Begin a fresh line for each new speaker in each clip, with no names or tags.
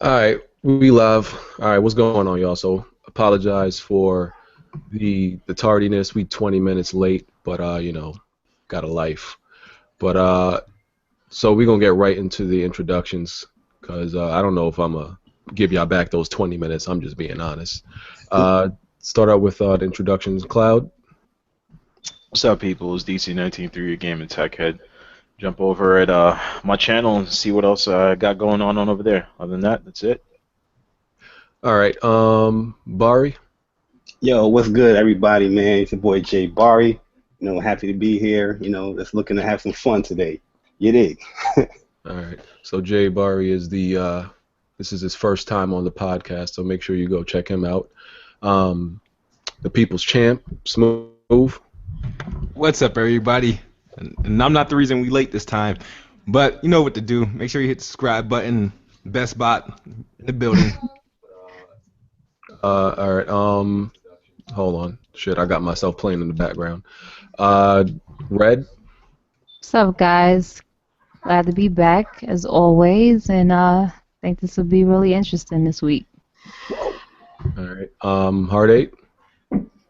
All right, we live. All right, what's going on, y'all? So apologize for the tardiness. We 20 minutes late, but got a life. But so we're gonna get right into the introductions, cause I don't know if I'm gonna give y'all back those 20 minutes. I'm just being honest. Start out with the introductions. Cloud.
What's up, people? It's DC193, your game and tech head. Jump over at my channel and see what else I got going on over there. Other than that, that's it.
All right. Bari.
Yo, what's good, everybody, man? It's your boy Jay Bari. Happy to be here. Just looking to have some fun today. You dig?
All right. So Jay Bari is this is his first time on the podcast, so make sure you go check him out. The People's Champ, Smooth.
What's up, everybody? And I'm not the reason we late this time, but you know what to do. Make sure you hit the subscribe button. Best bot in the building.
All right. Hold on. Shit, I got myself playing in the background. Red.
What's up, guys? Glad to be back as always, and I think this will be really interesting this week.
All right. Hard Eight.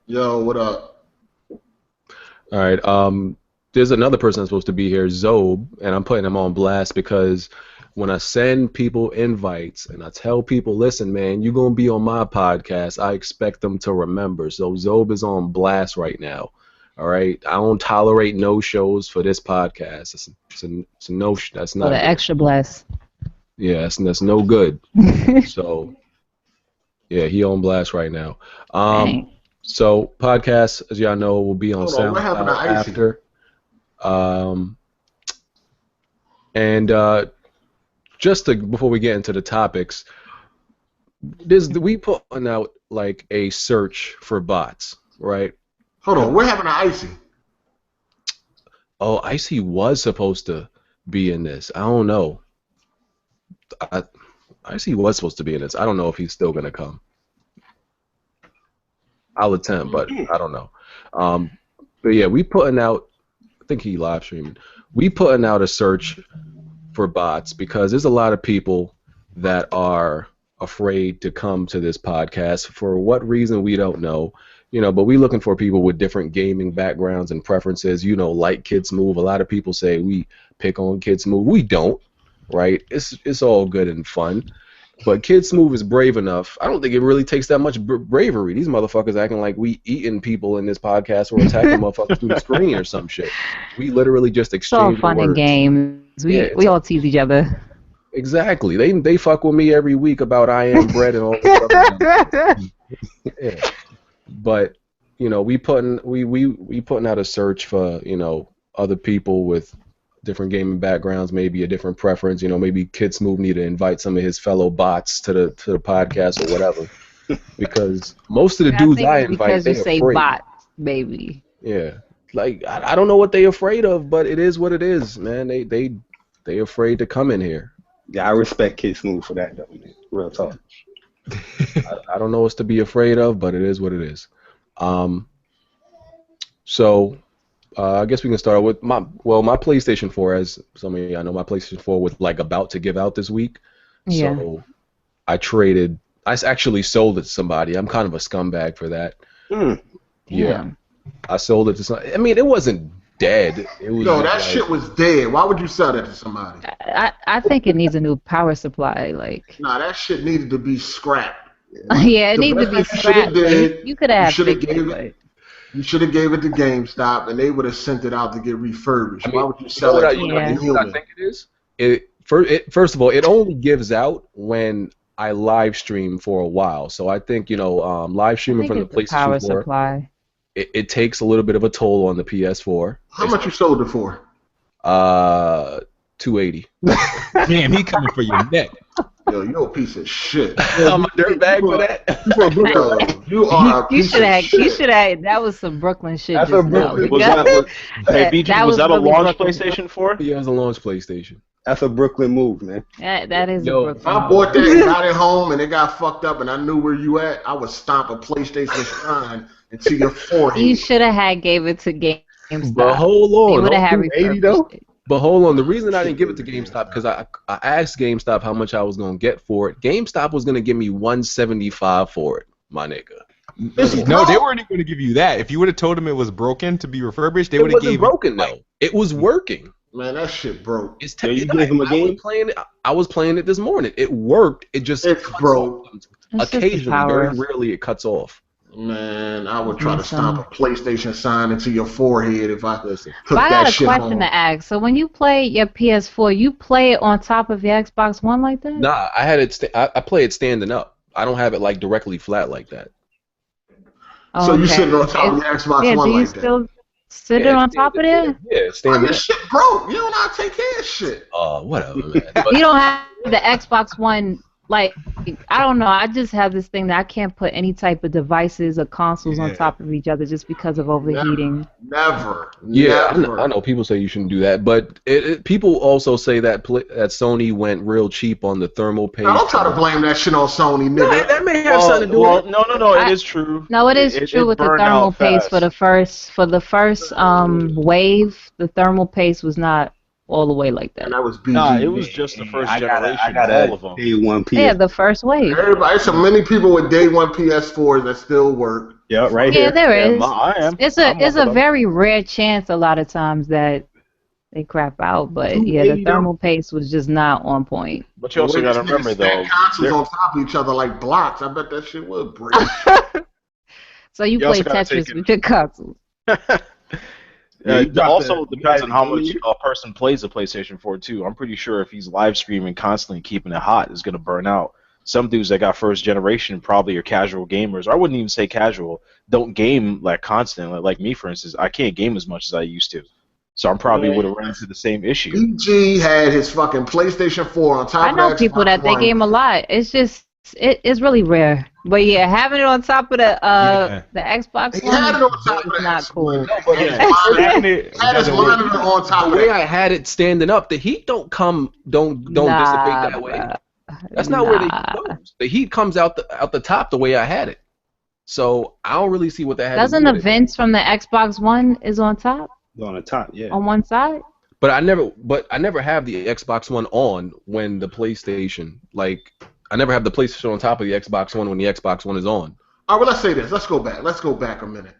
Yo, what up?
All right. There's another person that's supposed to be here, Zob, and I'm putting him on blast because when I send people invites and I tell people, listen, man, you're going to be on my podcast, I expect them to remember. So Zob is on blast right now. All right? I don't tolerate no-shows for this podcast. It's a no. That's not
For the extra blast.
Yeah, that's no good. So, yeah, he on blast right now.
Dang.
So podcast, as y'all know, will be on
Hold on, what happened to
SoundCloud
Icy?
after. And just before we get into the topics, we putting out like a search for bots, right?
Hold on, what happened to Icy?
Oh, Icy was supposed to be in this. I don't know. Icy was supposed to be in this. I don't know if he's still gonna come. I'll attempt, but I don't know. But yeah, we putting out. I think he live streaming. We putting out a search for bots because there's a lot of people that are afraid to come to this podcast for what reason we don't know. But we looking for people with different gaming backgrounds and preferences. Like Kids Move. A lot of people say we pick on Kids Move. We don't, right? It's all good and fun. But Kids Move is brave enough. I don't think it really takes that much bravery. These motherfuckers acting like we eating people in this podcast or attacking motherfuckers through the screen or some shit. We literally just
It's all
exchange
fun and
words.
games. We all tease each other.
Exactly. They fuck with me every week about I am bread and all that stuff. Yeah. But we putting out a search for other people with different gaming backgrounds, maybe a different preference. Maybe Kids Move need to invite some of his fellow bots to the podcast or whatever. Because most of the dudes I invite,
because you
they're
say
afraid.
bot, baby.
Yeah, like I don't know what they afraid of, but it is what it is, man. They afraid to come in here.
Yeah, I respect Kids Move for that, though, man. Real talk.
I don't know what's to be afraid of, but it is what it is. So I guess we can start with my PlayStation 4. As some of y'all know, my PlayStation 4 was like about to give out this week.
Yeah.
So I actually sold it to somebody. I'm kind of a scumbag for that.
Mm.
Yeah.
Damn.
I sold it to somebody. I mean, it wasn't dead. It was
Yo, that
like,
shit was dead. Why would you sell that to somebody?
I think it needs a new power supply. Like,
Nah, that shit needed to be scrapped.
yeah, it
The
needs to
best
be
thing you shoulda
scrapped.
did,
You could have
you shoulda
fixed it,
gave
but
it. You should have gave it to GameStop, and they would have sent it out to get refurbished.
I mean,
Why would you sell it to
Yeah.
another
what I
human?
think it is? First of all, it only gives out when I live stream for a while. So I think live
I
streaming
think
from the
it's the power
PlayStation 4,
supply.
it takes a little bit of a toll on the PS4.
How much you sold it for?
$280.
Damn, he coming for your neck.
Yo, you're a piece of shit.
I'm a dirtbag for that.
Yo, you are a
You
piece
should
of
have.
shit.
You should have. That was some Brooklyn shit.
That's
just
a
now.
Brooklyn-
Hey, BG,
That
was that a
really
launch
Brooklyn.
PlayStation 4?
Yeah, it was a launch PlayStation.
That's a Brooklyn move, man.
That is
Yo,
a
If
Brooklyn.
I bought that and got it home and it got fucked up and I knew where you at, I would stomp a PlayStation shrine into your
You
forehead.
should have gave it to GameStop.
But hold
They
on.
would have had
280 though?
refurbished it.
But hold on, the reason I didn't give it to GameStop because I asked GameStop how much I was gonna get for it. GameStop was gonna give me $175 for it, my nigga.
No, they weren't even going to give you that. If you would have told them it was broken to be refurbished, they would
It
have
wasn't
gave
broken
you,
though. It was working.
Man, that shit broke.
It's
So you gave him a game?
I was playing it this morning. It worked. It just
It's
cuts
broke.
off.
It's just the
Occasionally,
power
very
of-
rarely, it cuts off.
Man, I would try to
Listen.
stomp a PlayStation sign into your forehead if I
Listen,
took
But I
that
got a
shit
question
home.
to ask. So when you play your PS4, you play it on top of your Xbox One like that?
nah, I had it. I play it standing up. I don't have it like directly flat like that.
Oh,
So you
okay.
sitting on top of your Xbox
Yeah,
One
do you
like that?
still sit
Yeah,
it on
it's
top of
standing-
there?
Yeah,
Oh,
standing
your
up.
shit broke. You don't know how to take care of shit.
Whatever, man. But
You don't have the Xbox One, like, I don't know. I just have this thing that I can't put any type of devices or consoles on
Yeah.
top of each other just because of overheating.
Never.
yeah,
Never.
I know people say you shouldn't do that, but people also say that that Sony went real cheap on the thermal paste.
Now, don't try to blame that shit on Sony,
Nah,
nigga.
that may have something to do with it.
No, it
I-
is true.
No, it is true with the
burned
thermal
out
paste
fast.
for the first wave. The thermal paste was not all the way like that.
And that was BG.
Nah, it was just the first generation. All of them.
Day one PS.
Yeah, the first wave.
Everybody, there's so many people with day one PS4s that still work.
Yeah, right
Yeah,
here.
there
Yeah,
is.
I am.
It's
I'm
a
one of them.
very rare chance a lot of times that they crap out, but yeah, the
280
thermal paste was just not on point.
But you also got to remember though.
Consoles on top of each other like blocks. I bet that shit would break.
So you
You also
play
gotta take
Tetris
it-
with your consoles.
Yeah, you dropped
Also
the-
depends on how
you
much a person plays the PlayStation 4 too. I'm pretty sure if he's live streaming constantly, keeping it hot, it's gonna burn out. Some dudes that got first generation probably are casual gamers. Or I wouldn't even say casual. Don't game like constant. Like me, for instance, I can't game as much as I used to. So I'm probably would have run into the same issue.
BG had his fucking PlayStation 4 on top
I
of
know
that
people
Xbox
that they
One.
game a lot. It's just it's really rare. But yeah, having it on top of the Xbox
He
One
had it on top of
is
that
not
Xbox
cool.
One.
but
He
yeah,
had
it
his
doesn't work.
monitor on top
The
of
way
that.
I had it standing up, the heat don't dissipate that way.
Bruh.
That's not where the
Nah.
heat goes. The heat comes out the top the way I had it. So I don't really see what that had
Doesn't
to
the
do with it.
vents from the Xbox One is on top
On the top, yeah.
on one side?
But I never have the Xbox One on when the PlayStation, like, I never have the PlayStation on top of the Xbox One when the Xbox One is on.
All right, well, let's say this. Let's go back a minute.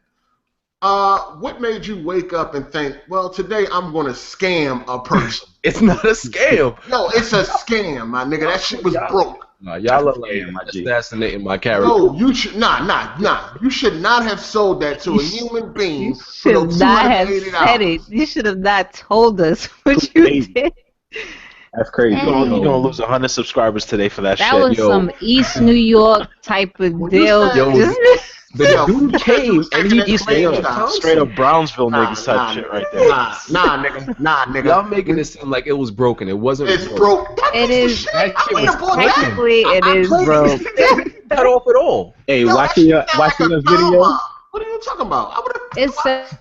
What made you wake up and think, well, today I'm going to scam a person?
It's not a scam.
No, it's a scam, my nigga. That shit was broke.
Nah, y'all are like
Yeah, my G.
assassinating my character.
No, you should nah. You should not have sold that to a human being
You
for no
should not have
$280.
said it. You should have not told us what you
Crazy.
did.
That's crazy.
Hey.
You're gonna lose 100 subscribers today for that,
That
shit.
was
yo.
some East New York type of
When you
deal.
said-
Yo,
Just-
The
Yo,
dude
you said you
came
was
and
taking
he
that
played
plane
the
down.
Straight up Brownsville
Nah,
niggas type shit right there.
Nah, nigga.
Y'all making it seem like it was broken. It wasn't.
It's broke. That
It
piece of
is-
shit,
that
I
shit
wouldn't have
was
bought that.
Technically, it
I
is
played
broke.
it.
cut off at all.
Hey,
Yo,
watching
that shit
watching
sound
this
like a
video.
drama. What are you talking about? I would have.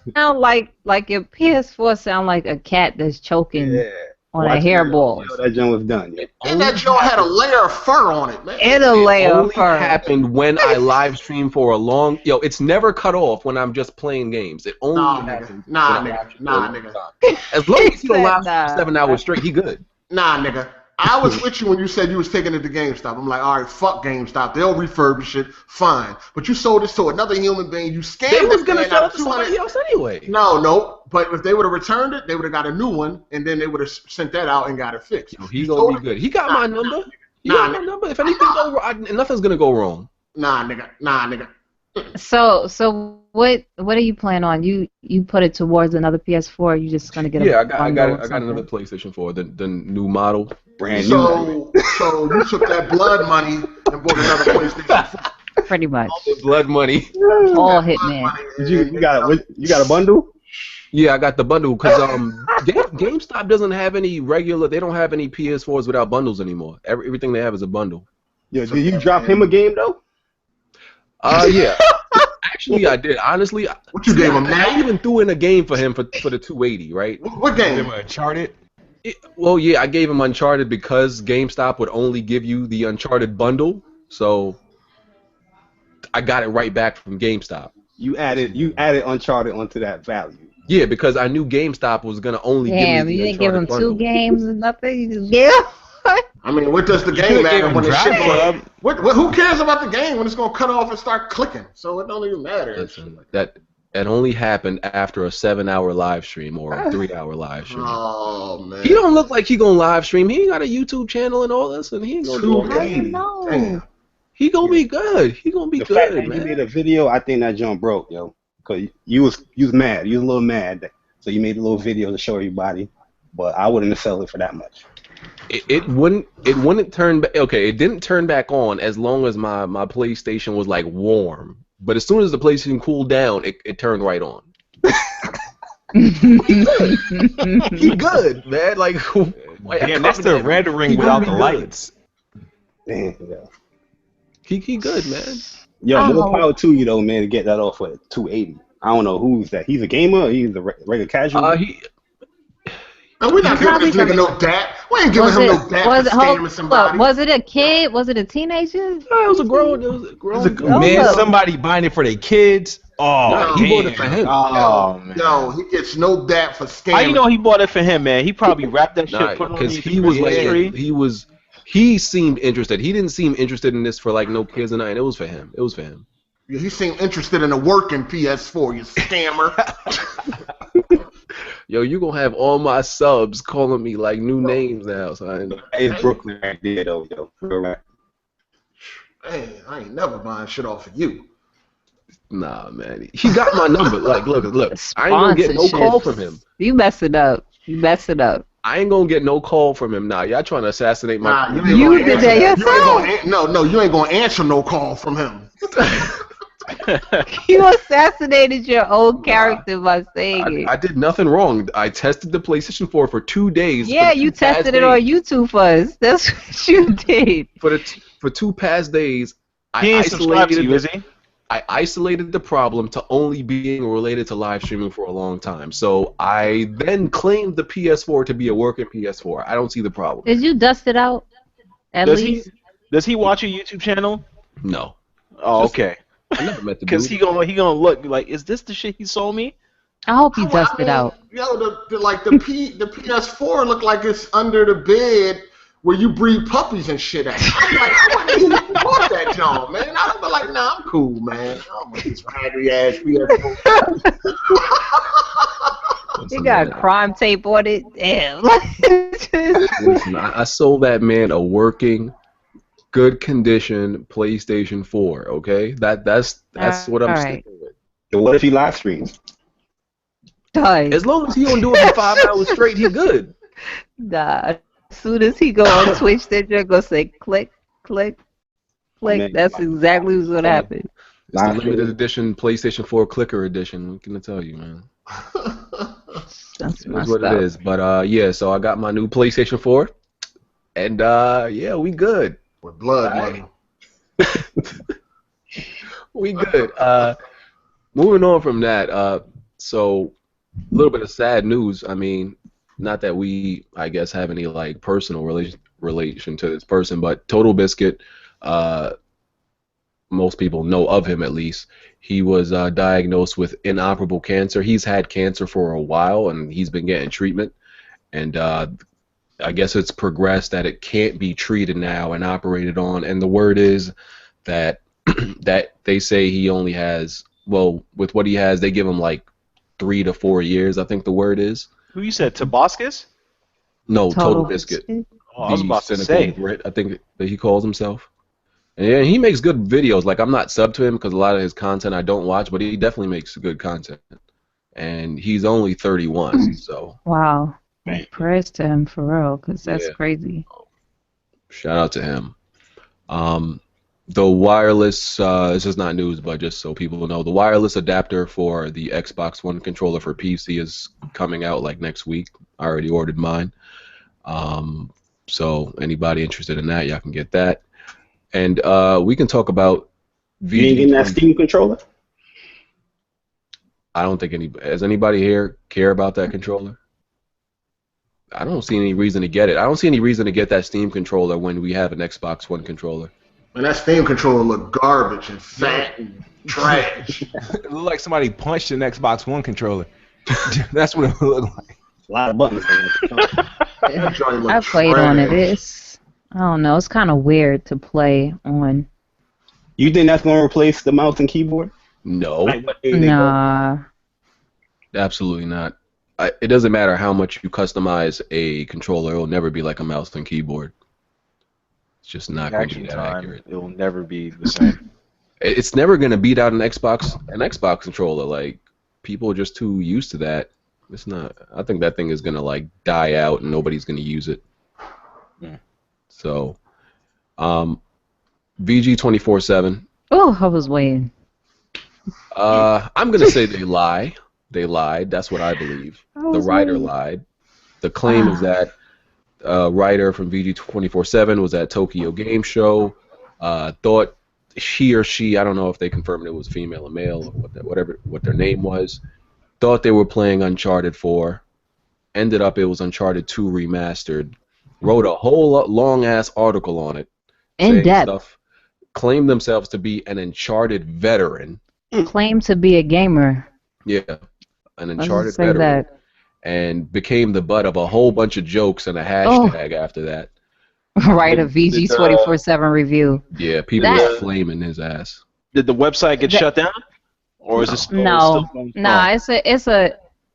It sound like your PS4 sound like a cat that's choking
Yeah.
on a
Watching
hairball.
Yo, that joint was done. Yeah.
And that joint had a layer of fur on it, man.
And a layer of
only
fur.
happened when I live stream for a long. Yo, it's never cut off when I'm just playing games. It only
Nah,
happens.
nigga. Nah,
when I
nigga.
live stream
Nah,
for a
nigga.
long time. As long as you don't
He
live
said
stream
nah.
7 hours straight, he good.
Nah, nigga. I was with you when you said you was taking it to GameStop. I'm like, all right, fuck GameStop. They'll refurbish it, fine. But you sold this to another human being. You scammed
They was
this
gonna
man
sell
out
it
of
to somebody
200.
else anyway.
No. But if they would have returned it, they would have got a new one, and then they would have sent that out and got it fixed.
Yo, he
You
gonna
sold
be
it-
good. He got my number. He
Nah,
got my number. If anything go wrong, nothing's gonna go wrong.
Nah, nigga.
So what do you plan on? You put it towards another PS4? Or you just gonna get a
Yeah, I
bundle
got
or
another
something?
PlayStation 4, the new model.
Brand new.
So you took that blood money and bought another PlayStation 4.
Pretty much.
The blood money.
All Hitman.
You got a bundle?
Yeah, I got the bundle because GameStop doesn't have any regular. They don't have any PS4s without bundles anymore. Everything they have is a bundle.
Yo, did you drop him a game though?
Yeah. Actually, I did. Honestly,
What you gave him,
I
man?
even threw in a game for him for the 280, right?
What
They
game?
were Uncharted.
Well, yeah, I gave him Uncharted because GameStop would only give you the Uncharted bundle, so I got it right back from GameStop.
You added Uncharted onto that value.
Yeah, because I knew GameStop was gonna only give me
Damn,
the
you didn't give him
Uncharted
2
bundle.
games and nothing. You just gave him.
I mean, what does the
You
game
could've gave
matter
him
when it's
Drive
shit
Club.
going? Who cares about the game when it's gonna cut off and start clicking? So it don't even matter.
Listen, that only happened after a 7-hour live stream or a 3-hour live stream.
Oh man.
He don't look like he gonna live stream. He ain't got a YouTube channel and all this, and he ain't gonna do all
Two
How
that.
you
games.
know?
Damn.
He gonna be good. He gonna be
The fact
good,
that you made
man.
a video, I think that jump broke, yo. Cause you was mad. You was a little mad. So you made a little video to show everybody. But I wouldn't have sold it for that much.
It wouldn't turn back. Okay, it didn't turn back on as long as my PlayStation was like warm. But as soon as the PlayStation cooled down, it turned right on. He good, man. Like,
Damn, that's the red ring
He
without
gonna
the
be good.
lights.
Damn, yo.
He good, man.
Yo, more
Oh.
power to you though, man, to get that off for $280. I don't know who's that. He's a gamer or he's a regular casual?
He
And we're not giving this
Probably-
nigga no dap. We ain't giving him no dap for scamming somebody.
Was it a kid? Was it a teenager?
it was a grown. It was a grown.
Oh,
Man,
look.
somebody buying it for their kids. Oh,
Nah, he bought it for
damn.
him.
Oh man.
Yo, he gets no dap for scamming.
How you know he bought it for him, man? He probably wrapped that shit, put it on
Because
the
he was like,
history.
he seemed interested. He didn't seem interested in this for like no kids and nothing. It was for him. It was for him.
Yeah, he seemed interested in a working PS4, you scammer.
Yo, you gonna have all my subs calling me like new names now, son.
It's Brooklyn right there though, yo. Real right.
Man, I ain't never buying shit off of you.
Nah, man. He got my number. Like, look. I ain't gonna get no call from him.
You mess it up. You mess it up.
I ain't gonna get no call from him. Nah, y'all trying to assassinate my.
Nah,
You
gonna
did
answer
that
You ain't
yourself.
no, you ain't gonna answer no call from him.
You assassinated your own character by saying it.
I did nothing wrong. I tested the PlayStation 4 for 2 days.
Yeah, you tested it on YouTube for us. That's what you did.
For 2 past days.
He ain't subscribed to you, is he?
I isolated the problem to only being related to live streaming for a long time. So I then claimed the PS4 to be a working PS4. I don't see the problem.
Did you dust it out? At least.
Does he watch your YouTube channel?
No.
Oh,
Just-
okay.
I never met the
Because
dude.
he gonna look like, is this the shit he sold me?
I hope you dust it out.
Yo, the PS4 look like it's under the bed where you breed puppies and shit at. I'm like, I wouldn't even bought that John, man. I'd be like, nah, I'm cool, man. I don't want this raggedy ass PS4.
You got crime tape on it. Damn.
Listen, I sold that man a working, good condition PlayStation 4. Okay, that's what I'm
Alright.
sticking with.
So what if he live streams?
Done.
As long as he don't do it for 5 hours straight, he good.
Nah. As soon as he go on Twitch, then you're gonna say click, click, click.
Man.
That's exactly what's gonna happen.
It's the
Live
limited
stream.
edition PlayStation 4 clicker edition. What can I tell you, man?
That's
It
my
is what
stuff.
it is. But yeah, so I got my new PlayStation 4, and yeah, we good.
With blood
Alright.
money.
We good. Moving on from that, so a little bit of sad news. I mean, not that we, I guess, have any like personal relation to this person, but Total Biscuit, most people know of him at least. He was diagnosed with inoperable cancer. He's had cancer for a while, and he's been getting treatment. And I guess it's progressed that it can't be treated now and operated on. And the word is that that they say he only has, well, with what he has, they give him like 3 to 4 years, I think the word is.
Who you said, Tabascus?
No, Total Biscuit.
Oh, I was
The
about to
cynical
say.
Brit, I think that he calls himself. And yeah, he makes good videos. Like, I'm not sub to him because a lot of his content I don't watch, but he definitely makes good content. And he's only 31, so
Wow.
Man.
Prayers to him for real, because that's
Yeah.
crazy.
shout out to him. The wireless, this is not news, but just so people know, the wireless adapter for the Xbox One controller for PC is coming out like next week. I already ordered mine. So anybody interested in that, y'all can get that. And we can talk about
You ain't getting that Steam controller?
I don't think has anybody here care about that controller? I don't see any reason to get it. I don't see any reason to get that Steam controller when we have an Xbox One controller.
And that Steam controller look garbage and fat and trash.
It looked like somebody punched an Xbox One controller. That's what it would look like.
A lot of buttons.
That joint look
I played on it.
trash.
I don't know. It's kind of weird to play on.
You think that's gonna replace the mouse and keyboard?
No,
Like what they go?
Nah.
absolutely not. It doesn't matter how much you customize a controller; it'll never be like a mouse and keyboard. It's just not going to
Action
be that
time,
accurate.
it'll never be the same.
It's never going to beat out an Xbox controller. Like, people are just too used to that. It's not. I think that thing is going to like die out and nobody's going to use it.
Yeah.
So, VG247.
Oh, I was waiting.
I'm going to say they lie. They lied. That's what I believe. The writer lied. The claim is that writer from VG247 was at Tokyo Game Show. Thought he or she, I don't know if they confirmed it was female or male or what their name was. Thought they were playing Uncharted 4. Ended up it was Uncharted 2 remastered. Wrote a whole long ass article on it.
In depth.
Stuff. Claimed themselves to be an Uncharted veteran.
Claim to be a gamer.
Yeah, an
Let's
Uncharted
say
veteran.
that.
And became the butt of a whole bunch of jokes and a hashtag after that.
Write a VG247 review.
Yeah, people
That-
were flaming his ass.
Did the website get shut down, or is it still
No,
going
nah,
strong?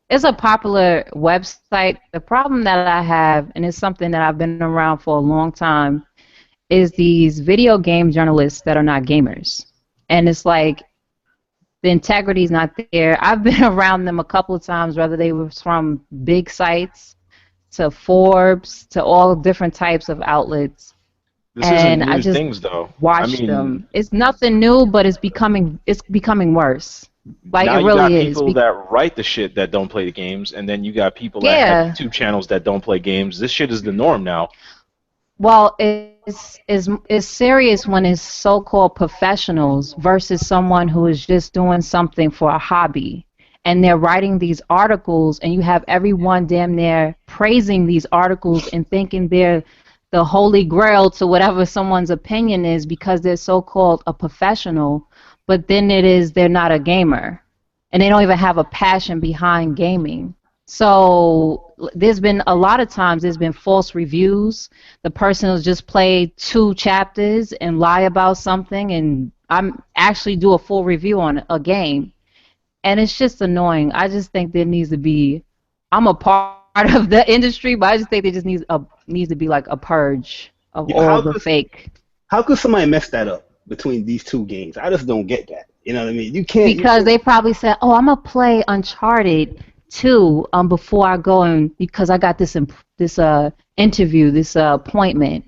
it's a popular website. The problem that I have, and it's something that I've been around for a long time, is these video game journalists that are not gamers, and it's like the integrity's not there. I've been around them a couple of times, whether they were from big sites to Forbes to all different types of outlets.
This
and
isn't
I
new
just
things though.
Watch them. It's nothing new, but it's becoming worse. Like
now
it
you
really
got
is.
people that write the shit that don't play the games, and then you got people that
Yeah.
have YouTube channels that don't play games. This shit is the norm now.
Well, it's serious when it's so-called professionals versus someone who is just doing something for a hobby. And they're writing these articles, and you have everyone damn near praising these articles and thinking they're the holy grail to whatever someone's opinion is because they're so-called a professional, but then they're not a gamer. And they don't even have a passion behind gaming. So there's been a lot of times there's been false reviews. The person will just play 2 chapters and lie about something, and I'm actually do a full review on a game. And it's just annoying. I just think there needs to be, I'm a part of the industry, but I just think there just needs to be like a purge of all the fake.
How could somebody mess that up between these two games? I just don't get that. You know what I mean? You can't.
Because they probably said, "Oh, I'm gonna play Uncharted 2 before I go and because I got this interview, this appointment,"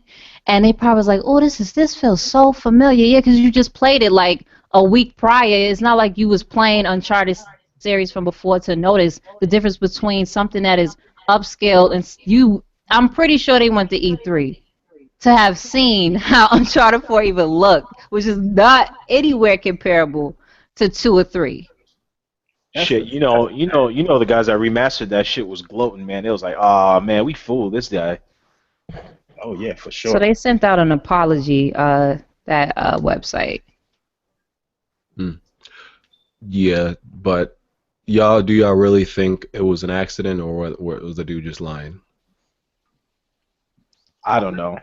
and they probably was like, "Oh, this feels so familiar." Yeah, because you just played it like a week prior. It's not like you was playing Uncharted series from before to notice the difference between something that is upscaled and you. I'm pretty sure they went to E3 to have seen how Uncharted 4 even looked, which is not anywhere comparable to 2 or 3.
Shit, you know the guys that remastered that shit was gloating, man. It was like, oh man, we fooled this guy.
Oh yeah, for sure.
So they sent out an apology, that website.
Yeah, but do y'all really think it was an accident or was the dude just lying?
I don't know.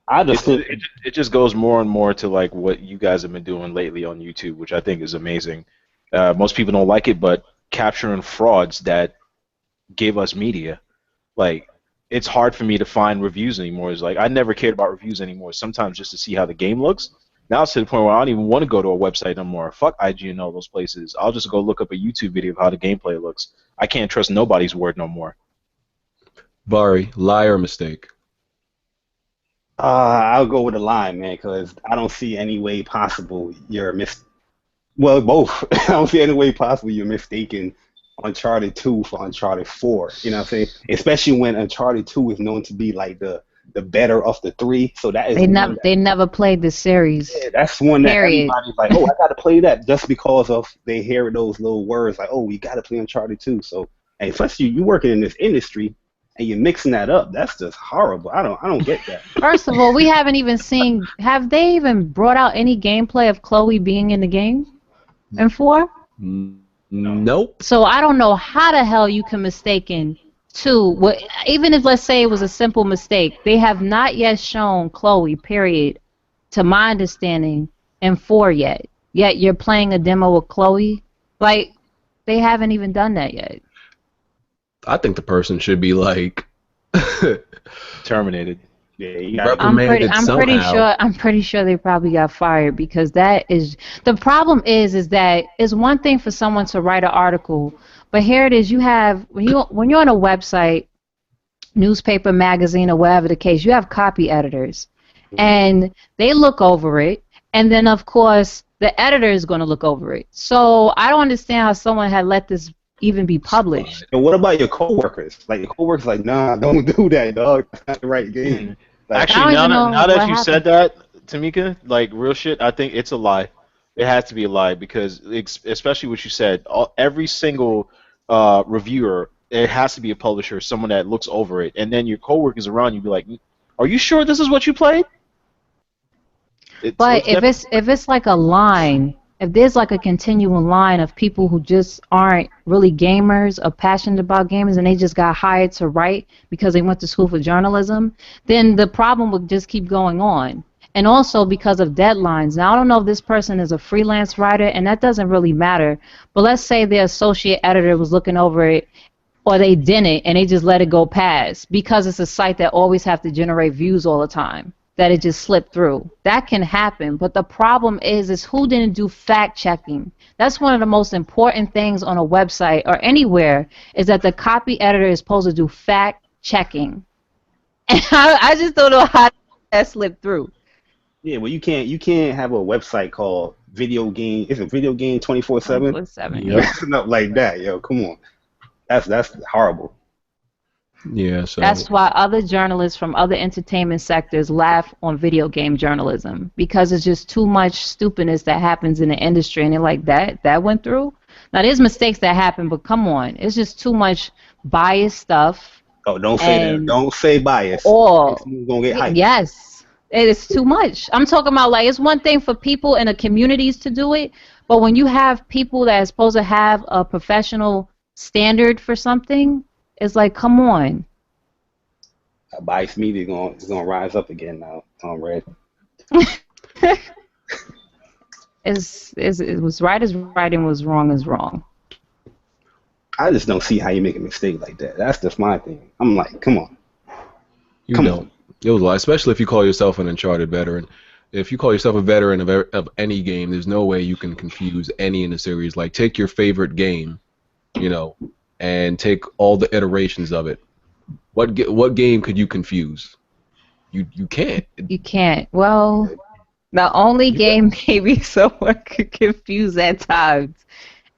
I just think
It just goes more and more to like what you guys have been doing lately on YouTube, which I think is amazing. Most people don't like it, but capturing frauds that gave us media, like it's hard for me to find reviews anymore. It's like I never cared about reviews anymore. Sometimes just to see how the game looks. Now it's to the point where I don't even want to go to a website anymore. Fuck IG and all those places. I'll just go look up a YouTube video of how the gameplay looks. I can't trust nobody's word no more.
Bari, lie or mistake?
I'll go with a lie, man, because I don't see any way possible you're Well, both. I don't see any way possible you're mistaken Uncharted 2 for Uncharted 4. You know what I'm saying? Especially when Uncharted 2 is known to be like the better of the 3. So that is
They never played the series.
Yeah, that's one that
Period.
everybody's like, oh, I got to play that just because of they hear those little words like, oh, we got to play Uncharted 2. So, hey, plus you working in this industry and you're mixing that up. That's just horrible. I don't get that.
First of all, we haven't even seen. Have they even brought out any gameplay of Chloe being in the game? And 4?
Nope.
So I don't know how the hell you can mistaken two. Even if let's say it was a simple mistake, they have not yet shown Chloe. Period. To my understanding, in 4 yet. Yet you're playing a demo with Chloe. Like they haven't even done that yet.
I think the person should be like
Terminated.
Yeah, you got
reprimanded somehow.
I'm pretty sure they probably got fired because that is the problem is that it's one thing for someone to write an article, but here it is you have when you're on a website, newspaper, magazine, or whatever the case, you have copy editors, and they look over it, and then of course the editor is going to look over it. So I don't understand how someone had let this even be published.
And what about your coworkers? Like your coworkers, like, nah, don't do that, dog. That's not the right game. Like,
Actually, now that you
happened.
said that, Tamika, like real shit, I think it's a lie. It has to be a lie because, especially what you said, every single reviewer, it has to be a publisher, someone that looks over it, and then your coworkers around you be like, "Are you sure this is what you played?"
But if it's like a line, if there's like a continual line of people who just aren't really gamers or passionate about gamers and they just got hired to write because they went to school for journalism, then the problem would just keep going on. And also because of deadlines. Now, I don't know if this person is a freelance writer, and that doesn't really matter. But let's say their associate editor was looking over it, or they didn't, and they just let it go past because it's a site that always have to generate views all the time, that it just slipped through. That can happen, but the problem is who didn't do fact checking. That's one of the most important things on a website or anywhere is that the copy editor is supposed to do fact checking. And I just don't know how that slipped through.
yeah, well, you can't have a website called Video Game. Is it Video Game 24/7?
24/7,
Yep.
Nothing like that, yo. Come on, that's horrible.
Yeah, so
That's why other journalists from other entertainment sectors laugh on video game journalism because it's just too much stupidness that happens in the industry, and they're like, that went through? Now, there's mistakes that happen, but come on. It's just too much biased stuff.
Oh, don't say that. Don't say bias.
Or,
It's gonna get hyped.
yes, it is too much. I'm talking about, like, it's one thing for people in the communities to do it, but when you have people that are supposed to have a professional standard for something, it's like, come on.
Bias media is gonna rise up again now. Tom Red.
It was right as right and was wrong as wrong.
I just don't see how you make a mistake like that. That's just my thing. I'm like, come on.
you
Come
don't. It was a lie, especially if you call yourself an Uncharted veteran. If you call yourself a veteran of any game, there's no way you can confuse any in the series. Like, take your favorite game, and take all the iterations of it. What game could you confuse? You can't.
You can't. Well, the only game maybe someone could confuse at times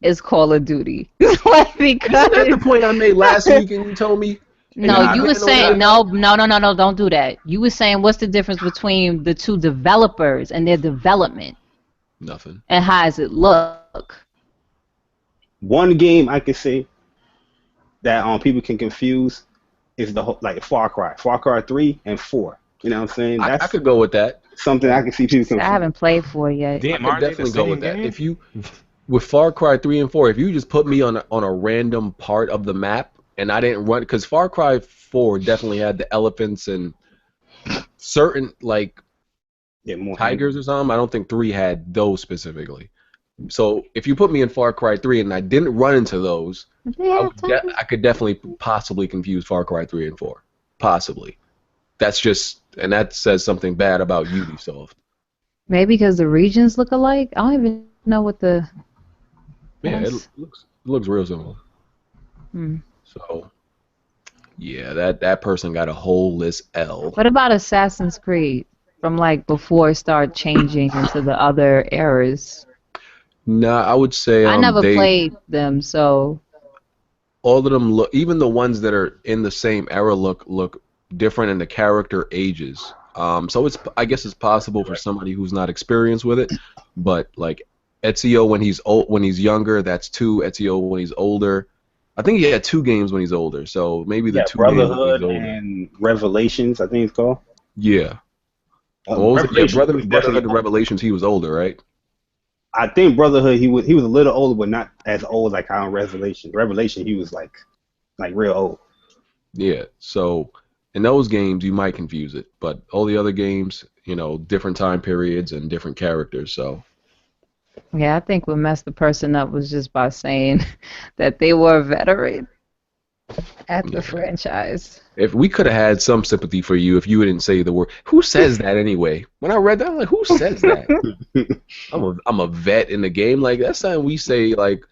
is Call of Duty. Like, because
Isn't that the point I made last week and you told me?
no, you were saying no, don't do that. You were saying what's the difference between the two developers and their development
Nothing.
and how does it look?
One game I could say that people can confuse is like Far Cry 3 and 4. You know what I'm saying?
I
That's
could go with that.
something I can see people confuse.
I haven't played 4 yet.
Damn,
I
aren't
could
they the
definitely go
same
with that.
game?
If you with Far Cry 3 and 4, if you just put me on a random part of the map and I didn't run, because Far Cry 4 definitely had the elephants and certain like
Yeah, more
tigers or something. I don't think 3 had those specifically. So if you put me in Far Cry 3 and I didn't run into those, I could definitely possibly confuse Far Cry 3 and 4. Possibly. That's just, and that says something bad about Ubisoft.
Maybe because the regions look alike. I don't even know what the.
Yeah,
Yes.
it looks real similar.
Hmm.
So, yeah, that person got a whole list L.
What about Assassin's Creed from like before it started changing into the other eras?
Nah, I would say
I never played them, so
all of them look, even the ones that are in the same era look different, and the character ages. So I guess it's possible for somebody who's not experienced with it, but like Ezio when he's younger, that's 2. Ezio when he's older, I think he had 2 games when he's older. So maybe the 2 games when he's
Brotherhood
older.
and Revelations, I think it's called.
Yeah. What was it? Yeah,
Revelations was
Brotherhood
definitely-
and Revelations. He was older, right?
I think Brotherhood he was a little older, but not as old like how in Revelation. Revelation he was like real old.
Yeah. So in those games you might confuse it, but all the other games, you know, different time periods and different characters. So
Yeah, I think what messed the person up was just by saying that they were a veteran at the
yeah.
franchise.
If we could have had some sympathy for you if you didn't say the word. Who says that anyway? When I read that, I'm like, who says that? I'm a vet in the game. Like that's something we say like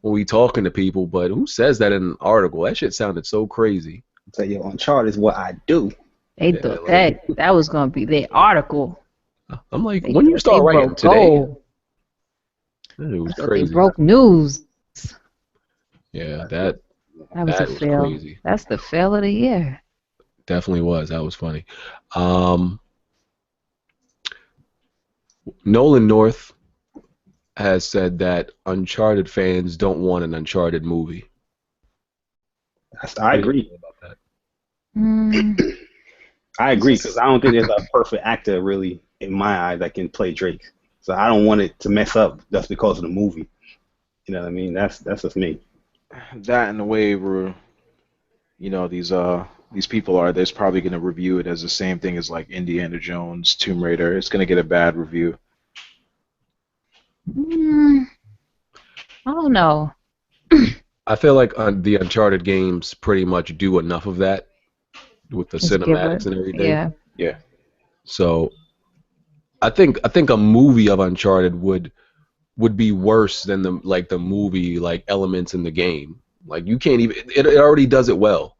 when we talking to people, but who says that in an article? That shit sounded so crazy.
So yo, Uncharted is what I do.
They
Yeah,
thought
like,
that was gonna be their article.
I'm like,
They
when you
thought
start
they
writing
broke
today?
gold.
It was
Thought they
crazy.
broke news.
Yeah, that
That was a fail.
crazy.
That's the fail of the year.
Definitely was. That was funny. Nolan North has said that Uncharted fans don't want an Uncharted movie.
I agree.
About that?
Mm,
I agree because I don't think there's a perfect actor really in my eyes that can play Drake. So I don't want it to mess up just because of the movie. You know what I mean? That's just me.
That and the way we're, you know, these people are, there's probably going to review it as the same thing as like Indiana Jones, Tomb Raider. It's going to get a bad review.
mm, I don't know.
I feel like the Uncharted games pretty much do enough of that with the
Just give
cinematics
it.
and everything.
Yeah.
Yeah.
So I think a movie of Uncharted would be worse than the movie like elements in the game. Like you can't even it already does it well.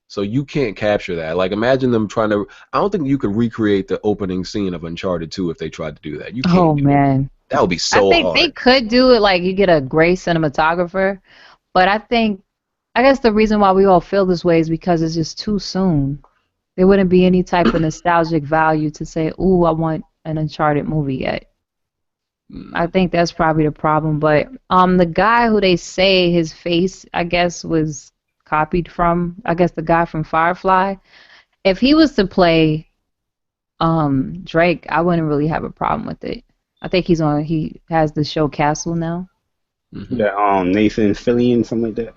So you can't capture that. Like imagine them trying to I don't think you could recreate the opening scene of Uncharted 2 if they tried to do that. You can't
Oh
do it.
man.
That would be
I
so
think
hard.
they could do it like you get a great cinematographer, but I guess the reason why we all feel this way is because it's just too soon. There wouldn't be any type of nostalgic value to say, "Ooh, I want an Uncharted movie yet." I think that's probably the problem. But the guy who they say his face, I guess, was copied from, I guess the guy from Firefly. If he was to play Drake, I wouldn't really have a problem with it. I think he has the show Castle now.
Mhm.
Yeah, Nathan Fillion, something like that.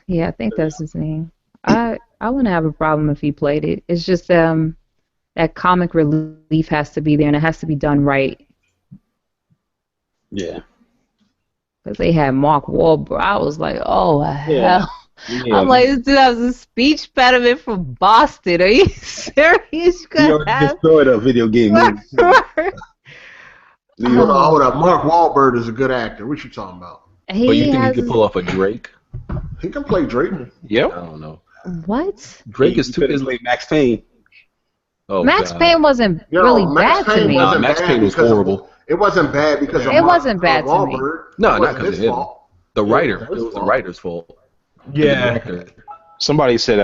Yeah, I think that's his name. I wouldn't have a problem if he played it. It's just that comic relief has to be there and it has to be done right.
Yeah.
Because they had Mark Wahlberg. I was like, oh
Yeah.
hell.
Yeah.
I'm like, this dude has a speech impediment from Boston. Are you serious? You
He
could
already
have
destroyed a video game movie.
Hold up. Mark Wahlberg is a good actor. What you talking about?
But you
He
think he
has
could pull off a Drake?
He can play Drake.
I
Yep.
don't know.
what?
Drake is
He
too
could have
is
played Max Payne.
oh
Max
God.
Payne wasn't
Yo,
really
Max
bad to
Payne
me.
wasn't
Max
bad
Payne was
because
horrible.
it wasn't bad because of
It wasn't bad to me.
Wahlberg.
No,
It
not
wasn't
because
his
of him.
fault.
The
Yeah,
writer.
it
It
was his
was the
fault.
writer's fault. And the
Yeah.
director.
Somebody said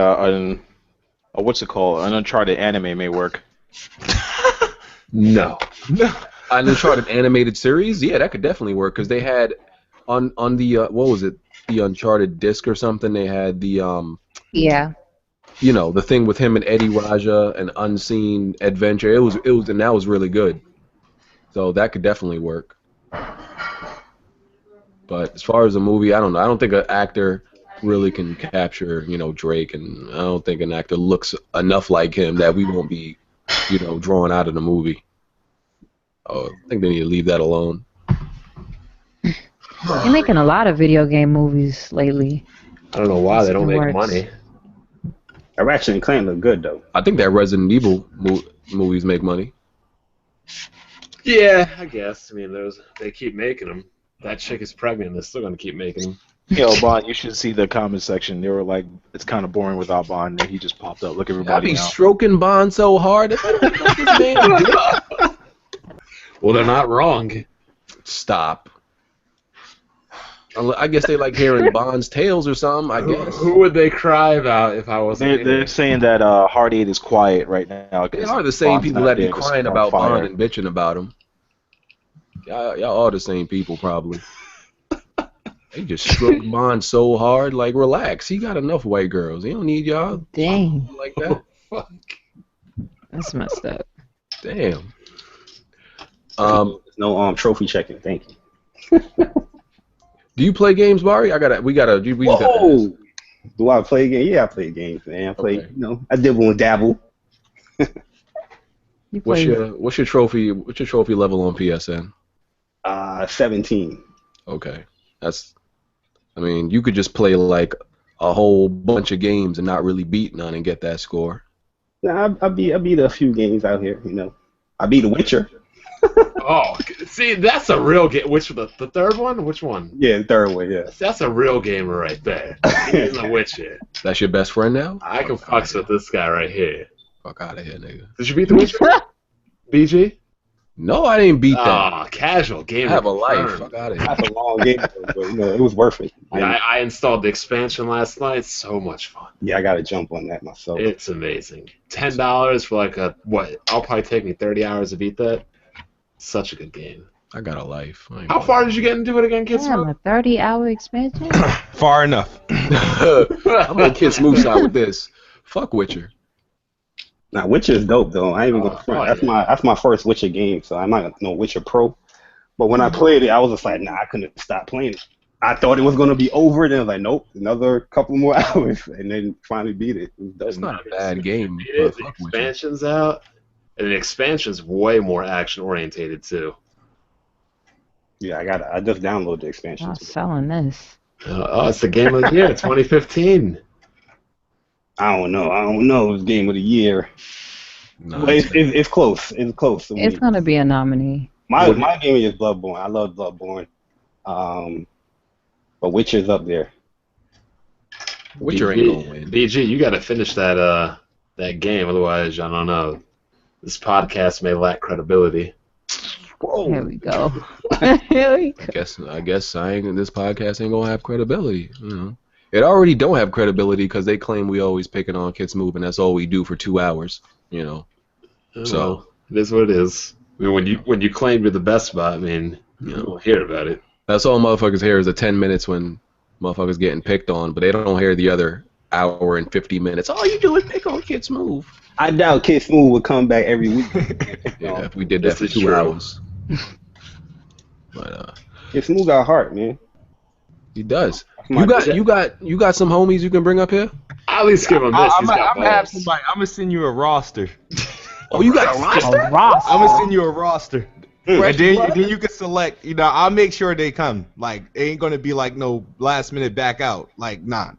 what's it called? An Uncharted anime may work.
No.
No.
An Uncharted animated series? Yeah, that could definitely work because they had on the what was it? The Uncharted disc or something. They had the
Yeah.
you know the thing with him and Eddie Raja, an unseen adventure. It was and that was really good. So that could definitely work. But as far as a movie, I don't know. I don't think an actor really can capture, Drake, and I don't think an actor looks enough like him that we won't be, drawn out of the movie. I think they need to leave that alone.
They're making a lot of video game movies lately.
I don't know why they don't
It
make
works.
money.
Ratchet and Clank look good though.
I think that Resident Evil movies make money.
Yeah, I guess. I mean, they keep making them. That chick is pregnant. They're still gonna keep making them.
Yo, Bond, you should see the comment section. They were like, it's kind of boring without Bond, and he just popped up. Look,
I
everybody
be
now.
stroking Bond so hard. If I don't like this man,
Well, they're not wrong.
stop. I guess they like hearing Bond's tales or something. I guess
Who would they cry about if I wasn't
They're
here?
saying that Heart 8 is quiet right now.
they are the same
Bond's
people
not
that be
there 'cause
crying
they're on
about
fire.
Bond and bitching about him. Y'all are the same people, probably. They just stroke Bond so hard, like relax. He got enough white girls. He don't need y'all
Dang,
like that.
Fuck.
that's messed up.
Damn.
There's no trophy checking. Thank you.
Do you play games, Bari? We gotta.
Whoa! Do I play games? Yeah, I play games, man. I play,
Okay.
I dibble and dabble.
You
What's
play
your trophy? What's your trophy level on PSN?
17.
Okay, I mean, you could just play like a whole bunch of games and not really beat none and get that score.
Nah, I beat a few games out here, I beat The Witcher.
Oh, see, that's a real game. Which the third one? Which one?
Yeah, the third one, yeah.
That's a real gamer right there. He's a Witcher.
That's your best friend now?
I can fucks with this guy right here.
Fuck out of here, nigga.
Did you beat the Witcher? BG?
No, I didn't beat that.
Ah, casual
I
gamer.
have a life.
confirmed.
Fuck out of here.
That's a long game, but it was worth it.
Yeah, I installed the expansion last night. So much fun.
Yeah, I got to jump on that myself.
It's amazing. $10 for like I'll probably take me 30 hours to beat that. Such a good game.
I got a life.
How far did you get into it again, Kids?
damn, a 30-hour expansion?
Far enough.
I'm on Kid Smooth side with this. Fuck Witcher.
Now, Witcher is dope though. I ain't even gonna front.
yeah.
That's my first Witcher game, so I'm not no Witcher Pro. But when I played it, I was just like, nah, I couldn't stop playing it. I thought it was gonna be over, then I was like, nope, another couple more hours, and then finally beat it.
It's not a bad game.
It is.
But
The
fuck Witcher.
expansion's out, and the expansion's way more action orientated too.
Yeah, I just downloaded the expansion.
Not selling this.
It's the game of the year, 2015.
I don't know. It's game of the year.
No,
But it's close. It's close to me.
It's gonna be a nominee.
My game is Bloodborne. I love Bloodborne. But Witcher's up there.
Witcher ain't gonna win.
BG, you got to finish that game, otherwise, I don't know. This podcast may lack credibility.
Here we go. Here we go.
I guess this podcast ain't gonna have credibility. It already don't have credibility because they claim we always picking on Kids Move, and that's all we do for 2 hours. So
Well, it is what it is. I mean, when you claim you're the best spot, I mean, we'll hear about it.
that's all motherfuckers hear is the 10 minutes when motherfuckers getting picked on, but they don't hear the other hour and 50 minutes. All you do is pick on Kids Move.
I doubt Kid Smooth would come back every week.
Yeah, if we did that
This
for
is
2
true.
hours. But
Kid Smooth got heart, man.
he does.
my-
You got some homies you can bring up here?
I'll at least give him this.
I'm
He's got
gonna have
balls.
somebody. I'm gonna send you a roster.
Oh, you got a roster?
A Ross.
I'm gonna send you a roster. And then you can select. I'll make sure they come. Like, it ain't gonna be like no last minute back out. Like, nah.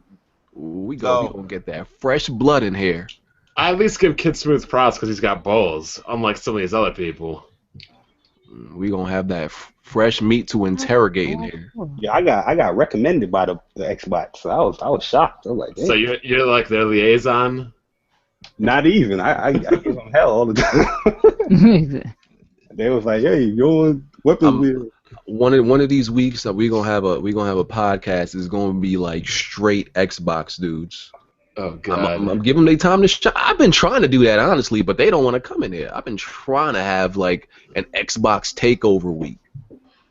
We gonna get that fresh blood in here.
I at least give Kid Smooth props because he's got balls, unlike some of these other people.
We gonna have that fresh meat to interrogate in here.
Yeah, I got recommended by the Xbox. So I was shocked. I was like, damn.
So you're like their liaison.
Not even. I give them hell all the time. They was like, hey, you want weapons wheel?
One of these weeks that we gonna have a podcast is gonna be like straight Xbox dudes.
Oh God.
I'm giving them their time to shine. I've been trying to do that honestly, but they don't want to come in here. I've been trying to have like an Xbox takeover week.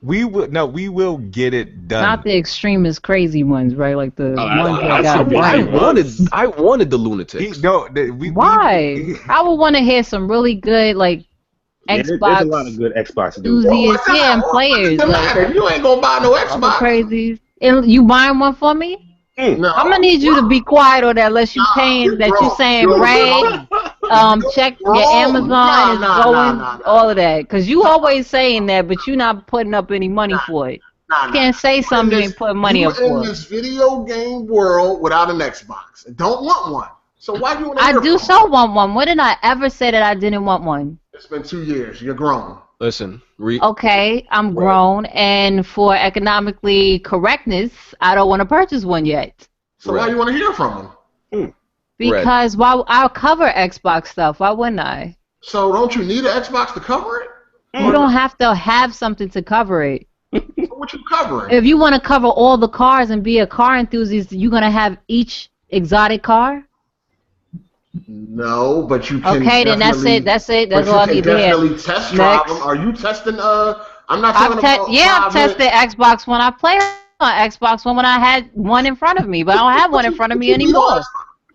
We will get it done.
Not the extremist crazy ones, right? Like the ones that
that's
got
what
I
brains.
wanted the lunatics.
Why? I would want to hear some really good like
Yeah, there's a
Xbox
lot of good Xbox dudes.
enthusiasts, yeah, and players.
What's the
Like,
matter? You ain't gonna buy no
all the
Xbox.
crazy. And you buying one for me?
No.
I'm gonna need you to be quiet on that unless you paying that you saying Ray, check your Amazon is going, all of that. Cause you always saying that, but you not putting up any money for it. You can't say something you ain't putting money up
You in
for.
this video game world without an Xbox and don't want one. So why do you want to
I do so want one. When did I ever say that I didn't want one?
It's been 2 years. You're grown.
Listen,
Okay, I'm grown, and for economically correctness, I don't want to purchase one yet.
So why do you want to hear from them?
Because while I'll cover Xbox stuff, why wouldn't I?
So don't you need an Xbox to cover it?
You don't have to have something to cover it.
So what you covering?
If you want to cover all the cars and be a car enthusiast, you're going to have each exotic car?
No, but you can.
Okay, then that's it. That's all I need to hear.
definitely test drive
Next.
them. Are you testing? I'm not talking about.
I've tested Xbox One. I played on Xbox One when I had one in front of me, but I don't have one in front of me anymore.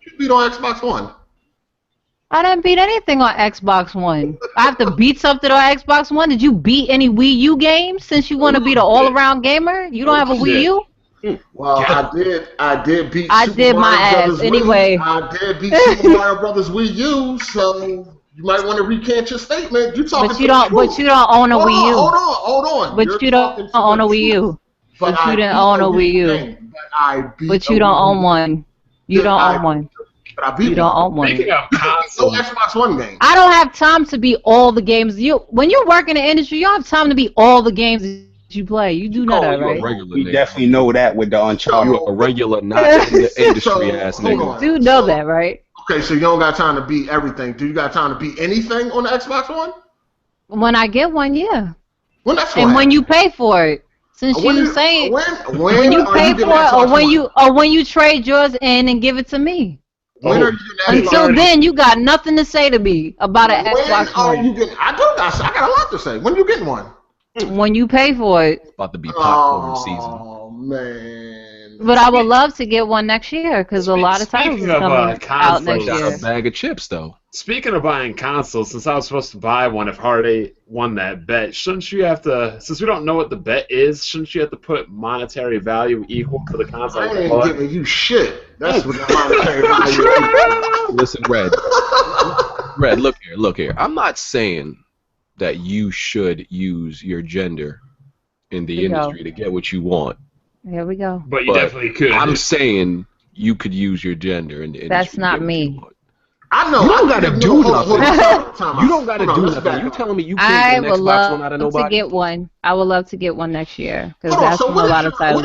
You beat on Xbox One.
I didn't beat anything on Xbox One. I have to beat something on Xbox One? Did you beat any Wii U games since you want to be the all-around gamer? You don't have a Wii U?
Well, I did beat
I
Super
did my
Mario
ass
Brothers
anyway.
I did beat Super Mario Brothers Wii U, so you might want to recant your statement. You talking
But you don't own a Wii U.
Hold on.
But you don't own a Wii U.
But
you didn't own a Wii U. But you don't own one. You don't own one.
But I beat
You don't own one.
Speaking of
no
console,
Xbox One game.
I don't have time to beat all the games. When you work in the industry, you don't have time to beat all the games that you play. You do know that, right?
We definitely know that with the Uncharted.
You're a regular, not in the industry ass nigga.
You do know that, right?
Okay, so you don't got time to beat everything. Do you got time to beat anything on the Xbox One?
When I get one, yeah.
When that's
And when you pay for it. Since you saying when you pay for it, or when you trade yours in and give it to me.
When are you getting
Until then, you got nothing to say to me about an Xbox One.
I got a lot to say. When you getting one?
When you pay for it.
It's about to be popcorn season.
Oh man!
But I would love to get one next year because a lot of titles is coming out next year.
A bag of chips, though.
Speaking of buying consoles, since I was supposed to buy one if Hardy won that bet, shouldn't you have to, since we don't know what the bet is, shouldn't you have to put monetary value equal to the console?
I ain't giving you shit. That's what the monetary value is.
Listen, Red, look here. I'm not saying that you should use your gender in the industry to get what you want.
Here we go.
But you definitely could.
I'm saying you could use your gender in the industry.
That's not me.
I know.
You don't gotta do nothing. You don't
got
gotta do nothing. You telling me you can't get an Xbox One out of nobody?
To get one. I would love to get one next year because that's when a lot of titles.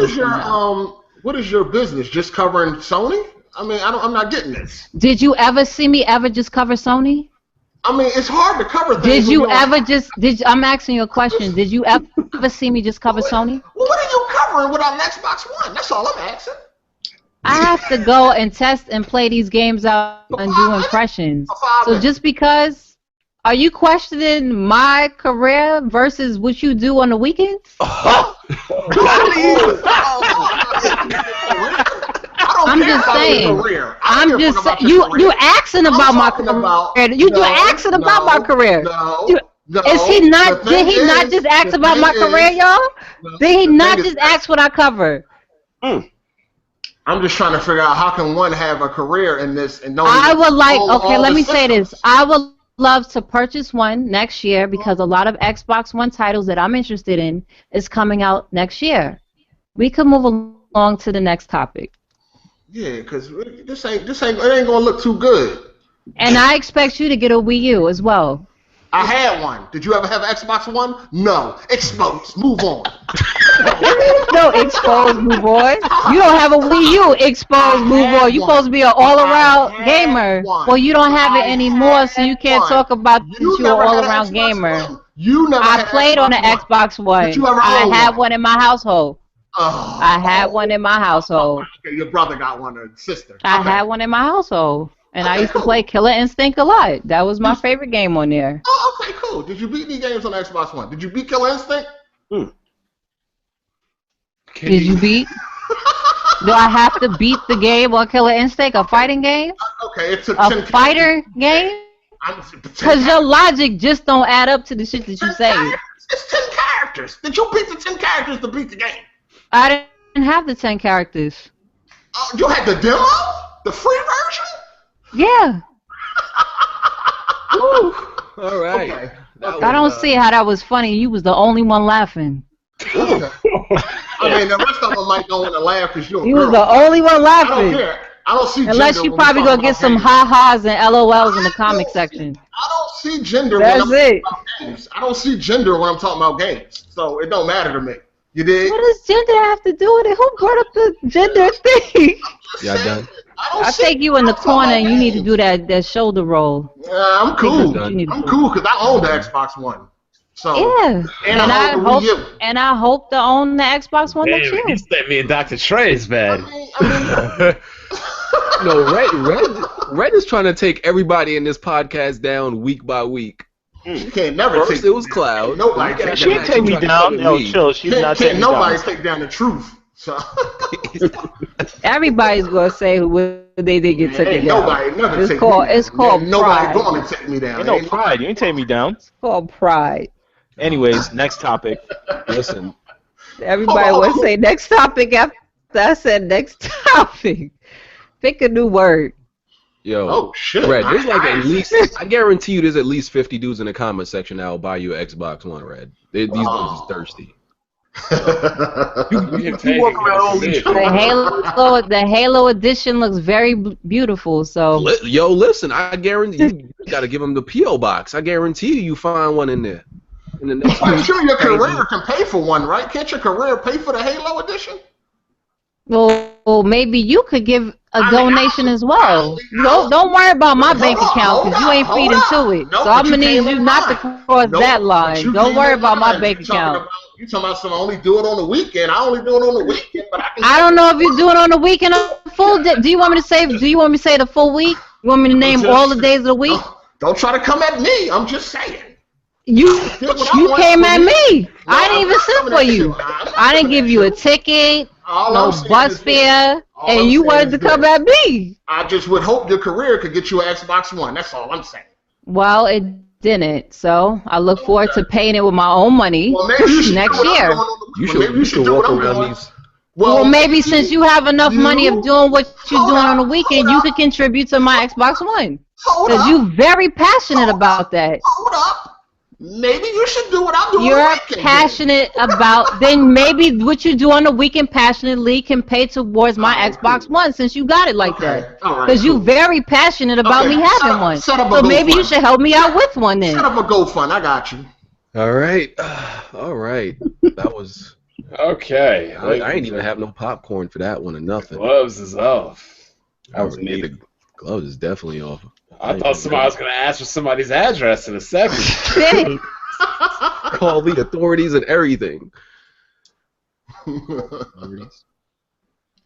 What is your business? Just covering Sony? I mean, I'm not getting this.
Did you ever see me ever just cover Sony?
I mean, it's hard to cover things.
I'm asking you a question. Did you ever see me just cover Sony?
Well, what are you covering without an Xbox One? That's all I'm asking.
I have to go and test and play these games out and do impressions. So just because, are you questioning my career versus what you do on the weekends? I'm just saying. I'm just saying. You asking about my career. You asking about my career. Is he not? Did he not just ask about my career, y'all? Did he not just ask what I cover?
I'm just trying to figure out how can one have a career in this and
I would like. Okay, let me say this. I would love to purchase one next year because a lot of Xbox One titles that I'm interested in is coming out next year. We could move along to the next topic.
Yeah, because this ain't it ain't gonna look too good.
And I expect you to get a Wii U as well.
I had one. Did you ever have an Xbox One? No. Exposed. Move on.
No, exposed, move on. You don't have a Wii U. Exposed, move on. You're supposed to be an all-around gamer. Well, you don't have it anymore, so you can't talk about that you're an all-around gamer. I played on the Xbox One. I had one in my household. I had one in my household.
Okay, your brother got one, or sister.
I had one in my household. And I used to play Killer Instinct a lot. That was my favorite game on there.
Oh, okay, cool. Did you beat any games on Xbox One? Did you beat Killer Instinct?
Did you beat? Do I have to beat the game on Killer Instinct? A fighting game?
Okay, it took
a fighter game? Because your logic just don't add up to the shit that you say.
It's 10 characters. Did you beat the 10 characters to beat the game?
I didn't have the 10 characters.
You had the demo? The free version?
Yeah.
All right.
Okay.
I don't see how that was funny. You was the only one laughing.
Okay. I mean, the rest of them might go in and laugh because you're a
You
girl.
was the only one laughing.
I don't care. I don't see
Unless
gender
you
when we
probably
talk
gonna get
about
some
games.
ha-has and LOLs in the comic section.
I don't see gender
That's
when I'm
it.
talking about games. I don't see gender when I'm talking about games. So it don't matter to me. You dig?
What does gender have to do with it? Who brought up the gender thing?
Y'all done?
I take you in the corner and you need to do that shoulder roll.
I'm cool.
I'm
cool because I own the Xbox One. So
yeah,
and
I hope to own the Xbox One next year.
You said me and Dr. Trey's bad.
No, Red is trying to take everybody in this podcast down week by week.
She can't never
First
take
it was Cloud.
Nobody
She can't take me down. No, chill. She's not taking me down.
Nobody take down the truth. So
Everybody's gonna say who they didn't get taken
Ain't
down.
nobody never
It's
take
called
me
it's
down.
called
Ain't nobody
pride.
going to take me down.
Ain't no pride. You ain't take me down.
It's called pride.
Anyways, next topic.
Listen,
Everybody would say next topic after I said next topic. Pick a new word.
yo,
Oh shit!
Red, there's like at least, I guarantee you there's at least 50 dudes in the comment section that will buy you an Xbox One, Red. These dudes is thirsty.
You
walk around only
The Halo edition looks very beautiful. So
Yo, listen, I guarantee you got to give them the P.O. box. I guarantee you find one in there. In the next
I'm sure your career can pay for one, right? Can't your career pay for the Halo edition?
well, maybe you could give a donation as well. Don't worry about my bank account because you ain't feeding to it.
No,
So I'm
but
gonna
you
need
came
you
in
not to
line.
cross
No,
that
but
line.
you
Don't
came
worry
in
about my
line.
bank
You talking
account.
about- You talking about some only do it on the weekend? I only do it on the weekend, but I can.
I don't know if you do it on the weekend or full day. Do you want me to say? Do you want me to say the full week? You want me to name all the days of the week?
Don't try to come at me. I'm just saying.
You
want
came
for
at
you.
me.
No,
I didn't
I'm
even
not
send
coming
for
at
you.
I'm not
I didn't
coming
give
at
you a ticket,
All
no
I'm saying
bus
is this.
fare,
All
and
I'm
you
saying
wanted
is
to come
this.
at me.
I just would hope your career could get you an Xbox One. That's all I'm saying.
Well, it didn't. So I look forward to paying it with my own money
Well, maybe you should
next
do what I'm
year.
doing on the-
You
well,
should
maybe
you should
do
walk
what I'm
around
doing.
these.
Well, maybe since you have enough money of doing what you're doing on the weekend, you could contribute to my Xbox One.
Hold
Because
up.
you're very passionate about that.
Hold up. Maybe you should do what I'm doing on
You're
the weekend.
passionate about, then maybe what you do on the weekend passionately can pay towards my Xbox One since you got it like that.
All right,
Because you're very passionate about me having one.
Set up a
So maybe you
GoFund.
should help me out with one then.
Set up a GoFund. I got you.
All right. All right. That was.
Okay.
I ain't even have no popcorn for that one or nothing.
Gloves is off.
I was the gloves is definitely off.
I thought somebody was going to ask for somebody's address in a second.
Shit.
Call the authorities and everything.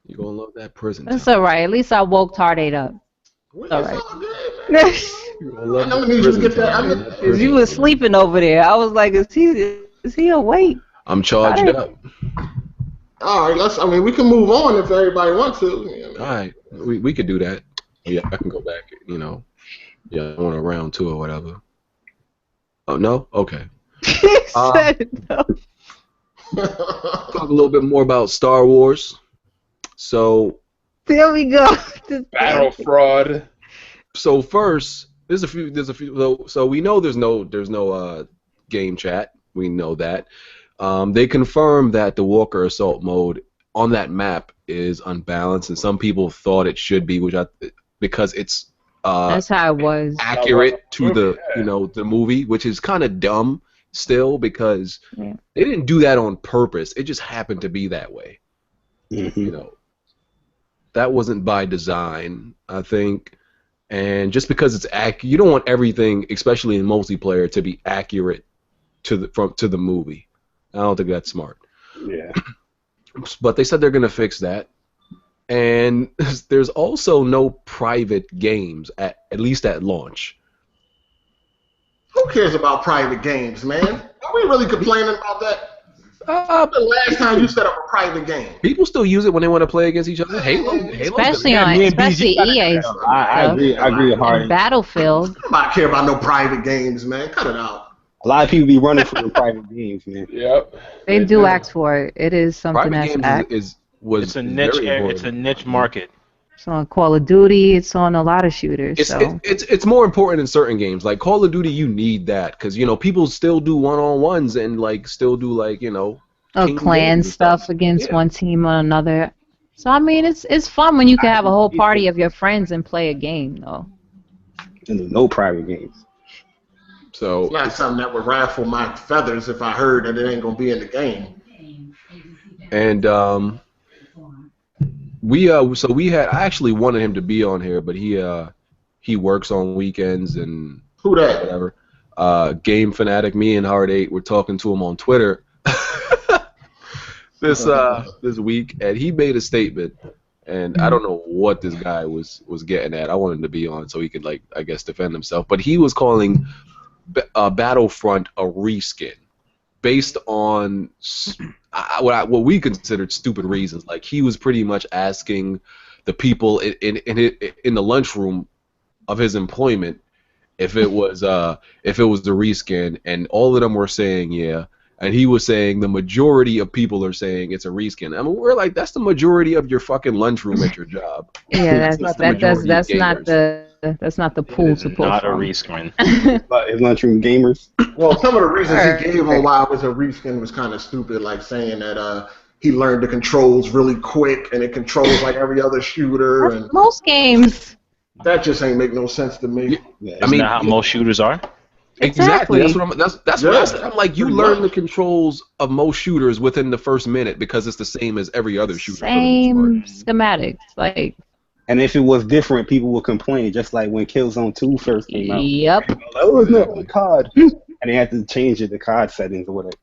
You're gonna love that prison.
That's all right. At least I woke Tardate up.
It's
all right.
all good, man.
You're gonna love
I'm gonna
that
need you to
prison
get that.
time,
I'm
man.
gonna-
That
Because
prison
you was
time.
sleeping over there. I was like, is he awake?
I'm charged up.
All right, we can move on if everybody wants to.
All right, we could do that. Yeah, I can go back. I want a round 2 or whatever. Oh no, okay.
He said no.
Talk a little bit more about Star Wars. So
There we go.
Battle fraud.
So first, there's a few. So we know there's no game chat. We know that. They confirmed that the Walker Assault mode on that map is unbalanced, and some people thought it should be, because it's
That's how it was.
accurate to the movie, which is kind of dumb still, because they didn't do that on purpose. It just happened to be that way.
Mm-hmm.
That wasn't by design, I think. And just because it's you don't want everything, especially in multiplayer, to be accurate to the movie. I don't think that's smart.
Yeah.
But they said they're gonna fix that. And there's also no private games at least at launch.
Who cares about private games, man? Are we really complaining about that? The last time you set up a private game?
People still use it when they want to play against each other. Halo
Especially
me and
especially
BG
EA
I agree. I agree with Hardy.
and Battlefield.
Nobody care about no private games, man. Cut it out.
A lot of people be running for the private games, man.
Yep.
They do ask for it. It is something
private
that's
games
It's a niche. It's a niche market.
It's on Call of Duty. It's on a lot of shooters.
It's more important in certain games. Like Call of Duty, you need that because people still do one-on-ones and still do team
clan
games and
stuff against one team or another. So I mean, it's fun when you can have a whole party of your friends and play a game, though.
And there's no private games.
So
It's not something that would raffle my feathers if I heard that it ain't gonna be in the game.
And I actually wanted him to be on here, but he works on weekends and
Who that?
whatever. Game Fanatic, me and Hard 8 were talking to him on Twitter this week, and he made a statement, and I don't know what this guy was getting at. I wanted him to be on so he could I guess defend himself, but he was calling Battlefront a reskin based on what we considered stupid reasons. Like he was pretty much asking the people in the lunchroom of his employment if it was the reskin, and all of them were saying yeah, and he was saying the majority of people are saying it's a reskin. I mean, we're like, that's the majority of your fucking lunchroom at your job.
Yeah,
That's not the majority of gamers.
that's not the
It
pool
is
to pull
not a
from.
reskin.
But his lunchroom gamers.
Well, some of the reasons he gave on why it was a reskin was kind of stupid, like saying that he learned the controls really quick and it controls like every other shooter, and
Most games.
that just ain't make no sense to me.
Yeah.
Isn't that how most shooters are?
Exactly. That's what I
Yeah.
said. I'm like, you
Pretty
learn
much.
the controls of most shooters within the first minute because it's the same as every other shooter. for the most
Same
part.
schematics. Like,
And if it was different, people would complain, just like when Killzone 2 first came out.
yep.
Oh, it's not like COD. And they had to change it to COD settings or whatever.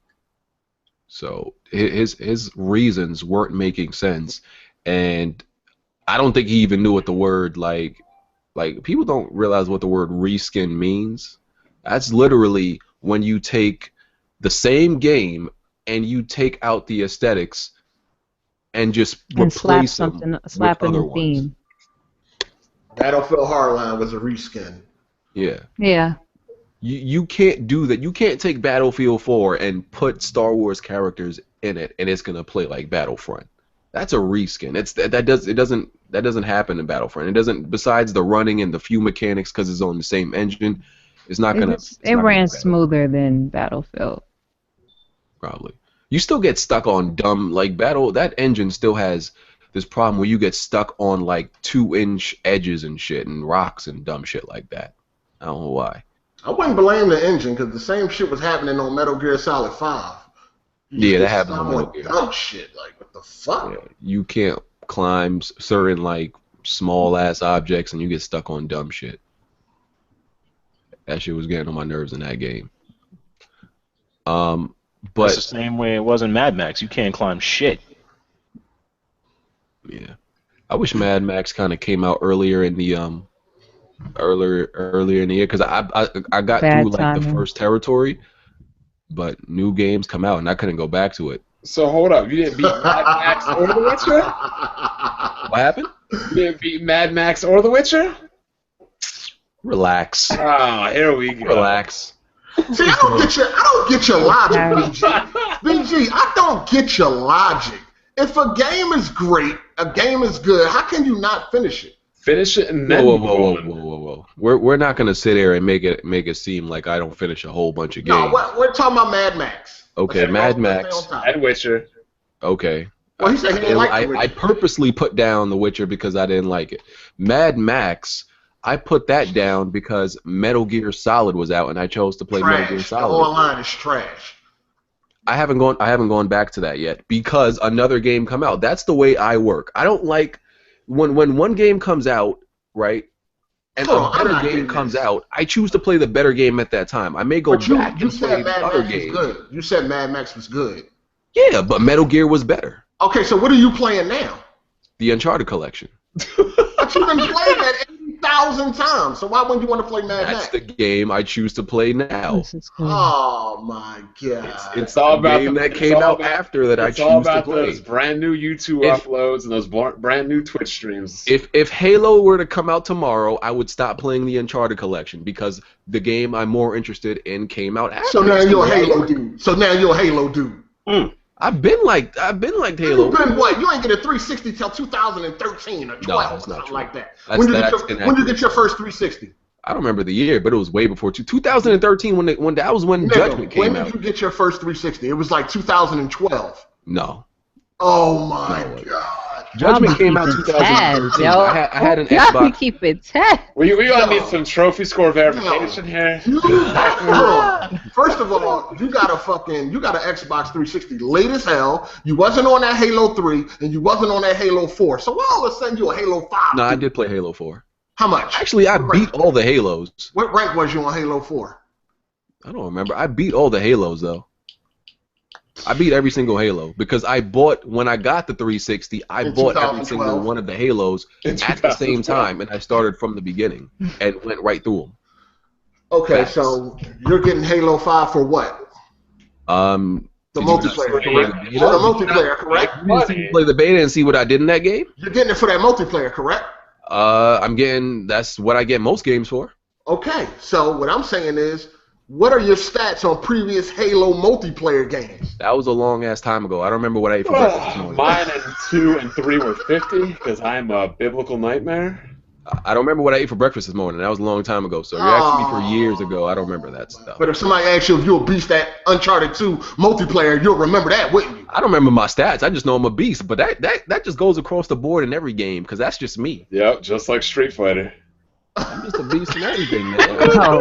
So his reasons weren't making sense, and I don't think he even knew what the word like people don't realize what the word reskin means. That's literally when you take the same game and you take out the aesthetics and just
And slap
replace them
something,
with
slap a
other
new
ones.
theme.
Battlefield Hardline was a reskin.
Yeah.
Yeah.
You can't do that. You can't take Battlefield 4 and put Star Wars characters in it and it's gonna play like Battlefront. That's a reskin. That doesn't happen in Battlefront. It doesn't. Besides the running and the few mechanics, because it's on the same engine, it's not gonna.
It ran smoother than Battlefield.
Probably. You still get stuck on dumb that engine still has this problem where you get stuck on like 2-inch edges and shit and rocks and dumb shit like that. I don't know why.
I wouldn't blame the engine because the same shit was happening on Metal Gear Solid 5.
Yeah, that happened on Metal Gear.
Dumb shit, like what the fuck?
Yeah, you can't climb certain like small ass objects and you get stuck on dumb shit. That shit was getting on my nerves in that game.
That's
But
the same way it was in Mad Max. You can't climb shit.
yeah, I wish Mad Max kind of came out earlier in the earlier in the year because I got
Bad
through like the
timing.
first territory, but new games come out and I couldn't go back to it.
So hold up, you didn't beat Mad Max or The Witcher?
What happened?
You didn't beat Mad Max or The Witcher?
Relax.
Ah, here we go.
Relax.
See, I don't get your logic, VG. VG, I don't get your logic. If a game is great, a game is good, how can you not finish it?
Finish it and then
Whoa. We're not gonna sit here and make it seem like I don't finish a whole bunch of games.
No, we're talking about Mad Max.
Okay, Mad Max.
and Witcher.
Okay.
Well, he said he didn't like The
I
Witcher.
purposely put down The Witcher because I didn't like it. Mad Max, I put that down because Metal Gear Solid was out and I chose to play Metal Gear
Trash. The whole
Solid.
line is trash.
I haven't gone back to that yet because another game come out. That's the way I work. I don't like when one game comes out, right? And
Hold
a
on, I'm
better
not
game
getting
comes
this.
out. I choose to play the better game at that time. I may go
But you
back and play
said
the
Mad
other
Max was
game.
good. You said Mad Max was good.
Yeah, but Metal Gear was better.
Okay, so what are you playing now?
The Uncharted collection.
But you've been playing that 80,000 times, so why wouldn't you want to play Mad
That's
Max?
the game I choose to play now.
This is cool.
Oh my god.
It's all
The
about
game
the
that
it's
came
all
out
about-
after that I
It's all
choose to
about
play.
those brand new YouTube
If-
uploads and those brand new Twitch streams.
If Halo were to come out tomorrow, I would stop playing the Uncharted collection because the game I'm more interested in came out after.
So now
That's the
you're a
way I
Halo
work.
dude.
I've been like Halo.
You've been what? You ain't get a 360 till 2013 or 12
No,
or
that's not
something
true.
like that.
That's-
When you
that's
when you get your first 360?
I don't remember the year, but it was way before 2013 when that was when Judgment
Nigga, when
came
did
out.
you get your first 360? It was like 2012.
No,
Oh my
No.
god.
Judgment came out
Y'all be
2013.
keeping tabs, yo.
I had an
Y'all be
Xbox.
keeping tabs.
We gonna need
No.
some trophy score verification here.
You, hold on. First of all, you got an Xbox 360 late as hell. You wasn't on that Halo 3 and you wasn't on that Halo 4. So why all of a sudden you a Halo 5?
No, I
dude?
did play Halo 4.
How much?
Actually, I
What
beat
rank?
all the Halos.
What rank was you on Halo 4?
I don't remember. I beat all the Halos though. I beat every single Halo because when I got the 360, I
In
bought every
2012.
single one of the Halos
In
at the same
2012.
time, and I started from the beginning and went right through them.
Okay,
Facts.
so you're getting Halo 5 for what? The
Did you not
multiplayer,
play
correct?
the beta?
The multiplayer, correct?
You didn't see me play the beta and see what I did in that game?
You're getting it for that multiplayer, correct?
That's what I get most games for.
Okay, so what I'm saying is, what are your stats on previous Halo multiplayer games?
That was a long ass time ago. I don't remember what I ate for breakfast this morning.
Mine and 2 and 3 were 50 because I'm a biblical nightmare.
I don't remember what I ate for breakfast this morning. That was a long time ago. So you're asking me for years ago. I don't remember that stuff.
But if somebody asks you if you're a beast at Uncharted 2 multiplayer, you'll remember that, wouldn't you?
I don't remember my stats. I just know I'm a beast. But that just goes across the board in every game because that's just me.
Yep, just like Street Fighter.
I'm just a beast in everything, man.
Oh,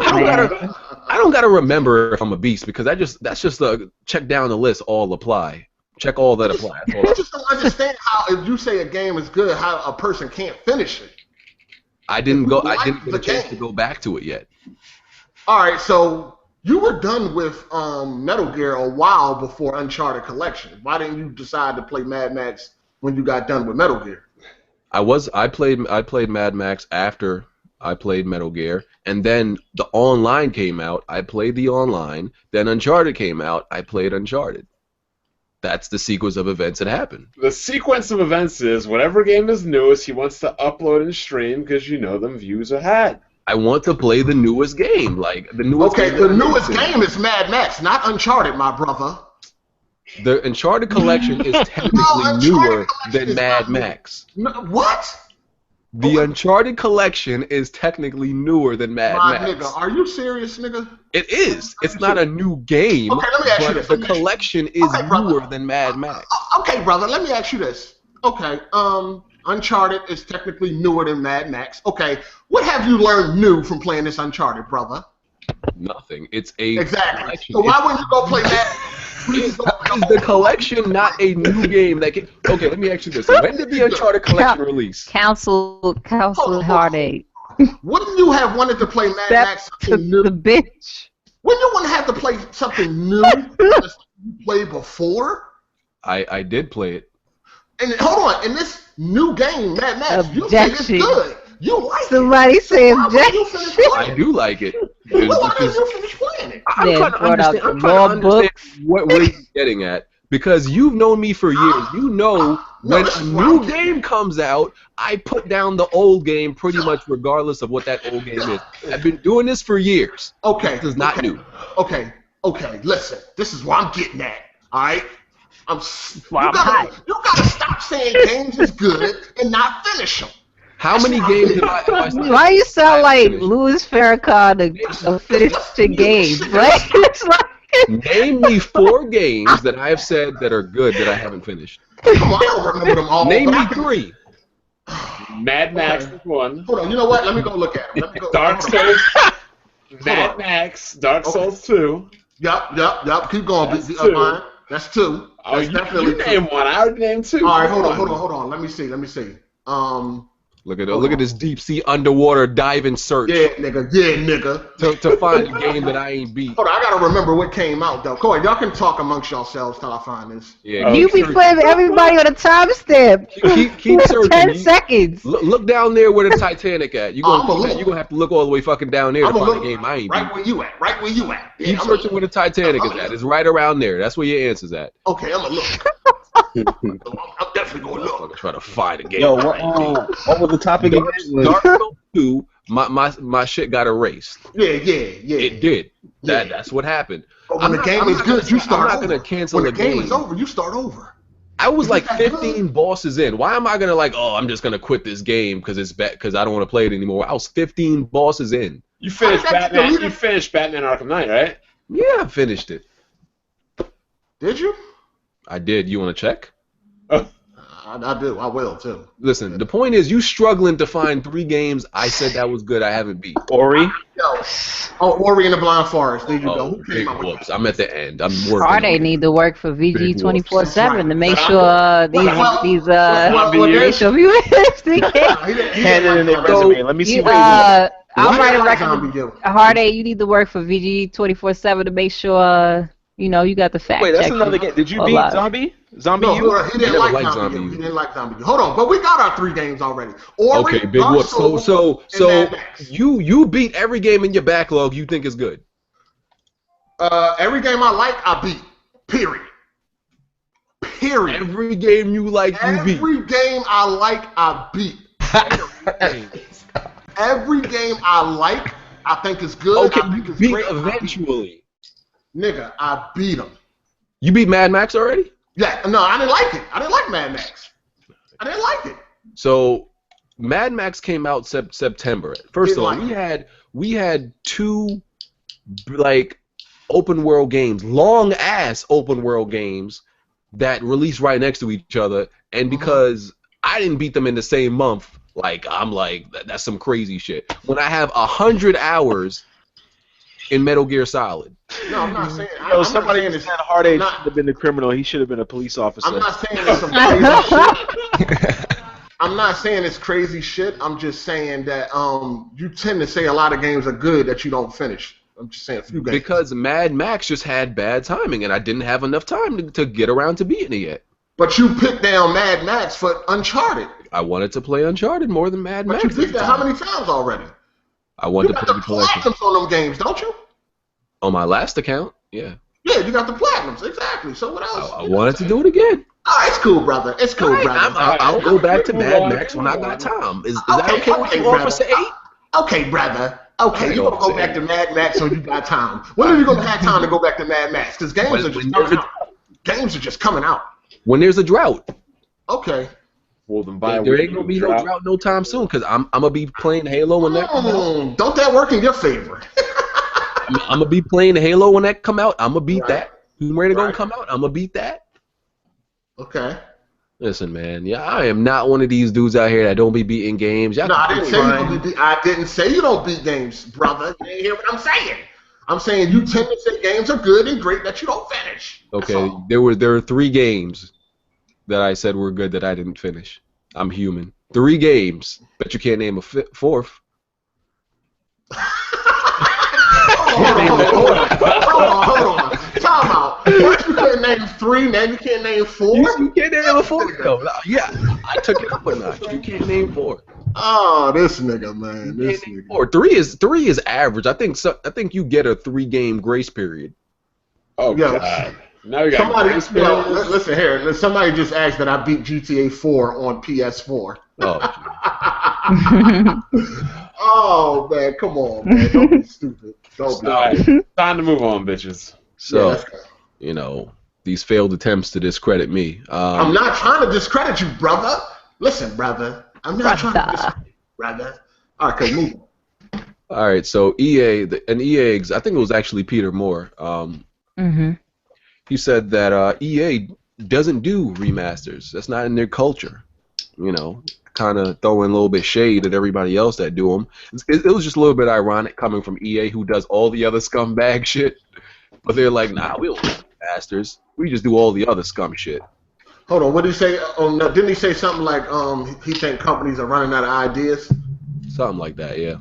I don't gotta remember if I'm a beast because that's just a check down the list. All apply. Check all that apply. That's all.
I just don't understand how, if you say a game is good, how a person can't finish it.
I didn't get
the
a chance
game.
to go back to it yet.
All right, so you were done with Metal Gear a while before Uncharted Collection. Why didn't you decide to play Mad Max when you got done with Metal Gear?
I played Mad Max after I played Metal Gear, and then the online came out. I played the online. Then Uncharted came out. I played Uncharted. That's the sequence of events that happened.
The sequence of events is whatever game is newest, he wants to upload and stream because you know them views ahead.
I want to play the newest game, like the newest.
Okay,
game
the newest game is Mad Max, not Uncharted, my brother.
The Uncharted collection is technically
Uncharted
newer
collection
than
is
Mad
not new.
Max.
No, what?
The Uncharted collection is technically newer than Mad
My
Max.
nigga, are you serious, nigga?
It is. It's not a new game,
Okay, let me ask you
but
this.
the
Let me ask you-
collection is
Okay, brother.
newer than Mad Max.
Okay, brother, let me ask you this. Okay, Uncharted is technically newer than Mad Max. Okay, what have you learned new from playing this Uncharted, brother?
Nothing. It's a
Exactly.
collection.
So why wouldn't you go play Mad?
Is the collection not a new game that can... Okay, let me ask you this. When did the Uncharted collection release?
Council heartache.
Wouldn't you have wanted to play Mad Max
Step to
something new?
the bitch.
Wouldn't you want to have to play something new that you played before?
I did play it.
And hold on, in this new game, Mad Max, you say it's
Objection.
good. You like
Somebody say
Why wouldn't you finish
objection.
playing
I
it?
do like it.
Well, why
Because
didn't you finish playing it?
I'm
They
trying to
brought out
understand, I'm
the
trying
law
to understand
books.
where you're getting at. Because you've known me for years. You know when
this
a
is what
new
I'm getting
game comes out, I put down the old game pretty much regardless of what that old game is. I've been doing this for years.
Okay.
This is not
okay,
new.
Okay. Listen, this is what I'm getting at. All right.
I'm
You gotta stop saying games is good and not finish them.
How many games have I
Why you sound like
finished?
Louis Farrakhan to finish the game? Like, it's like
Name me 4 games that I have said that are good that I haven't finished.
Come on, I don't remember them all.
Name
but
me
I can-
3.
Mad Max
Okay.
is one.
Hold on, you know what? Let me go look at them. Let me go.
Dark
hold on.
Souls. Mad
on.
Max. Dark
Okay.
Souls 2.
Yup. Keep going.
That's
Big-
2.
Mine. That's 2.
Oh,
That's
you
definitely 2.
name one. I already named 2.
All right, hold
Come
on. Let me see.
Look at this deep sea underwater diving search
Yeah, nigga.
to find a game that I ain't beat.
Hold on, I gotta remember what came out though. Go ahead, y'all can talk amongst yourselves till I find this.
Yeah,
you
keep
be
searching.
playing everybody on a timestamp.
Keep searching.
10 seconds.
Look down there where the Titanic at. You're
I'ma look.
gonna have to look all the way fucking down there to
I'ma
find
look
a game I ain't
right
beat.
where you at. Yeah,
Keep
I'ma
searching
look.
where the Titanic is at. It's right around there. That's where your answer's at.
Okay, I'ma look. I'm definitely gonna look.
Motherfucker try to find a game.
Yo,
I ain't beat.
what was the topic again?
Dark Souls 2, my shit got erased.
Yeah.
It did.
Yeah.
That's what happened.
But when the game is good, you start
I'm not
over.
gonna cancel
When
a
the game
game.
is over, you start over.
I was like
Isn't that
15 bosses in. Why am I gonna I'm just gonna quit this game because it's because I don't want to play it anymore? I was 15 bosses in.
You finished
How did that get
Batman.
deleted?
You finished Batman Arkham Knight, right?
Yeah, I finished it.
Did you?
I did. You want to check?
I do. I will too.
Listen, the point is, you struggling to find 3 games I said that was good I haven't beat.
Ori.
Yo. Oh, Ori and the Blind Forest. There you go.
Oh,
Who
big
came out with
whoops. I'm at the end. I'm working.
Friday
on it.
need to work for
Big
VG247 to make
Well,
sure these
well,
make
there's-
sure viewers they
that?
can.
He didn't
Hand it in their
like
resume. Let me see
You,
what
I'm writing a
Zombie
recommend.
you.
Harday, you need to work for VG247 to make sure you got the fact.
Wait, that's
check
another game. Did you
a
beat
lot.
Zombie? Zombie
No,
U?
he didn't
never
like
liked
Zombie
Zombie
U.
U.
He didn't like Zombie U. Hold on, but we got our 3 games already. Ori,
Okay, big
Dark
whoop. So
Souls, and Mad Max.
you beat every game in your backlog you think is good.
Every game I like, I beat. Period. Period.
Every game you like, you beat.
Every game I like, I beat. Every game I like, I think is good.
Okay,
I think
you
it's
beat
great.
eventually.
Nigga, I beat them.
You beat Mad Max already?
Yeah, no, I didn't like it. I didn't like Mad Max. I didn't like it.
So Mad Max came out September. First of all, we had two like open world games, long ass open world games that released right next to each other, and because I didn't beat them in the same month, like I'm like that's some crazy shit. When I have 100 hours in Metal Gear Solid.
No, I'm not saying.
Yo, somebody who said Hard Age should have been the criminal. He should have been a police officer.
I'm not saying it's some crazy shit. I'm not saying it's crazy shit. I'm just saying that you tend to say a lot of games are good that you don't finish. I'm just saying a few games.
Because Mad Max just had bad timing, and I didn't have enough time to get around to beating it yet.
But you picked down Mad Max for Uncharted.
I wanted to play Uncharted more than Mad Max.
But you picked that how many times already?
I wanted to
got
play
the
the collection.
platinums on them games, don't you?
On my last account, yeah.
Yeah, you got the platinums, exactly. So what else?
I wanted to do it again.
Oh, it's cool, brother. It's cool, brother.
I'll go back to Mad Max when I got time. Is that okay with you, Officer 8?
Okay, brother. Okay, you're going to go back to Mad Max when you got time. When are you going to have time to go back to Mad Max? Because games are just coming out. Games are just coming out.
When there's a drought.
Okay.
Well, then buy
there ain't going to be no drought no time soon because I'm going to be playing Halo when that comes out.
Don't that work in your favor?
I'm going to be playing Halo when that come out. I'm going to beat that. Tomb Raider going to come out. I'm going to beat that.
Okay.
Listen, man. Yeah, I am not one of these dudes out here that don't be beating games.
No, I didn't say you don't beat games, brother. You didn't hear what I'm saying. I'm saying you tend to say games are good and great that you don't finish.
Okay, there were 3 games that I said were good that I didn't finish. I'm human. 3 games, but you can't name a 4th.
Hold on. Time out. First you couldn't name 3, now you can't name 4?
You can't name a 4, though. Yeah, I took it up a notch. You can't name 4.
Oh, this nigga, man. This nigga.
4. 3 is average. I think you get a 3-game grace period.
Oh, God. Now you got
listen here. Somebody just asked that I beat GTA 4 on PS4.
Oh,
oh man, come on, man. Don't be stupid. Don't be.
Right. Time to move on, bitches.
So, these failed attempts to discredit me.
I'm not trying to discredit you, brother. Listen, brother. I'm not trying to discredit you, brother. All right, move on.
All right, so EA, I think it was actually Peter Moore. He said that EA doesn't do remasters. That's not in their culture. Kind of throwing a little bit shade at everybody else that do them. It was just a little bit ironic coming from EA, who does all the other scumbag shit. But they're like, nah, we don't do remasters. We just do all the other scum shit.
Hold on, what did he say? No, didn't he say something like he think companies are running out of ideas?
Something like that, yeah.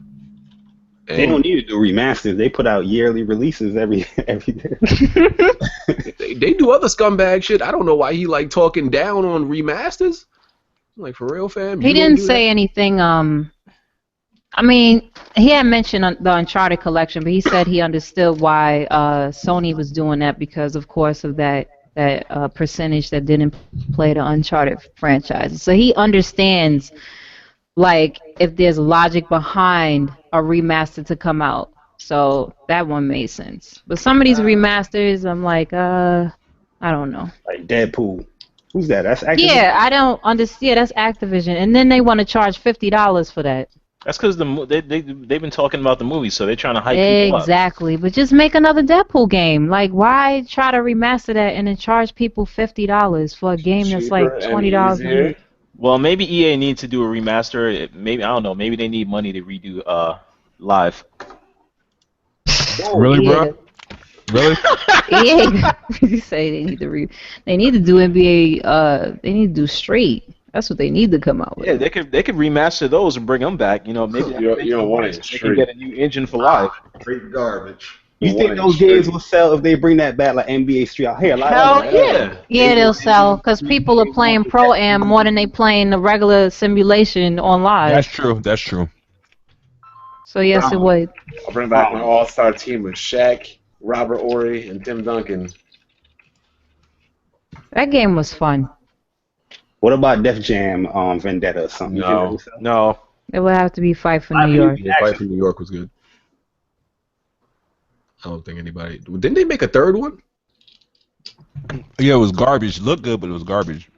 And
they don't need to do remasters. They put out yearly releases every day.
they do other scumbag shit. I don't know why he talking down on remasters. Like, for real, fam?
He didn't say anything. I mean, he had mentioned the Uncharted collection, but he said he understood why Sony was doing that because, of course, of that percentage that didn't play the Uncharted franchise. So he understands, if there's logic behind a remaster to come out. So that one made sense. But some of these remasters, I'm like, I don't know.
Like Deadpool. Who's that? That's Activision?
Yeah, I don't understand. That's Activision. And then they want to charge $50 for that.
That's because they've been talking about the movie, so they're trying to hype people up.
Exactly, but just make another Deadpool game. Like, why try to remaster that and then charge people $50 for a game that's like $20 a week?
Well, maybe EA needs to do a remaster. Maybe I don't know. Maybe they need money to redo Live.
Really, bro? Really?
Yeah, you say they need to they need to do NBA. They need to do Street. That's what they need to come out with.
Yeah, they could remaster those and bring them back. Maybe
you don't want it.
They can get a new engine for Live.
Straight garbage.
You think those games will sell if they bring that back, like NBA Street?
Hell yeah.
Yeah, they'll sell because people are playing Pro Am more than they playing the regular simulation on Live.
That's true. That's true.
So yes, it would.
I'll bring back my all-star team with Shaq, Robert Ory, and Tim Duncan.
That game was fun.
What about Def Jam Vendetta or something? You think that was something?
No.
It would have to be Fight for New York.
Yeah, Fight from New York was good. I don't think anybody. Didn't they make a third one?
Yeah, it was garbage. Looked good, but it was garbage.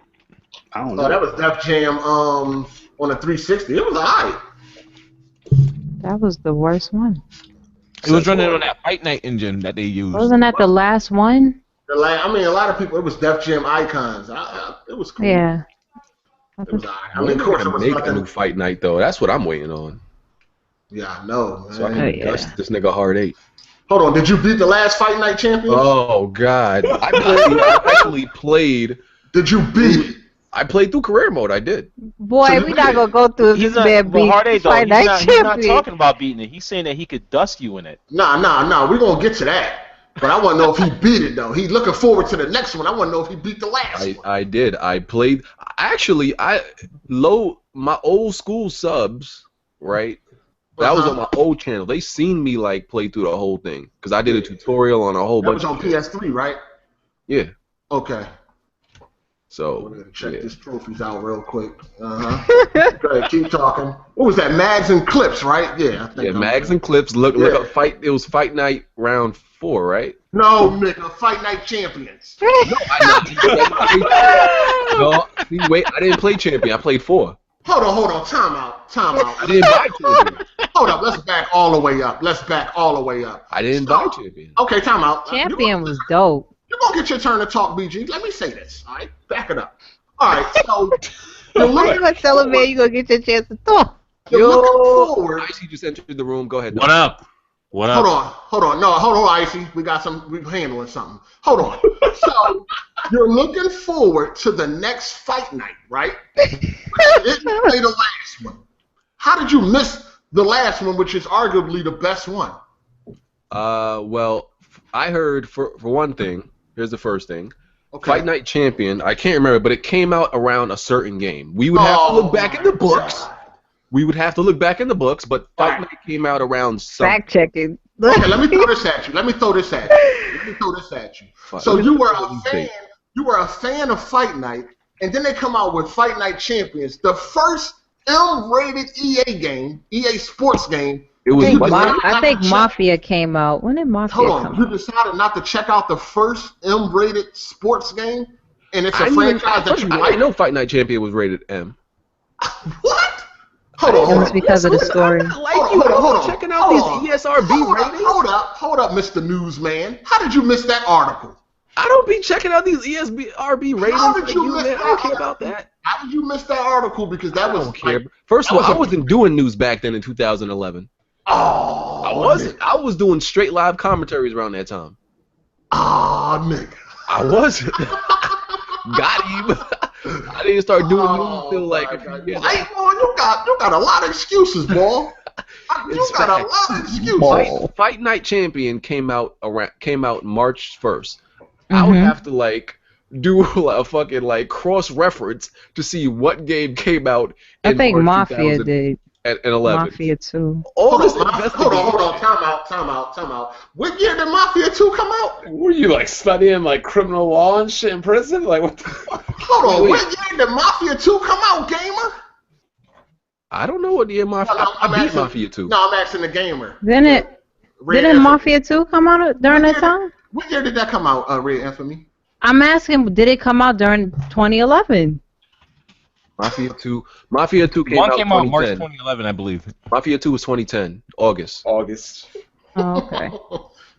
I don't
Oh,
know.
that was Def Jam on a 360. It was alright.
That was the worst one.
It was running on that Fight Night engine that they used.
Wasn't that the last one?
I mean, a lot of people. It was Def Jam icons. It was cool.
Yeah.
It was alright. I
When
mean,
they
of course, it
gonna
was
make a
nothing.
new Fight Night though? That's what I'm waiting on.
Yeah, I know, man.
So I
Oh,
can
yeah.
dust this nigga Hard 8.
Hold on, did you beat the last Fight Night champion?
Oh God, I actually played.
Did you beat it?
I played through career mode. I did.
Boy,
So
we not gonna go through
He's
this
not,
man
well,
beat
Hard 8, though,
Fight Night
he's not
Champion.
talking about beating it. He's saying that he could dust you in it.
Nah. We're gonna get to that. But I want to know if he beat it though. He's looking forward to the next one. I want to know if he beat the last one.
I did. I played. Actually, my old school subs, right? That was on my old channel. They seen me like play through the whole thing because I did a tutorial on a whole
That
bunch.
was on PS3, right?
Yeah.
Okay.
So
We're gonna check
yeah.
this trophies out real quick. Go ahead, keep talking. What was that? Mags and clips, right? Yeah. I think
Yeah, mags and clips. Look
Yeah.
up fight. It was Fight Night round 4, right?
No, nigga. Fight Night champions.
No, see, wait. I didn't play champion. I played 4.
Hold on. Time out.
I didn't buy champion.
Hold up. Let's back all the way up.
I didn't buy champion.
Okay, time out.
Champion was dope.
You're going to get your turn to talk, BG. Let me say this, all right? Back it up. All right, so you're
How you
looking
gonna tell a man you gonna get your chance to talk?
You're looking forward.
Icy just entered the room. Go ahead.
What up? What up?
Hold on. No, hold on, Icy. We're handling something. Hold on. So you're looking forward to the next fight night, right? But you didn't play the last one. How did you miss the last one, which is arguably the best one?
Well, I heard for one thing. Here's the first thing.
Okay.
Fight Night Champion. I can't remember, but it came out around a certain game. We would have to look back in the books.
God.
We would have to look back in the books, but Fight Night came out around some.
Fact checking.
Okay, let me throw this at you. So you were a fan. You were a fan of Fight Night, and then they come out with Fight Night Champions, the first M-rated EA game, EA Sports game.
It was.
I think Mafia came out. When did Mafia
Hold
come
on, you
out?
decided not to check out the first M-rated sports game, and it's a
I didn't
franchise that you
I
like.
didn't know Fight Night Champion was rated M.
What? Hold on.
It's because of the story.
Hold on.
Checking out these ESRB ratings.
Hold up, Mr. Newsman. How did you miss that article?
I don't be checking out these ESRB ratings.
How did
like
you miss
man.
that
I don't care
article?
about that.
How did you miss that article? Because that
I
was
don't care.
like,
First of
that
all,
was
I wasn't doing news back then in 2011.
oh,
I wasn't. I was doing straight live commentaries around that time.
Oh, nigga.
I wasn't. Got him. I didn't start doing news until like a few years.
Hey, boy, you got a lot of excuses, boy. You got a lot of excuses.
Fight Night Champion came out March 1st. I would have to like do a fucking like cross reference to see what game came out.
I think
March
Mafia did.
2011.
Mafia 2.
All this
Hold on. Time out. What year did Mafia 2 come out?
Were you like studying like criminal law and shit in prison? Like what the fuck?
Hold on. What year did Mafia 2 come out, gamer?
I don't know what year Mafia. I beat
asking-
Mafia 2.
No, I'm asking the gamer.
Didn't
Red
Mafia 2 come out during that time?
What year did that come out, Red Infamy?
I'm asking, did it come out during 2011?
Mafia 2 came
One
out
came out
2010.
March 2011, I believe.
Mafia 2 was 2010, August.
August.
Oh, okay.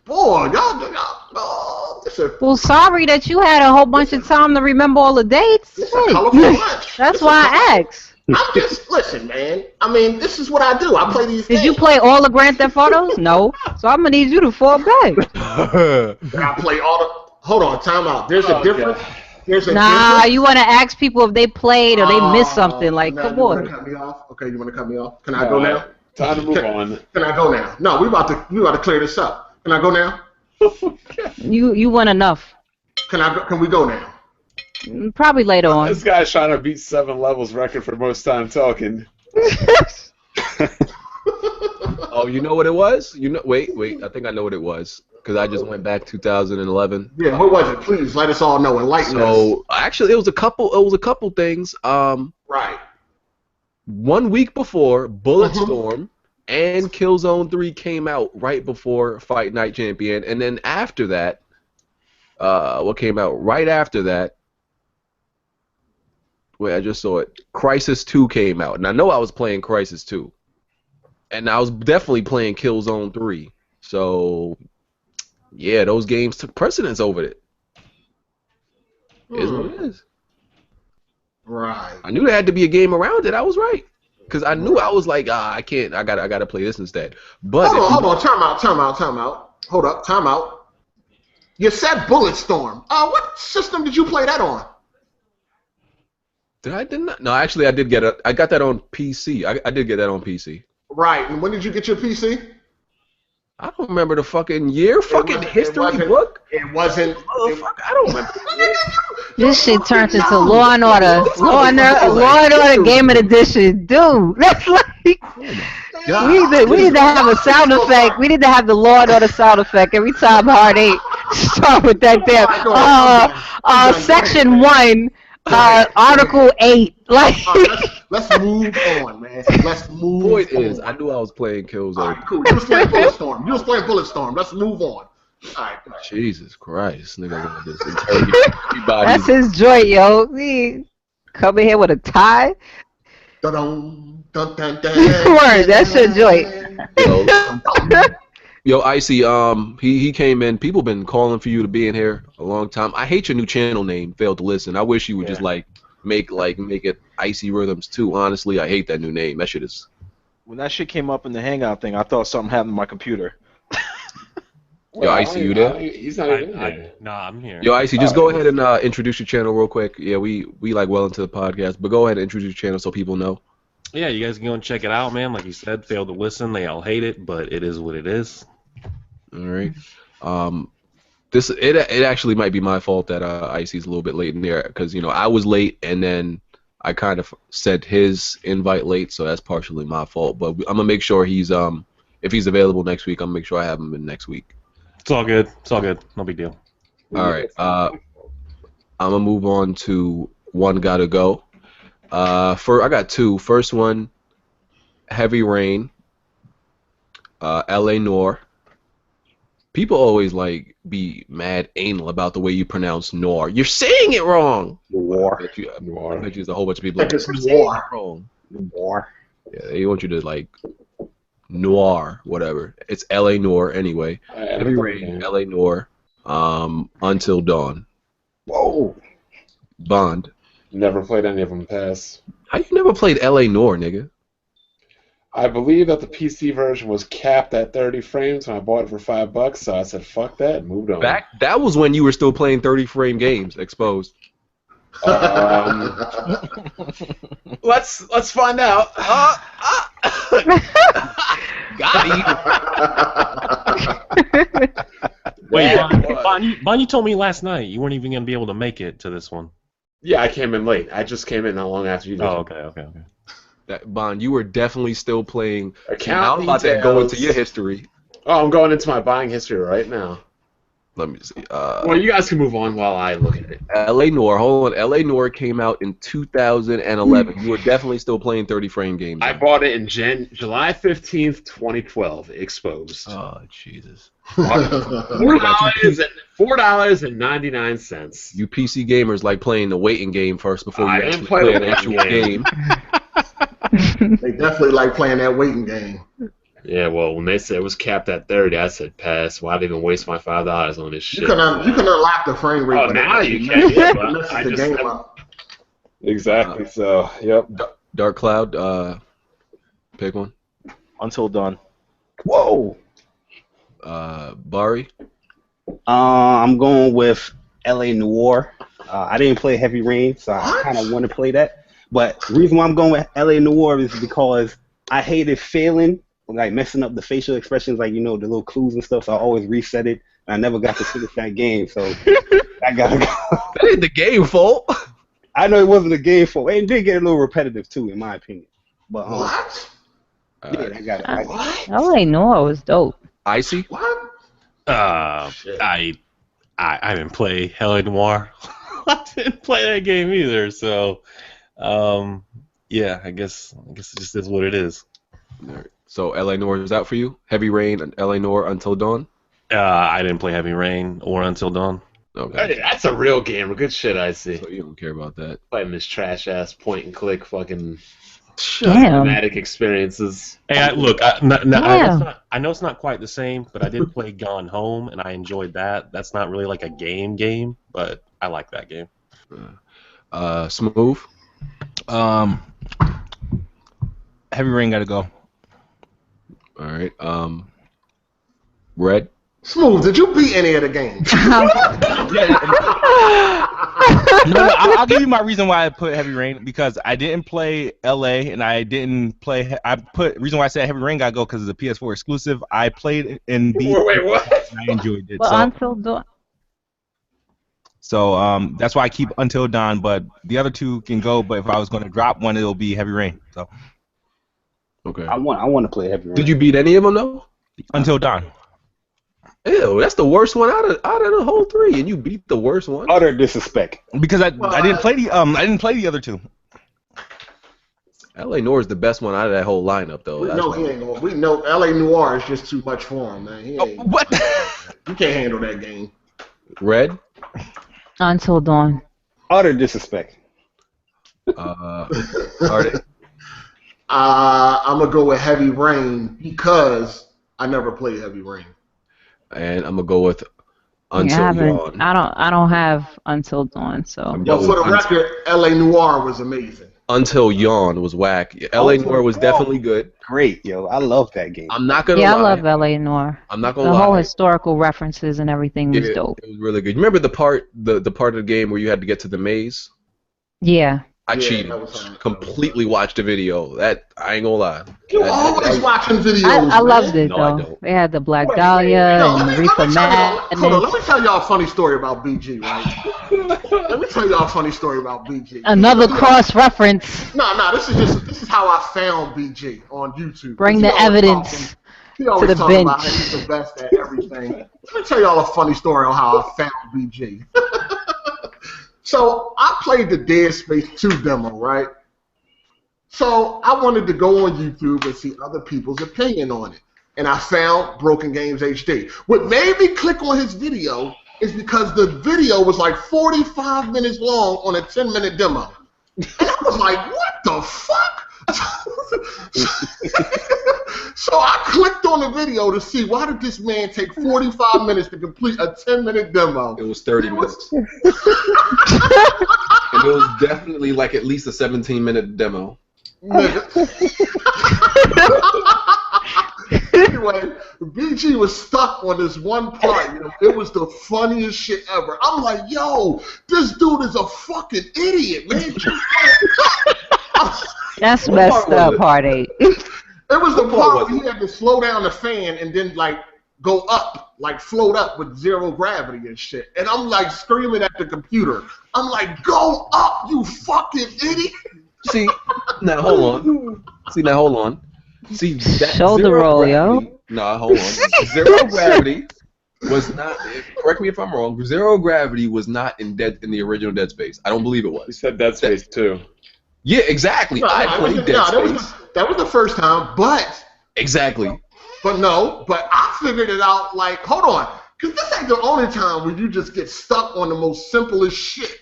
Boy, y'all, this is
Well, sorry that you had a whole bunch of time to remember all the dates.
a
Hey.
colorful bunch.
That's why I asked.
I'm just, listen, man. I mean, this is what I do. I play these
Did
games.
you play all the Grand Theft Autos? No. So I'm gonna need you to fall back.
I play all the. Hold on, time out. There's a difference. There's a
Nah,
difference.
you wanna ask people if they played or they missed something. Like,
now
come
you wanna
on.
cut me off? Okay, you want to cut me off? Can I go now?
Time to move on.
Can I go now? No, we about to clear this up. Can I go now?
You won enough.
Can we go now?
Probably later on.
This guy's trying to beat 7 levels record for most time talking.
Oh, you know what it was? Wait. I think I know what it was. because I just went back 2011.
Yeah, what was it? Please let us all know. Enlighten us.
So actually, it was a couple things.
Right.
1 week before, Bulletstorm and Killzone 3 came out right before Fight Night Champion, and then after that, what came out right after that? Wait, I just saw it. Crysis 2 came out, and I know I was playing Crysis 2, and I was definitely playing Killzone 3. So, yeah, those games took precedence over it. Is what it is.
Right.
I knew there had to be a game around it. I was right, because I knew I was like, I can't. I gotta play this instead. But
hold on. Time out. Hold up. Time out. You said Bulletstorm. What system did you play that on?
Did not? No, actually, I did get it. I got that on PC. I did get that on PC.
Right. And when did you get your PC?
I don't remember the fucking year. Fucking history book.
It wasn't.
Motherfucker, I don't remember.
This shit turned into Law and Order. Law and Order Gaming Edition. Dude, that's like... We need to have a sound effect. We need to have the Law and Order sound effect every time Hard 8 start with that damn Section 1, Article 8. Like,
let's move on, man. Let's move
Point
on.
is, I knew I was playing Killzone.
All right, cool. You was playing Bulletstorm. Let's move on. All right.
Jesus Christ, nigga, gonna just interrogate everybody.
that's his joint, yo. He come in here with a tie.
Dun, dun, dun, dun,
Word, that's your joint.
Yo, Icy, he came in. People been calling for you to be in here a long time. I hate your new channel name, Failed to Listen. I wish you would just make it Icy Rhythms too. Honestly, I hate that new name. That shit is.
When that shit came up in the Hangout thing, I thought something happened to my computer.
Yo, Icy, you there?
He's not even there.
No, I'm here.
Yo, Icy, just go ahead and introduce your channel real quick. Yeah, we like well into the podcast, but go ahead and introduce your channel so people know.
Yeah, you guys can go and check it out, man. Like you said, Failed to Listen. They all hate it, but it is what it is.
All right. It actually might be my fault that Icy's a little bit late in there because I was late and then I kind of sent his invite late, so that's partially my fault. But I'm gonna make sure he's if he's available next week, I'm gonna make sure I have him in next week.
It's all good. It's all good. No big deal.
All right. I'm gonna move on to One Gotta Go. I got two. First one, Heavy Rain. L.A. Noir. People always be mad anal about the way you pronounce Noir. You're saying it wrong.
Noir.
I bet you there's a whole bunch of people
It's
you're saying
Noir.
it wrong.
Noir.
Yeah, they want you to Noir, whatever. It's L.A. Noir anyway. Heavy Rain, L.A. Noir, Until Dawn.
Whoa.
Bond.
Never played any of them past.
How you never played L.A. Noir, nigga?
I believe that the PC version was capped at 30 frames when I bought it for $5, so I said fuck that and moved on.
That was when you were still playing 30-frame games, exposed.
Let's find out.
Got it.
Wait, Bon, you told me last night you weren't even going to be able to make it to this one.
Yeah, I came in late. I just came in not long after you did.
Oh, okay.
Bond, you were definitely still playing.
Account
I'm about to go into your history.
Oh, I'm going into my buying history right now.
Let me see.
Well, you guys can move on while I look at it.
L.A. Noir. Hold on. L.A. Noir came out in 2011. You were definitely still playing 30-frame games.
I bought it in July 15th, 2012. Exposed.
Oh, Jesus.
$4.99.
You PC gamers like playing the waiting game first before you
I
actually
didn't play
play
the
an actual game.
They definitely like playing that waiting game.
Yeah, well, when they said it was capped at 30, I said pass. Why'd I even waste my $5 on this shit?
You can unlock the frame rate.
Oh, now you can. Yeah, but
Messes
I
the
just
game
never-
up.
Exactly. So, yep.
Dark Cloud, pick one.
Until Dawn.
Whoa.
Bari.
I'm going with L.A. Noir. I didn't play Heavy Rain, so I kind of want to play that. But the reason why I'm going with L.A. Noir is because I hated failing, messing up the facial expressions, the little clues and stuff. So I always reset it. And I never got to finish that game, so I gotta go.
That ain't the game fault.
I know it wasn't a game fault. It did get a little repetitive too, in my opinion. But
What?
yeah, I got it.
L.A. Noir was dope.
Icy.
What? Shit.
I didn't play Hell Noir. I didn't play that game either. So, yeah, I guess it just is what it is.
All right. So LA Noir is out for you. Heavy Rain and LA Noir Until Dawn.
I didn't play Heavy Rain or Until Dawn.
Okay.
Hey, that's a real gamer. Good shit, I see.
So you don't care about that.
Playing this trash ass point and click fucking
Damn.
cinematic experiences.
Hey, look,
Yeah.
I know it's not quite the same, but I did play Gone Home, and I enjoyed that. That's not really like a game, but I like that game.
Smooth.
Heavy Rain gotta go.
All right. Red.
Smooth, did you beat any of the games?
No, I'll give you my reason why I put Heavy Rain, because I didn't play LA and I didn't play. Reason why I said Heavy Rain gotta go because it's a PS4 exclusive. I played it and beat.
Wait, what?
And I enjoyed it.
Well,
So,
Until Dawn.
that's why I keep Until Dawn. But the other two can go. But if I was going to drop one, it'll be Heavy Rain. So
Okay.
I want to play Heavy Rain.
Did you beat any of them though?
Until Dawn.
Ew, that's the worst one out of the whole three, and you beat the worst one.
Utter disrespect.
Because I didn't play the other two.
LA Noir is the best one out of that whole lineup, though.
We
That's
know
why.
he ain't going. We know LA Noir is just too much for him, man. He ain't,
What?
You can't handle that game.
Red.
Until Dawn.
Utter disrespect.
Are they?
I'm gonna go with Heavy Rain because I never played Heavy Rain.
And I'm gonna go with
Yeah,
Until Dawn.
I don't have Until Dawn, so.
I'm
But
going
for the
with
record, LA Noir was amazing.
Until Yawn was whack. LA Noir was definitely good.
Great, yo. I love that game.
I'm not gonna
Yeah, I
lie.
love LA Noir.
I'm not gonna
The
lie.
whole historical references and everything was dope.
It was really good. You remember the part of the game where you had to get to the maze?
Yeah.
I
Yeah,
cheated.
that was hard.
Completely watched the video. That I ain't gonna lie.
You
That-
always
that-
watching videos.
I loved it,
No, I
though.
don't.
They had the Black
Wait,
Dahlia
Yo,
and
let me
Reefer
tell y'all, hold on, let
Madness.
me tell y'all a funny story about BG, right? Let me tell y'all a funny story about BG.
Another cross-reference.
No, this is how I found BG on YouTube.
Bring
He
the
always
evidence
He always
to the
talking about
bench.
how he's the best at everything. Let me tell y'all a funny story on how I found BG. So I played the Dead Space 2 demo, right? So I wanted to go on YouTube and see other people's opinion on it. And I found Broken Games HD. What made me click on his video is because the video was like 45 minutes long on a 10-minute demo. And I was like, what the fuck? So I clicked on the video to see why did this man take 45 minutes to complete a 10-minute demo.
It was 30 minutes. And it was definitely like at least a 17-minute demo.
Anyway, BG was stuck on this one part. You know, it was the funniest shit ever. I'm like, yo, this dude is a fucking idiot, man.
That's
What
messed
part was
up,
it?
Heartache.
It was the
What part
part
was
where he had to slow down the fan and then like go up, like float up with zero gravity and shit. And I'm like screaming at the computer. I'm like, go up, you fucking idiot.
See, now hold on. See, that
Shoulder
zero
roll,
gravity, Nah, hold on. Zero gravity was not. Correct me if I'm wrong. Zero gravity was not in the original Dead Space. I don't believe it
You
was.
said Dead Space 2.
Yeah, exactly. I played Dead Space.
That was the first time, but
Exactly.
But I figured it out like, hold on, because this ain't the only time where you just get stuck on the most simplest shit.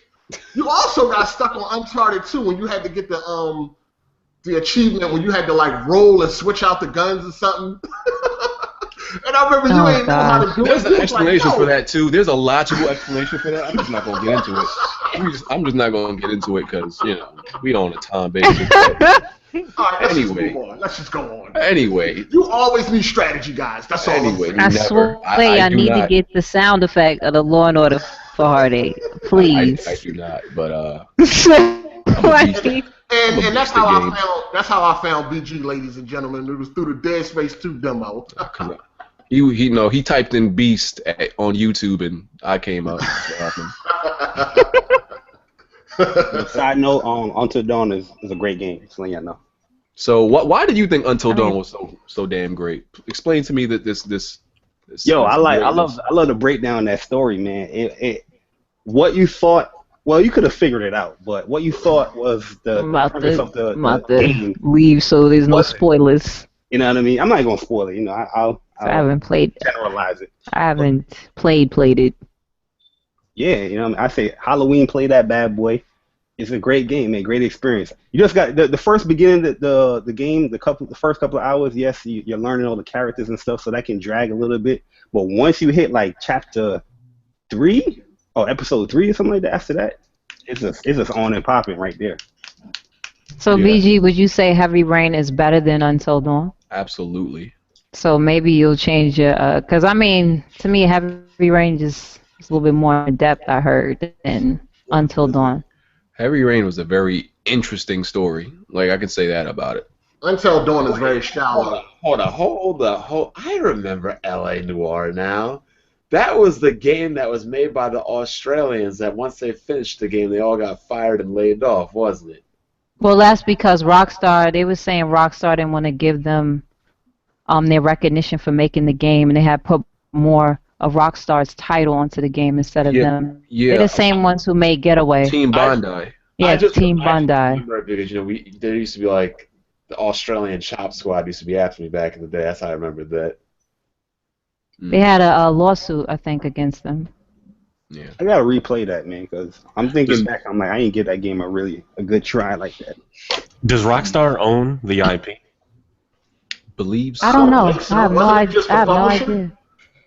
You also got stuck on Uncharted 2 when you had to get the achievement when you had to like roll and switch out the guns or something. And I remember you ain't know how to do
There's
it.
an explanation for that too. There's a logical explanation for that. I'm just not gonna get into it. I'm just not gonna get into it because we on a time basis.
All right, let's
Anyway.
just move on. Let's just go on.
Anyway.
You always need strategy, guys. That's all.
Anyway.
I
Never.
swear I
do
need to
not.
get the sound effect of the Law and Order for Heartache. Please.
I do not. But
Like,
And that's
beast
how
of
I found BG, ladies and gentlemen. It was through the Dead Space 2 demo.
he typed in Beast on YouTube and I came up.
Side note, Until Dawn is a great game. Just letting y'all know.
So why did you think Until Dawn was so damn great? Explain to me that this
Yo,
It's greatness.
I love the breakdown of that story, man. What you thought, well, you could have figured it out, but what you thought was the premise of
I'm about
the
to
game
leave so there's no
wasn't.
spoilers.
You know what I mean? I'm not gonna spoil it. You know,
I
I'll
haven't played.
generalize it.
I haven't played it.
Yeah, you know, what I mean? I say Halloween, play that bad boy. It's a great game, man. Great experience. You just got the first beginning, the game, the first couple of hours. Yes, you're learning all the characters and stuff, so that can drag a little bit. But once you hit like chapter 3 or episode 3 or something like that, after that, it's just on and popping right there.
So
Yeah.
VG, would you say Heavy Rain is better than Until Dawn?
Absolutely.
So maybe you'll change your, because I mean, to me, Heavy Rain just is a little bit more in depth, I heard, than Until Dawn.
Heavy Rain was a very interesting story. Like I can say that about it.
Until Dawn is very shallow.
Hold on. I remember L.A. Noire now. That was the game that was made by the Australians that once they finished the game, they all got fired and laid off, wasn't it?
Well, that's because Rockstar, they were saying Rockstar didn't want to give them their recognition for making the game, and they had put more of Rockstar's title onto the game instead of them.
Yeah.
They're the same ones who made Getaway.
Team Bondi.
Yeah, Team
I
Bondi.
remember because there used to be like the Australian Chop Squad used to be after me back in the day. That's how I remember that.
They had a lawsuit, I think, against them.
Yeah.
I gotta replay that, man, because I'm thinking back. I'm like, I ain't give that game a good try like that.
Does Rockstar own the IP?
Believes.
I don't know. I
So
have no
wasn't it
idea.
just the
I have no
publisher?
idea.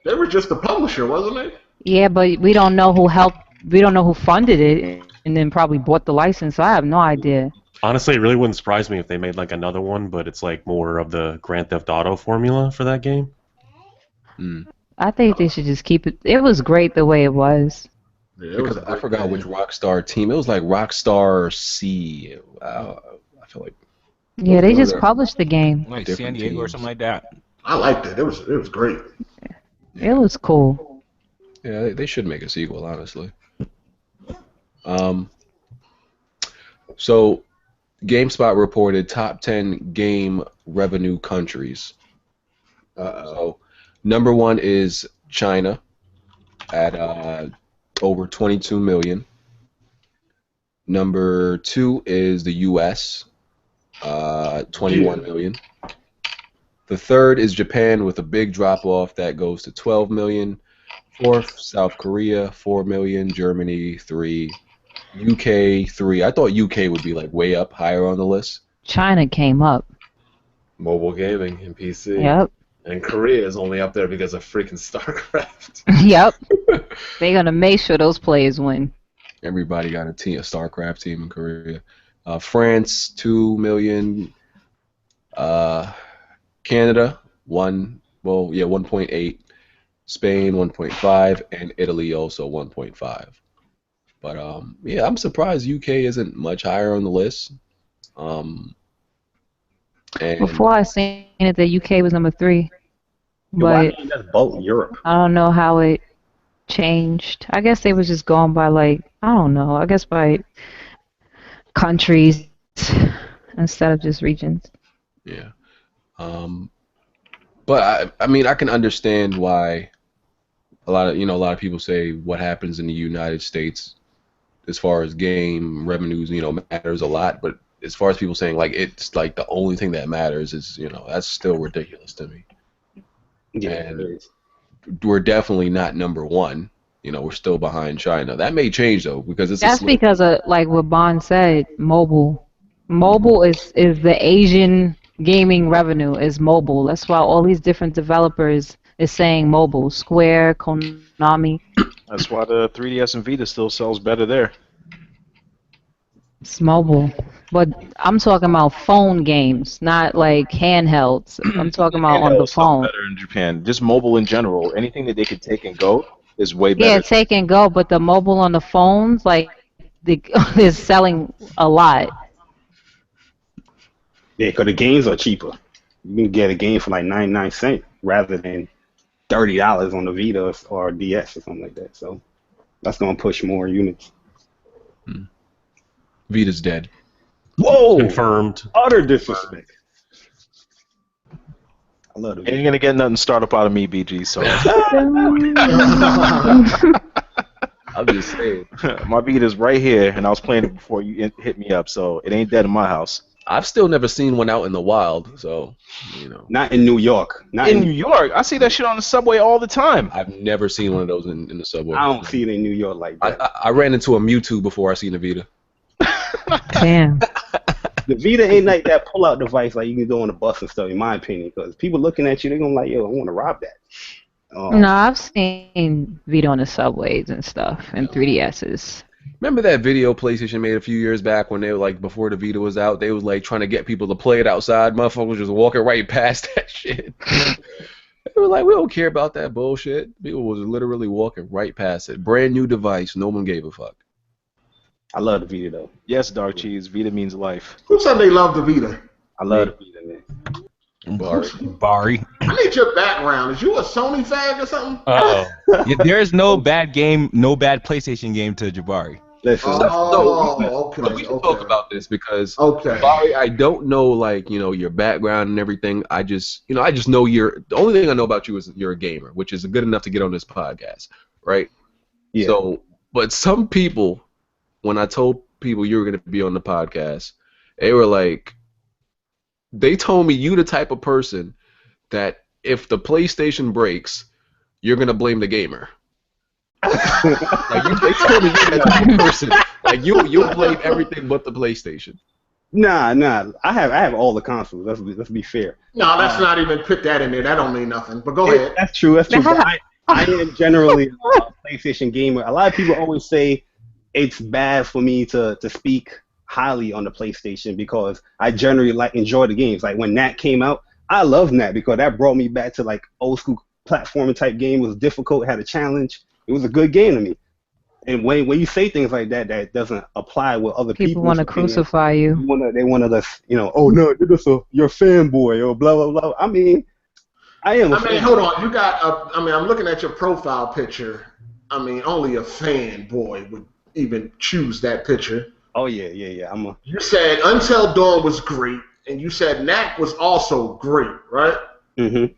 They were just the publisher, wasn't it?
Yeah, but we don't know who helped. We don't know who funded it, and then probably bought the license. So I have no idea.
Honestly, it really wouldn't surprise me if they made like another one, but it's like more of the Grand Theft Auto formula for that game.
I think they should just keep it. It was great the way it was.
Yeah, it
Because
was a
I
great
forgot
game.
which Rockstar team. It was like Rockstar C. I feel like.
Yeah, they just
Those are
published the game.
Like San
Different
Diego or
teams.
something like that.
I liked it. It was great.
It was cool.
Yeah, they should make a sequel, honestly. So, GameSpot reported top 10 game revenue countries. So, number 1 is China at over 22 million. Number 2 is the U.S. 21 million. The third is Japan with a big drop off that goes to 12 million. Fourth, South Korea, 4 million. Germany, 3. UK, 3. I thought UK would be like way up higher on the list.
China came up.
Mobile gaming and PC.
Yep.
And Korea is only up there because of freaking StarCraft.
Yep. They're gonna make sure those players win.
Everybody got a StarCraft team in Korea. France, 2 million. Canada, 1.8. Spain, 1.5, and Italy also 1.5. But yeah, I'm surprised UK isn't much higher on the list. And
Before I seen it, the UK was number 3,
Well, I
but
mean, that's both Europe.
I don't know how it changed. I guess they was just going by I don't know. I guess by countries instead of just regions.
yeah. But I mean, I can understand why a lot of people say what happens in the United States as far as game revenues, matters a lot. But as far as people saying it's like the only thing that matters is, that's still ridiculous to me.
Yeah,
And
it is.
we're definitely not number 1. We're still behind China. That may change though because it's
That's because of what Bond said, mobile. Mobile is the Asian gaming revenue is mobile. That's why all these different developers is saying mobile. Square, Konami.
That's why the 3DS and Vita still sells better there.
It's mobile. But I'm talking about phone games, not like handhelds. I'm talking about on the
Handheld sells
phone.
better in Japan. Just mobile in general. Anything that they could take and go is way
Yeah,
better.
take and go, but the mobile on the phones, is selling a lot.
Yeah, because the games are cheaper. You can get a game for like 99 cents rather than $30 on the Vita or DS or something like that. So that's gonna push more units.
Vita's dead.
Whoa!
Confirmed.
Utter disrespect. I love the
You ain't
Vita.
gonna get nothing startup out of me, BG. So
I'm just saying.
my Vita's right here, and I was playing it before you hit me up. So it ain't dead in my house.
I've still never seen one out in the wild, so
Not in New York. Not
In New York, I see that shit on the subway all the time.
I've never seen one of those in the subway.
I don't see it in New York like that.
I ran into a Mewtwo before I seen a Vita.
Damn.
The Vita ain't like that pull-out device like you can do on the bus and stuff, in my opinion. Because people looking at you, they're gonna like, yo, I want to rob that.
No, I've seen Vita on the subways and stuff, and 3DSs.
Remember that video PlayStation made a few years back when they were like, before the Vita was out, they was like trying to get people to play it outside. Motherfuckers just walking right past that shit. They were like, we don't care about that bullshit. People was literally walking right past it. Brand new device. No one gave a fuck.
I love the Vita though.
Yes, Dark Cheese. Vita means life.
Who said they love the Vita?
I love the Vita, man.
Barry.
I need your background. Is you a Sony fag or something?
Yeah, there's no bad game, no bad PlayStation game to Jabari.
Listen,
Okay.
But we can talk about this because
Okay.
Barry, I don't know like your background and everything. I just know the only thing I know about you is you're a gamer, which is good enough to get on this podcast, right?
Yeah.
So, but some people, when I told people you were going to be on the podcast, they were like, they told me you the type of person that if the PlayStation breaks, you're going to blame the gamer. They told me you're that type of person. Like you'll blame everything but the PlayStation.
Nah. I have all the consoles. Let's be fair.
No, that's not even put that in there. That don't mean nothing. But go ahead.
That's true. But I am generally a PlayStation gamer. A lot of people always say it's bad for me to speak highly on the PlayStation because I generally enjoy the games. Like when Nat came out, I love Nat because that brought me back to like old school platforming type game. It was difficult, had a challenge. It was a good game to me. And when you say things like that, that doesn't apply with other people.
People want to crucify you.
They want to, oh no, you're a fanboy or blah blah blah. I mean,
hold on. You got. I'm looking at your profile picture. I mean, only a fanboy would even choose that picture.
Oh yeah.
You said Until Dawn was great, and you said Knack was also great, right?
Mm-hmm.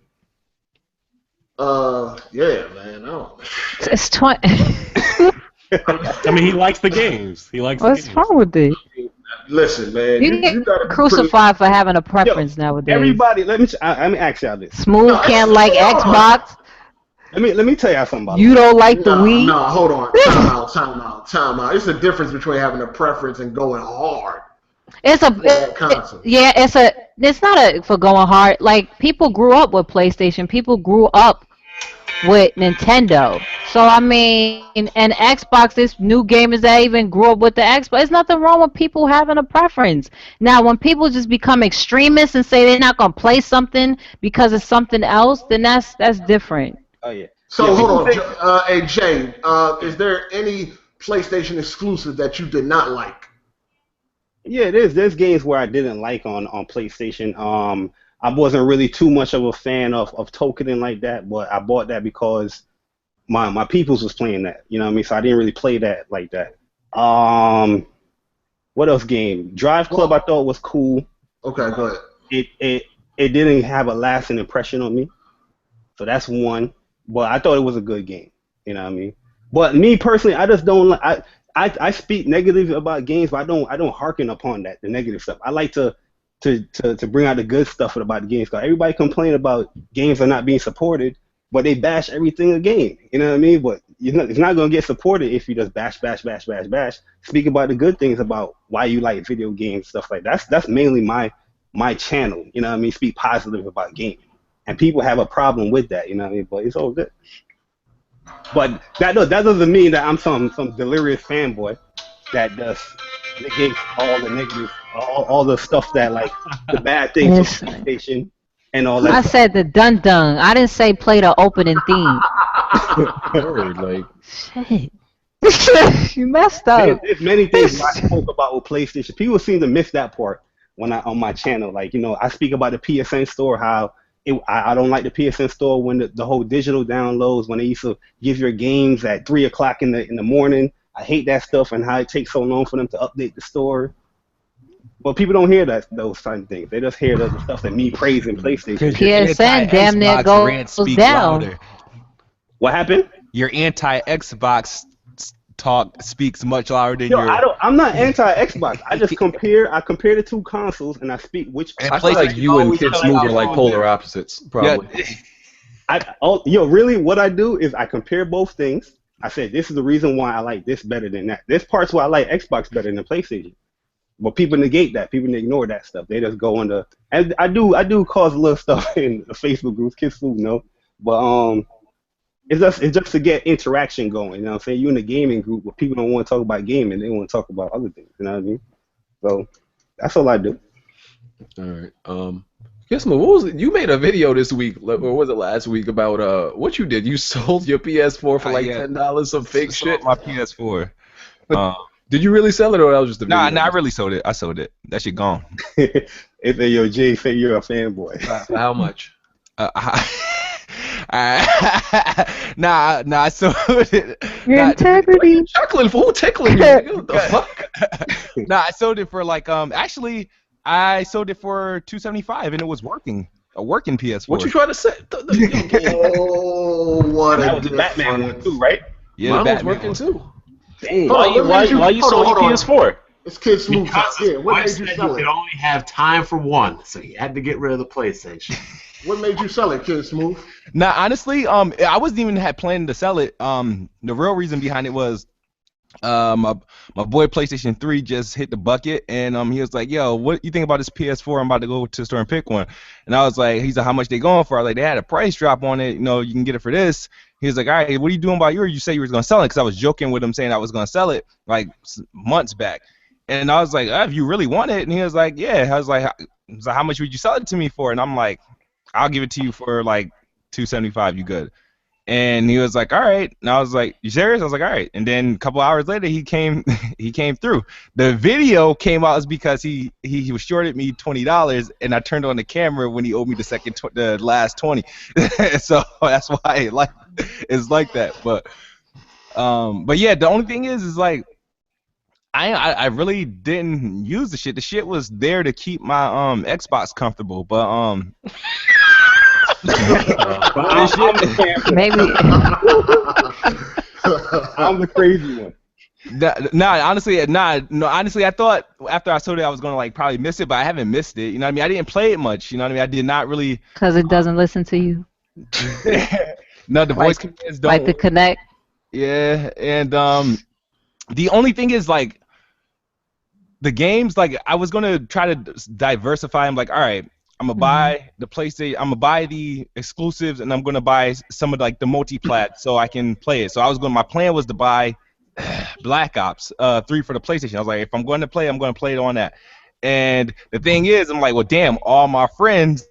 Yeah, man. Oh.
It's 20.
I mean, he likes the games.
What's wrong with it?
Listen, man.
You get crucified for having a preference nowadays.
Everybody, let me ask y'all this.
Smooth can't like Xbox.
Let me tell y'all something about
You don't like the Wii?
No, hold on. Time out. It's a difference between having a preference and going hard.
It's not for going hard. Like people grew up with PlayStation. People grew up with Nintendo. So I mean, and Xbox, this new gamers that even grew up with the Xbox. There's nothing wrong with people having a preference. Now, when people just become extremists and say they're not gonna play something because it's something else, then that's different.
Oh yeah.
So hold on, hey Jay, is there any PlayStation exclusive that you did not like?
Yeah, there's games where I didn't like on PlayStation. I wasn't really too much of a fan of tokening like that, but I bought that because my peoples was playing that. You know what I mean? So I didn't really play that like that. What else game? Drive Club I thought was cool.
Okay, go ahead.
It didn't have a lasting impression on me. So that's one. But I thought it was a good game. You know what I mean? But me personally, I just don't like I speak negative about games, but I don't hearken upon the negative stuff. I like to bring out the good stuff about the games. Cause everybody complain about games are not being supported, but they bash everything a game. You know what I mean? But it's not gonna get supported if you just bash. Speak about the good things about why you like video games, stuff like that. That's mainly my channel. You know what I mean? Speak positive about games, and people have a problem with that. You know what I mean? But it's all good. But that doesn't mean that I'm some delirious fanboy that does negate all the negatives, all the stuff that like the bad things of PlayStation and all that.
I said the dun-dun. I didn't say play the opening theme. Shit. You messed up.
There's many things I spoke about with PlayStation. People seem to miss that part when on my channel. Like, I speak about the PSN store, how I don't like the PSN store when the whole digital downloads, when they used to give your games at 3 o'clock in the morning. I hate that stuff and how it takes so long for them to update the store. Well, people don't hear those kind of things. They just hear the stuff that me praising PlayStation.
PSN damn near
rant
goes
speaks
down.
louder.
What happened?
Your anti-Xbox talk speaks much louder than
Yo,
your.
I'm not anti-Xbox. I just compare the two consoles and I speak which.
And
I feel like
PlayStation
you and
always
Kid
comes
Smooth
out
are like
on
polar
there.
opposites, probably.
Yo, really, what I do is I compare both things. I say this is the reason why I like this better than that. This part's why I like Xbox better than PlayStation. But people negate that. People ignore that stuff. They just go on and I do cause a little stuff in the Facebook groups. Kids Food, no, but it's just to get interaction going. You know what I'm saying? You in a gaming group, but people don't want to talk about gaming. They want to talk about other things. You know what I mean? So that's all I do.
All right. Guess what was it? You made a video this week, or was it last week, about what you did? You sold your PS4 for like $10, some fake shit.
My PS4.
Did you really sell it, or that was just a video?
Nah, I really sold it. I sold it. That shit gone.
If yo Jay say you're a fanboy.
For how much?
I sold it.
Your integrity.
Chuckling fool, tickling you. Nigga. What the fuck?
Nah, I sold it for like actually I sold it for $275 and it was working. A working PS4.
What you trying to say?
Oh, what
That
a
was the Batman one
difference.
too, right?
Yeah,
Mine was
Batman
working too.
Dang.
Hold on,
Why
hold
you
on,
sold
hold
your
on.
PS4?
It's Kid Smooth.
Because
Yeah,
his
what
wife
made you
said
sell
you
it?
could only have time for one, so he had to get rid of the PlayStation.
What made you sell it, Kid Smooth?
Nah, honestly, I wasn't even had planned to sell it. The real reason behind it was my boy PlayStation 3 just hit the bucket, and he was like, "Yo, what you think about this PS4? I'm about to go to the store and pick one." And I was like, "He's like, how much they going for?" I was like, "They had a price drop on it. You know, you can get it for this." He was like, "All right, what are you doing about yours? You say you were gonna sell it?" Because I was joking with him saying I was gonna sell it like months back, and I was like, "If you really want it," and he was like, "Yeah." I was like, "How much would you sell it to me for?" And I'm like, "I'll give it to you for like $275. You good?" And he was like, "All right." And I was like, "You serious?" I was like, "All right." And then a couple hours later, he came through. The video came out is because he was shorted me $20, and I turned on the camera when he owed me the last 20. So that's why it's like that. But yeah, the only thing is like I really didn't use the shit. The shit was there to keep my Xbox comfortable, but
Maybe.
I'm the crazy one.
Honestly, I thought after I sold it, I was gonna like probably miss it, but I haven't missed it. You know what I mean? I didn't play it much. You know what I mean? I did not really.
Because it doesn't listen to you.
No, the voice commands don't.
Like the Connect.
Yeah, and the only thing is like the games. Like I was gonna try to diversify. I'm like, all right, I'm gonna buy the PlayStation. I'm gonna buy the exclusives, and I'm gonna buy some of like the multi-plat so I can play it. So my plan was to buy Black Ops 3 for the PlayStation. I was like, if I'm going to play, I'm going to play it on that. And the thing is, I'm like, well, damn, all my friends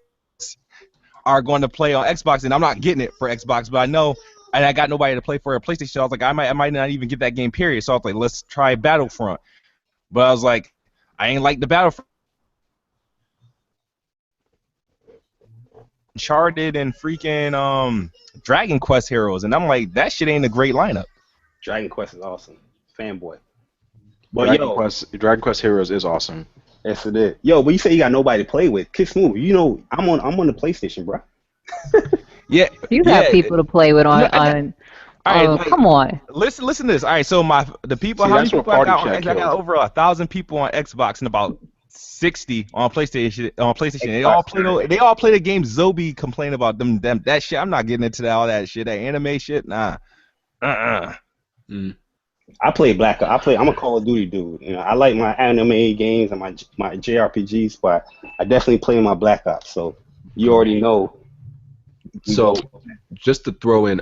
are going to play on Xbox, and I'm not getting it for Xbox, but I know, and I got nobody to play for a PlayStation. So I was like, I might not even get that game, period. So I was like, let's try Battlefront. But I was like, I ain't like the Battlefront. Uncharted and freaking Dragon Quest Heroes, and I'm like, that shit ain't a great lineup.
Dragon Quest is awesome. Fanboy.
But Dragon Quest Heroes is awesome.
Yes, it is. Yo, but you say you got nobody to play with. Kid Smooth, you know, I'm on the PlayStation, bro.
Yeah.
You got people to play with on.
All right,
come on.
Listen to this. All right, so the people,
See,
how many
that's what
people I got
Party
on
Chat
Xbox? I got
killed.
over 1,000 people on Xbox and about 60 on PlayStation. They all play the game. Zombie complain about them that shit. I'm not getting into all that shit. That anime shit. Nah.
I play Black Ops. I'm a Call of Duty dude. You know, I like my anime games and my JRPGs, but I definitely play my Black Ops. So you already know.
So just to throw in,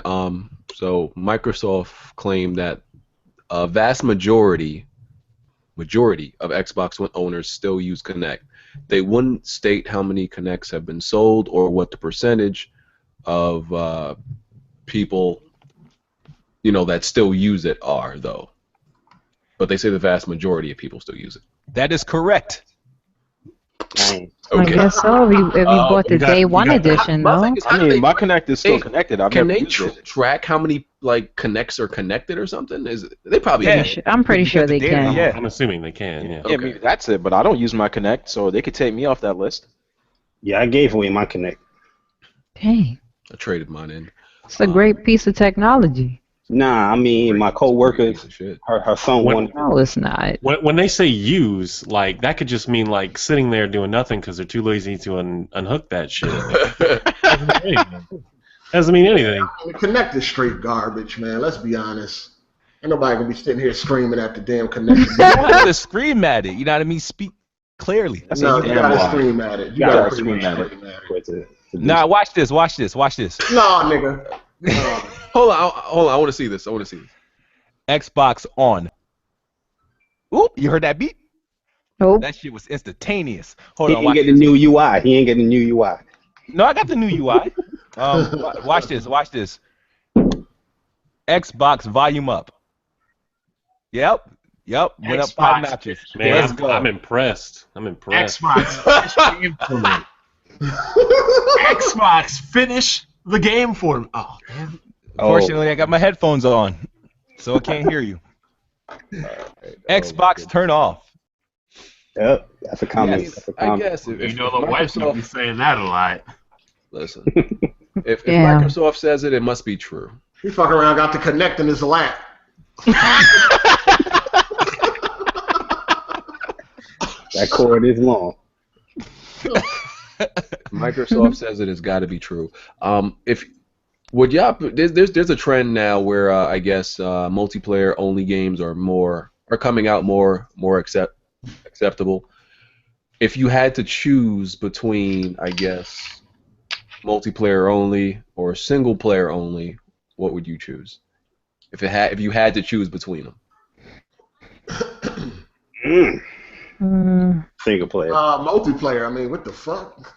so Microsoft claimed that a vast majority of Xbox One owners still use Kinect. They wouldn't state how many Kinects have been sold or what the percentage of people, you know, that still use it are, though. But they say the vast majority of people still use it.
That is correct.
Dang.
I guess so. If you bought the day one edition, though.
I mean, my Kinect is still connected. I've
Can
never
they
used it.
track how many like connects or connected or something? They probably
Yeah.
can.
I'm pretty sure they
data,
can.
yeah.
I'm assuming they can. Yeah.
Yeah, maybe that's it. But I don't use my Connect, so they could take me off that list.
Yeah, I gave away my Connect.
Dang,
I traded mine in.
it's a great piece of technology.
Nah, I mean my coworkers,
Piece of shit.
her son
What-
won.
No, it's not.
When they say use, like that could just mean like sitting there doing nothing because they're too lazy to unhook that shit. Doesn't mean anything.
The Connect is straight garbage, man. Let's be honest. Ain't nobody gonna be sitting here screaming at the damn Connect.
You don't have to scream at it. You know what I mean? Speak clearly. That's
No,
it.
you
damn
gotta
lie.
scream at it. You
Gotta
gotta
scream
scream
at
at
it.
it.
Nah, watch this. Watch this. Watch this.
Nah, nigga.
Hold on. I want to see this.
Xbox on. Oop, you heard that beat?
Nope.
That shit was instantaneous. Hold
He
on.
ain't
Watch
get the
this.
new UI. He ain't get the new UI.
No, I got the new UI. Watch this. Watch this. Xbox volume up. Yep. Went up 5 notches.
Man,
Let's go.
I'm impressed.
Xbox, finish the game for me. Xbox, finish the game for me. Oh, man.
Unfortunately, I got my headphones on, so I can't hear you. Xbox, turn off.
Yep, that's a comment.
Yes,
That's a
I
comment.
guess if
You know the wife's gonna be saying that a lot.
Listen, if
Yeah.
Microsoft says it, it must be true.
He fucking around, got the Connect in his lap.
That cord is long.
Microsoft says it has got to be true. If would y'all there's a trend now where I guess multiplayer only games are coming out more acceptable. If you had to choose between, I guess, multiplayer only or single player only, what would you choose? If you had to choose between them.
Single player.
Multiplayer. I mean, what the fuck?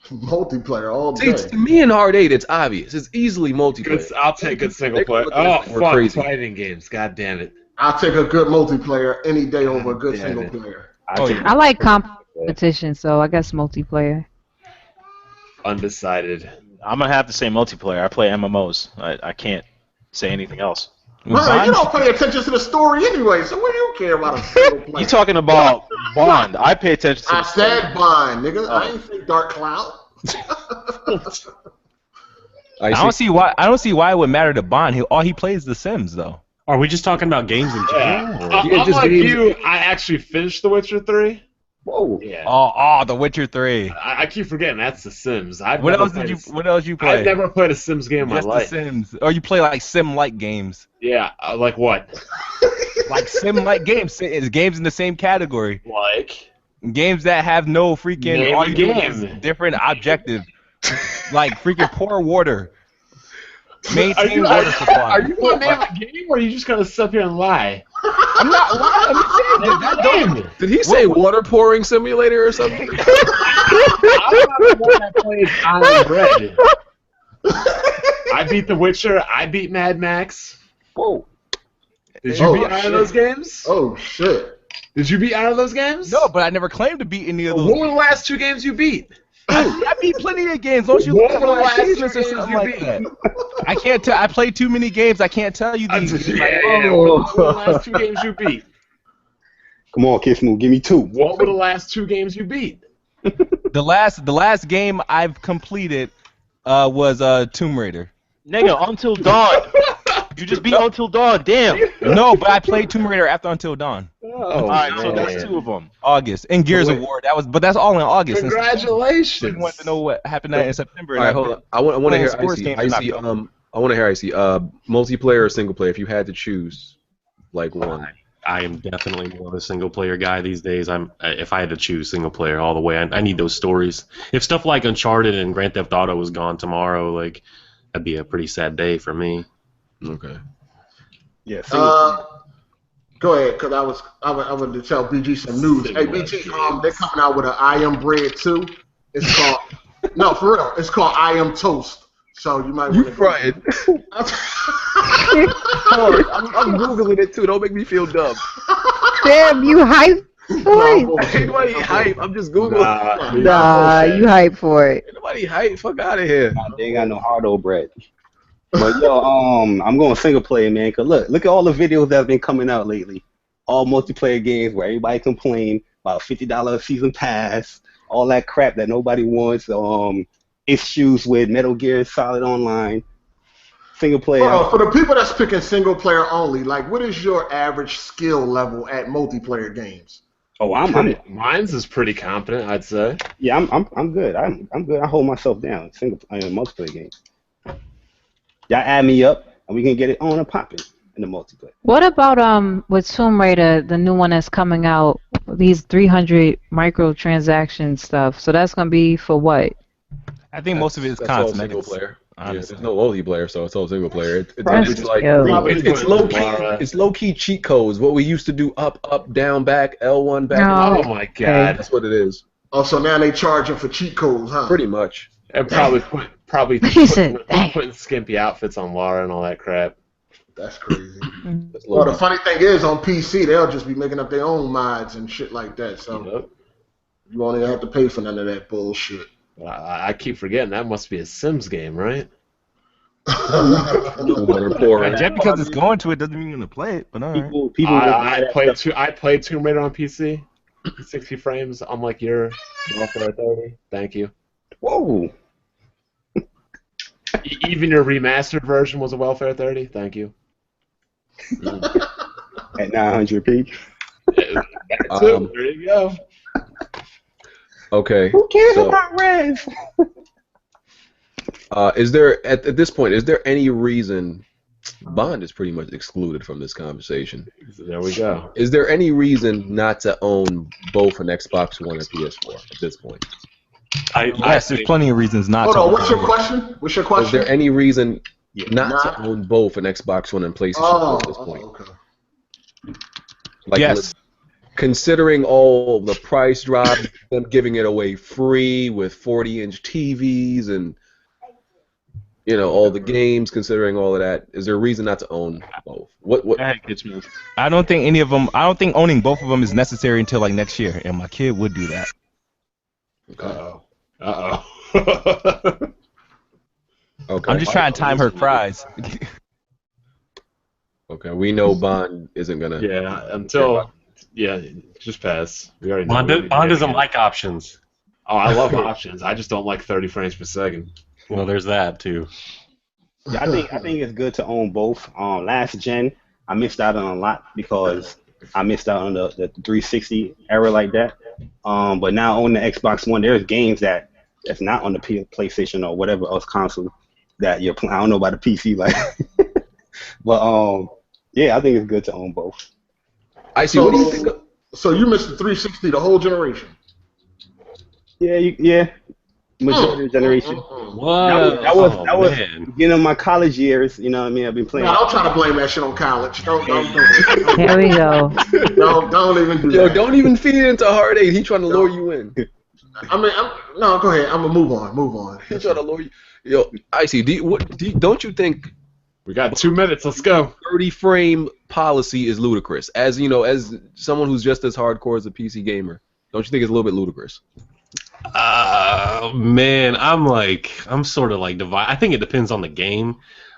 Multiplayer all
See,
day.
to me in Hard 8, it's obvious. It's easily multiplayer.
I'll take good single
They
player.
look
Oh,
more
fuck
crazy.
fighting games. God damn it.
I'll take a good multiplayer any day over a good
Damn
single
it.
player.
I like competition, so I guess multiplayer.
Undecided.
I'm gonna have to say multiplayer. I play MMOs. I can't say anything else.
Right, you don't pay attention to the story anyway, so what do you care about a single player?
You talking about Bond? I pay attention to.
I
the story.
said Bond, nigga. I ain't say Dark Cloud.
I don't see why it would matter to Bond. All he plays is The Sims, though.
Are we just talking about games in general? or-
Yeah, just
Unlike
games-
you, I actually finished The Witcher 3.
Whoa.
Yeah.
Oh, The Witcher 3.
I keep forgetting that's The Sims. What
What else you play?
I've never played a Sims game in my
Just
life.
The Sims. Or you play like sim-like games.
Yeah, like what?
Like sim-like games. It's games in the same category.
Like
Games that have no freaking
Name
all
a
you do
game.
is different objective. Like freaking pour water. Maintain water supply.
Are you gonna name a game, or are you just gonna sit here and lie?
I'm not lying. I'm saying that.
Did he say water pouring simulator or something?
I'm not the one that plays Iron Bread. I beat The Witcher. I beat Mad Max.
Whoa.
Did you
Oh,
beat either
shit.
of those games?
Oh shit.
Did you beat either of those games?
No, but I never claimed to beat any of those.
What were the last 2 games you beat?
I beat plenty of games. Don't you
What
look at
were the
my
last
achievements
two
or
games
something
you
like
beat?
that. I can't tell. I played too many games. I can't tell you these.
Yeah, what were the last 2 games you beat?
Come on, Kiss Move, give me 2.
What were the last 2 games you beat?
The last game I've completed was Tomb Raider.
Nigga, Until Dawn. You just beat Until Dawn. Damn.
No, but I played Tomb Raider after Until Dawn.
Oh,
All right, so
man.
that's 2 of them.
August and Gears of War. But that's all in August. And
Congratulations.
you want to know what happened in September?
All right, hold on. I want to hear
sports games in
icy.
October.
I want to hear icy. Multiplayer or single player? If you had to choose, like one.
I am definitely more of a single player guy these days. If I had to choose single player all the way, I need those stories. If stuff like Uncharted and Grand Theft Auto was gone tomorrow, like that'd be a pretty sad day for me.
Okay.
Yeah,
Go ahead, cause I wanted to tell BG some news. Hey BG, they're coming out with an I Am Bread too. It's called no, for real. It's called I Am Toast. So you might.
You fried. I'm googling it too. Don't make me feel dumb.
Damn, you hype for it?
Ain't nobody hype. I'm just googling.
Nah, you hype for it.
Ain't nobody hype. Fuck out of here.
They ain't got no hard old bread. But yo, I'm going single player, man. Cause look at all the videos that's been coming out lately. All multiplayer games where everybody complain about $50 season pass, all that crap that nobody wants. Issues with Metal Gear Solid Online, single player.
Hold on, for the people that's picking single player only, like, what is your average skill level at multiplayer games?
Oh,
Mine's is pretty competent, I'd say.
Yeah, I'm good. I'm good. I hold myself down. Multiplayer games. Y'all add me up, and we can get it on and popping in the multiplayer.
What about with Tomb Raider, the new one that's coming out, these 300 microtransaction stuff? So that's gonna be for what?
I think most of it is
That's all single
cosmetics.
player. Yeah,
Honestly.
there's no multiplayer, so it's all single player. It's
That's
like
dope.
it's low key. It's low key cheat codes. What we used to do: up, down, back, L1, back.
No.
Oh my god.
That's what it is.
Oh, so now they charging for cheat codes, huh?
Pretty much.
And probably
He said,
putting skimpy outfits on Lara and all that crap.
That's crazy.
That's
Well,
low
the funny thing is, on PC, they'll just be making up their own mods and shit like that. So
Yep.
you won't even have to pay for none of that bullshit.
I keep forgetting that must be a Sims game, right?
Just because it's going to it doesn't mean you're gonna play it. But all right.
People.
I played Tomb Raider on PC, 60 frames, unlike your Welfare 30. Thank you.
Whoa.
Even your remastered version was a Welfare 30. Thank you.
At 900p.
That too. There you go.
Okay.
Who cares
so,
about res?
Is there at this point? Is there any reason Bond is pretty much excluded from this conversation?
There we go.
Is there any reason not to own both an Xbox One and PS4 at this point?
Yes, there's plenty of reasons not
Hold
to.
on, what's your question? What's your question?
Is there any reason not
Not-
to own both an Xbox One and PlayStation 4 at this point?
Okay.
Like,
Yes.
considering all the price drop, them giving it away free with 40-inch TVs and all the games, considering all of that, is there a reason not to own both? What?
Go ahead, Kids Move.
I don't think any of them. I don't think owning both of them is necessary until like next year, and my kid would do that.
Okay.
Uh-oh.
Okay.
I'm just trying to time her cries.
Okay. We know Bond isn't gonna.
Yeah, until just pass. We already know.
Bond doesn't like options.
Oh, I love options. I just don't like 30 frames per second.
Well, there's that too.
Yeah, I think it's good to own both. Last gen, I missed out on a lot because I missed out on the 360 era like that. But now on the Xbox One, there's games that's not on the PlayStation or whatever else console that you're playing. I don't know about the PC, like, but yeah, I think it's good to own both.
I see. What do you think?
So you missed the 360 the whole generation?
Yeah, majority of the generation.
What?
That was
Man.
my college years. You know what I mean? I've been playing.
No, don't try to blame that shit on college. Don't do it.
Here we go.
Don't even do
Yo,
that.
don't even feed it into Hard 8. He trying to lure you in.
I mean, no, go ahead. I'm gonna move on.
He trying to lure you. Yo, I see. Don't you think
We got 2 minutes. Let's go.
30 frame policy is ludicrous? As as someone who's just as hardcore as a PC gamer, don't you think it's a little bit ludicrous?
Man, I'm sort of like divided. I think it depends on the game.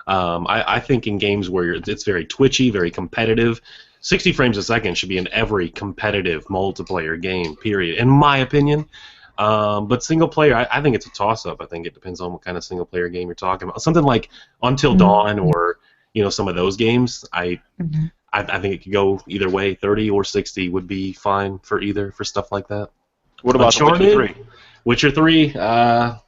I think in games where it's very twitchy, very competitive, 60 frames a second should be in every competitive multiplayer game, period, in my opinion. But single player, I think it's a toss-up. I think it depends on what kind of single player game you're talking about. Something like Until Dawn or some of those games, I think it could go either way. 30 or 60 would be fine for stuff like that.
What about The Witcher 3?
Witcher 3, I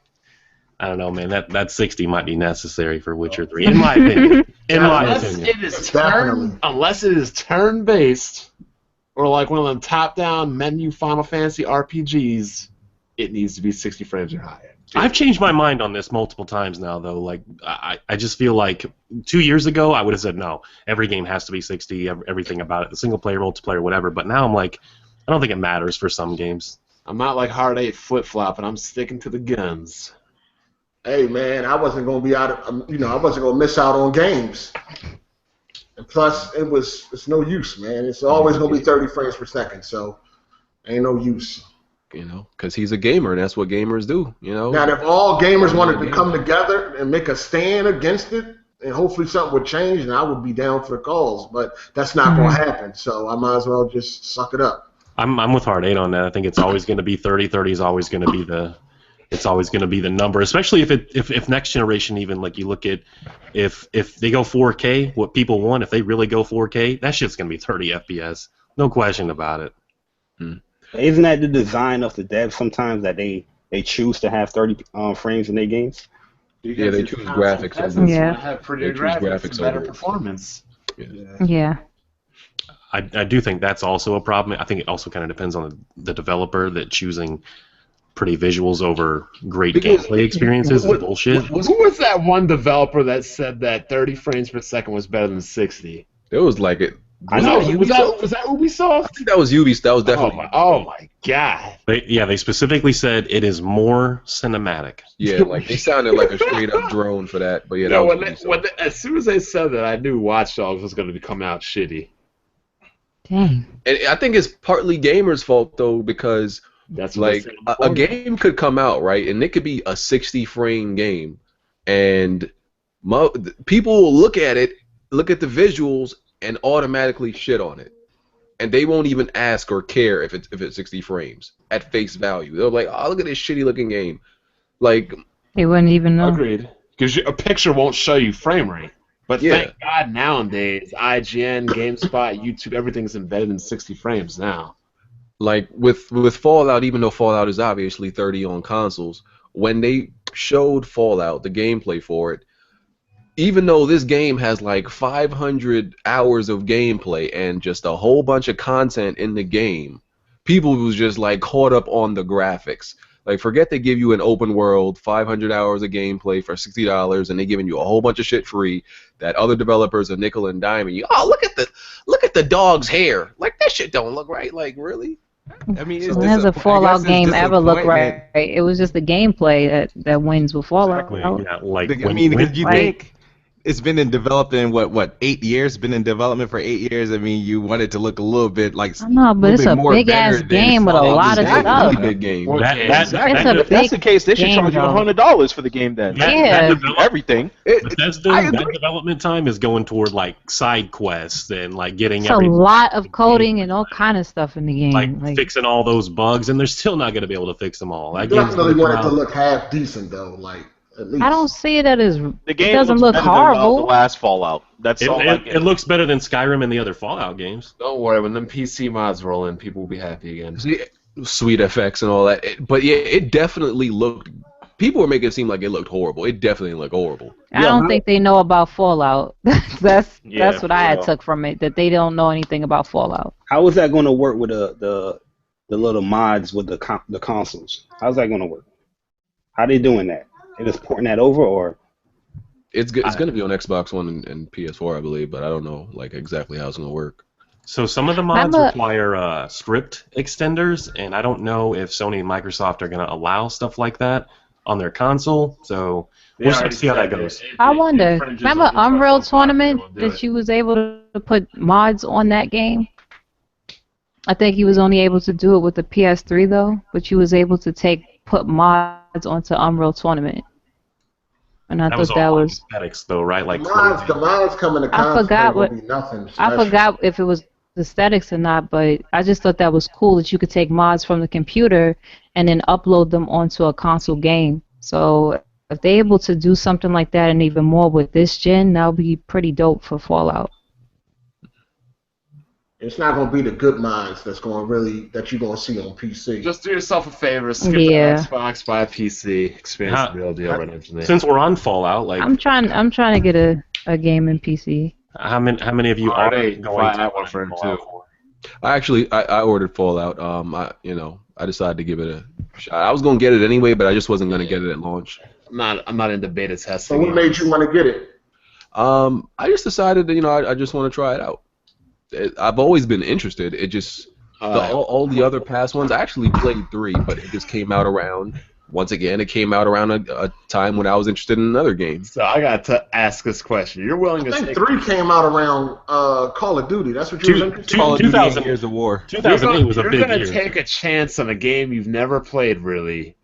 don't know, man. That 60 might be necessary for Witcher 3, in my opinion.
Unless it is turn-based, or like one of them top-down menu Final Fantasy RPGs, it needs to be 60 frames or higher.
I've changed my mind on this multiple times now, though. Like, I just feel like 2 years ago I would have said no. Every game has to be 60. Everything about it, the single player, multiplayer, whatever. But now I'm like, I don't think it matters for some games.
I'm not like Hard 8 flip-flopping. I'm sticking to the guns.
Hey man, I wasn't gonna be out of, I wasn't gonna miss out on games. And plus, it's no use, man. It's always gonna be 30 frames per second, so ain't no use.
Because he's a gamer, and that's what gamers do.
Now, if all gamers wanted to come together and make a stand against it, and hopefully something would change, and I would be down for the cause. But that's not going to happen, so I might as well just suck it up.
I'm with Hard 8 on that. I think it's always going to be 30. 30 is always going to be the number, especially if next generation, even like you look at if they go 4K, what people want, if they really go 4K, that shit's going to be 30 FPS. No question about it.
Isn't that the design of the devs sometimes that they choose to have 30 frames in their games?
Yeah, they choose graphics
over.
Yeah.
Have prettier graphics and better performance.
Yeah.
I do think that's also a problem. I think it also kind of depends on the developer that choosing pretty visuals over great gameplay experiences is bullshit.
Who was that one developer that said that 30 frames per second was better than 60?
It was like it.
Was that Ubisoft?
I think that was Ubisoft. That was definitely.
Oh my god.
They specifically said it is more cinematic.
Yeah, like they sounded like a straight up drone for that. But yeah, that was
as soon as they said that, I knew Watch Dogs was going to come out shitty.
Dang.
And I think it's partly gamers' fault though, because
that's
like a game could come out, right, and it could be a 60 frame game, and people will look at it, look at the visuals, and automatically shit on it, and they won't even ask or care if it's 60 frames at face value. They're like, oh, look at this shitty looking game, like
they wouldn't even know.
Agreed, because a picture won't show you frame rate. But thank God nowadays, IGN, GameSpot, YouTube, everything's embedded in 60 frames now.
Like with Fallout, even though Fallout is obviously 30 on consoles, when they showed Fallout, the gameplay for it, even though this game has like 500 hours of gameplay and just a whole bunch of content in the game, people was just like caught up on the graphics. Like, forget they give you an open world, 500 hours of gameplay for $60, and they giving you a whole bunch of shit free that other developers are nickel and diming you. Oh, look at the dog's hair. Like, that shit don't look right. Like, really?
I mean,
When has a Fallout game ever looked right? It was just the gameplay that wins with Fallout.
Exactly. Yeah, like
I mean, because you think it's been developed in what 8 years? Been in development for 8 years. I mean, you want it to look a little bit like.
I know, but it's a big ass game with a lot of stuff.
Really big game.
If that's the case, they should charge you $100 for the game then.
Yeah.
Everything.
That development time is going toward like side quests and like getting
a lot of coding and all kind of stuff in the game.
Like fixing all those bugs, and they're still not going to be able to fix them all.
I definitely want it to look half decent though, like.
I don't see it as
the game
it doesn't look horrible.
The last Fallout. That's all.
It looks better than Skyrim and the other Fallout games.
Don't worry, when them PC mods roll in, people will be happy again.
Sweet effects and all that. But yeah, it definitely looked. People were making it seem like it looked horrible. It definitely looked horrible.
I don't think they know about Fallout. that's what I had took from it. That they don't know anything about Fallout.
How is that going to work with the little mods with the consoles? How's that going to work? How they doing that? They just porting that over, or
it's going to be on Xbox One and PS4, I believe, but I don't know like exactly how it's going to work.
So some of the mods require script extenders, and I don't know if Sony and Microsoft are going to allow stuff like that on their console. So we'll just have to see how that goes.
I wonder. Remember Unreal Tournament that you was able to put mods on that game? I think you was only able to do it with the PS3 though, but you was able to put mods onto Unreal Tournament. And I thought that was
aesthetics, though, right? Like
the mods coming to console.
I forgot if it was aesthetics or not, but I just thought that was cool that you could take mods from the computer and then upload them onto a console game. So if they're able to do something like that and even more with this gen, that would be pretty dope for Fallout.
It's not going to be the good mods that you're going to see on PC.
Just do yourself a favor, skip the Xbox, buy a PC, experience the real deal right after that.
Since we're on Fallout, like
I'm trying to get a game in PC.
How many of you are going
to one for him too?
I ordered Fallout. I decided to give it a shot. I was going to get it anyway, but I just wasn't going to get it at launch.
I'm not into beta testing.
So what made you want to get it?
I just decided that I just want to try it out. I've always been interested. It just all the other past ones. I actually played 3, but it just came out around. Once again, it came out around a time when I was interested in another game.
So I got to ask this question. You're willing to?
I think 3 came out around Call of Duty. That's what you were interested in.
Call of Duty Years of War.
2008 was a big year.
You're gonna take a chance on a game you've never played, really,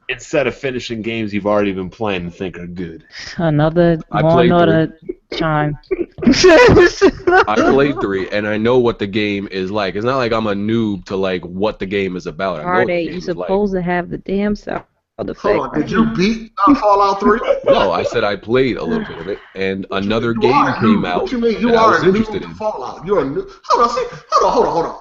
instead of finishing games you've already been playing and think are good.
Another
I
Law
played
and Order chime.
I played 3, and I know what the game is like. It's not like I'm a noob to like what the game is about. I know what the
Heartache,
game
you
is like.
supposed to have the damn sound effect.
Hold on, did you beat Fallout 3?
No, I said I played a little bit of it, and another
You
game
are a
came
noob.
out
What you mean? You
that I
are
was
a
interested
noob to
in.
Fallout. You're a noob. Hold on.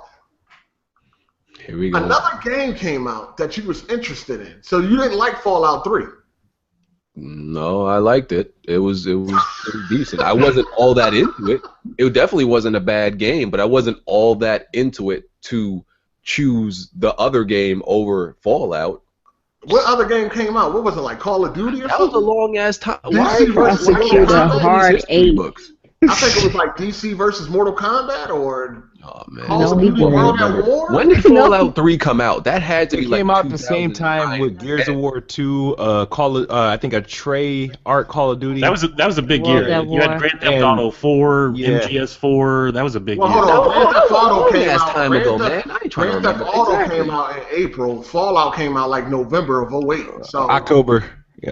Here we go.
Another game came out that you was interested in. So you didn't like Fallout 3.
No, I liked it. It was pretty decent. I wasn't all that into it. It definitely wasn't a bad game, but I wasn't all that into it to choose the other game over Fallout.
What other game came out? What was it, like Call of Duty or
That was a
something?
long ass time.
DC versus
Prosecutor
Mortal Kombat?
Hard
History
8.
books.
I think it was like DC versus Mortal Kombat or
Oh man.
Call
No,
of
he
Duty
didn't.
World at War.
When did Fallout 3 come out? That had to be
It
like
came out at the same time
2009.
with Gears of War 2, I think a Treyarch Call of Duty.
That was a big
World
year.
at
You had
War.
Grand Theft
And-
Auto 4,
yeah.
MGS4. That was a big
Well,
year.
hold on. Grand Theft Auto
long
came
ass
out.
time
Grand
ago,
Theft-
man. I ain't trying to
Grand Theft
remember.
Auto
Exactly.
came out in April. Fallout came out like November of 08. So
October.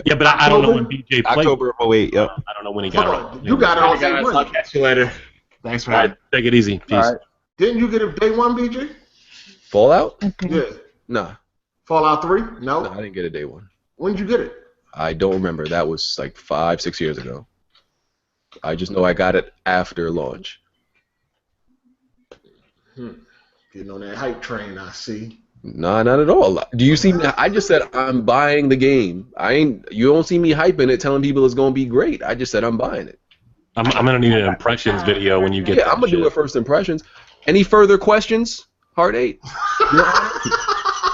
Yeah, but I don't know when BJ played.
October of 08, yep.
I don't know when he
hold
got
on.
it.
You got it
All
on
right, guys,
Monday.
I'll catch you later.
Thanks for
All
having
right, take it easy. Peace.
All right.
Didn't you get it day one, BG?
Fallout?
Okay.
Yeah.
Nah.
Fallout 3? No.
No, I didn't get a day one.
When did you get it?
I don't remember. That was like 5-6 years ago. I just know I got it after launch.
Getting on that hype train, I see.
Nah, not at all. Do you see me? I just said I'm buying the game. You don't see me hyping it, telling people it's gonna be great. I just said I'm buying it.
I'm gonna need an impressions video when you get.
Yeah,
that
I'm gonna do
shit.
a first impressions. Any further questions? Heart 8.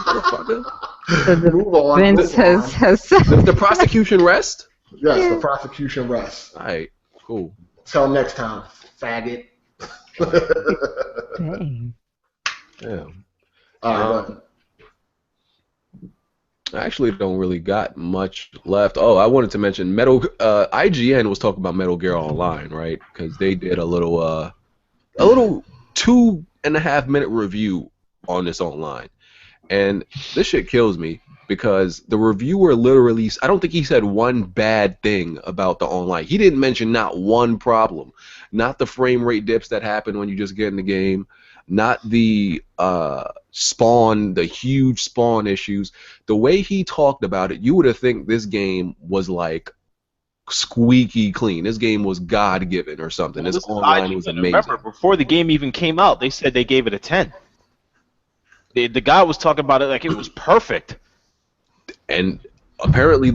Motherfucker.
Move on.
Vince
move on.
has
Does the prosecution rest?
Yes, the prosecution rests.
All right, cool.
Till next time, faggot.
Dang.
Yeah.
All right,
I actually don't really got much left. Oh, I wanted to mention IGN was talking about Metal Gear Online, right? Because they did a little 2.5-minute review on this online, and this shit kills me because the reviewer literally, I don't think he said one bad thing about the online. He didn't mention not one problem, not the frame rate dips that happen when you just get in the game, not the the huge spawn issues. The way he talked about it, you would have think this game was like squeaky clean. This game was God-given or something.
Well,
This
this is
online
IGN.
was amazing.
Remember, before the game even came out, they said they gave it a 10. The guy was talking about it like it was perfect.
And apparently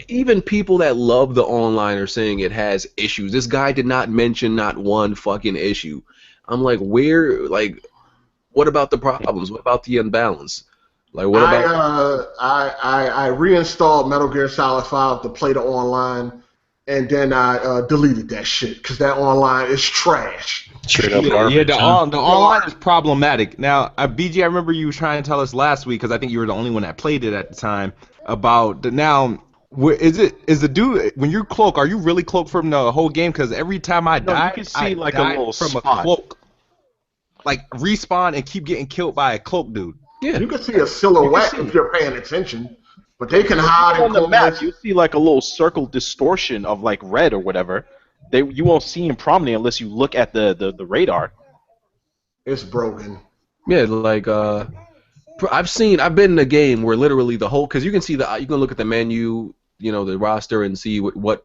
even people that love the online are saying it has issues. This guy did not mention not one fucking issue. I'm like, what about the problems? What about the imbalance? Like, what about?
I reinstalled Metal Gear Solid 5 to play the online, and then I deleted that shit because that online is trash.
Straight up
Yeah,
garbage.
the online is problematic. Now, BG, I remember you were trying to tell us last week, because I think you were the only one that played it at the time, about is the dude, when you cloak, are you really cloaked from the whole game? Because every time I die,
you can see
I
like a
die
little
from
spot.
a cloak. Like, respawn and keep getting killed by a cloak dude.
Yeah.
You can see a silhouette if you're paying attention, but they can hide
On
in
the map,
corners.
you see like a little circle distortion of like red or whatever. You won't see him prominently unless you look at the radar.
It's broken.
Yeah, like I've been in a game where literally the whole, because you can look at the menu, the roster and see what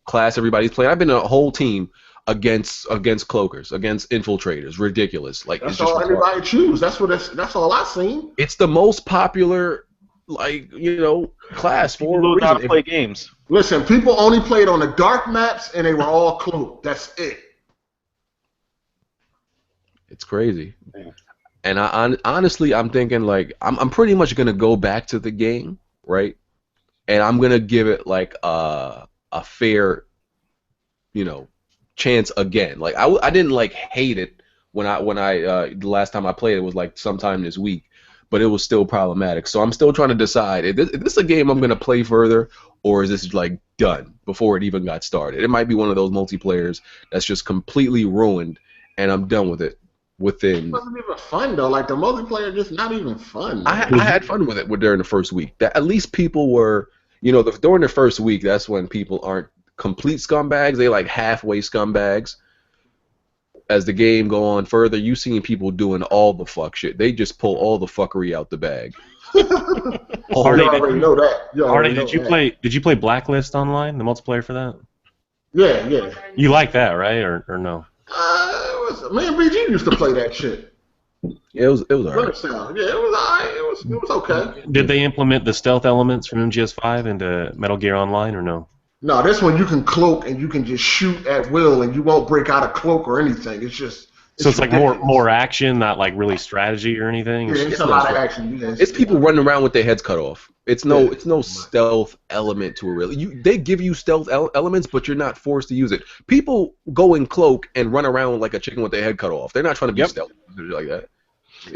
class everybody's playing. I've been in a whole team against cloakers, against infiltrators. Ridiculous. Like,
That's
it's just
all
retarded.
everybody choose. That's all I've seen.
It's the most popular class for
People
a
know how to
reason.
play games.
Listen, people only played on the dark maps, and they were all cloaked. That's it.
It's crazy. And honestly, I'm thinking I'm pretty much gonna go back to the game, right? And I'm gonna give it like a fair, chance again. Like I didn't hate it when I the last time I played it was like sometime this week, but it was still problematic. So I'm still trying to decide, is this a game I'm gonna play further, or is this done before it even got started? It might be one of those multiplayers that's just completely ruined, and I'm done with it within.
It wasn't even fun though. Like the multiplayer, just not even fun.
I had fun with it during the first week. That at least people were, during the first week. That's when people aren't complete scumbags. They like halfway scumbags. As the game go on further, you seen people doing all the fuck shit. They just pull all the fuckery out the bag.
Hardy, you already know that.
Hardy, did you play Blacklist online, the multiplayer for that?
Yeah.
You like that, right, or no?
Me and VG used to play that shit.
Yeah, it was alright.
Yeah, it was alright. It was okay.
Did they implement the stealth elements from MGS5 into Metal Gear Online, or no?
No, this one you can cloak and you can just shoot at will and you won't break out of cloak or anything. It's just.
So it's like more action, not like really strategy or anything.
Yeah, it's a lot of action. Yes.
It's people running around with their heads cut off. It's no stealth element to it really. They give you stealth elements, but you're not forced to use it. People go in cloak and run around like a chicken with their head cut off. They're not trying to be stealth like that.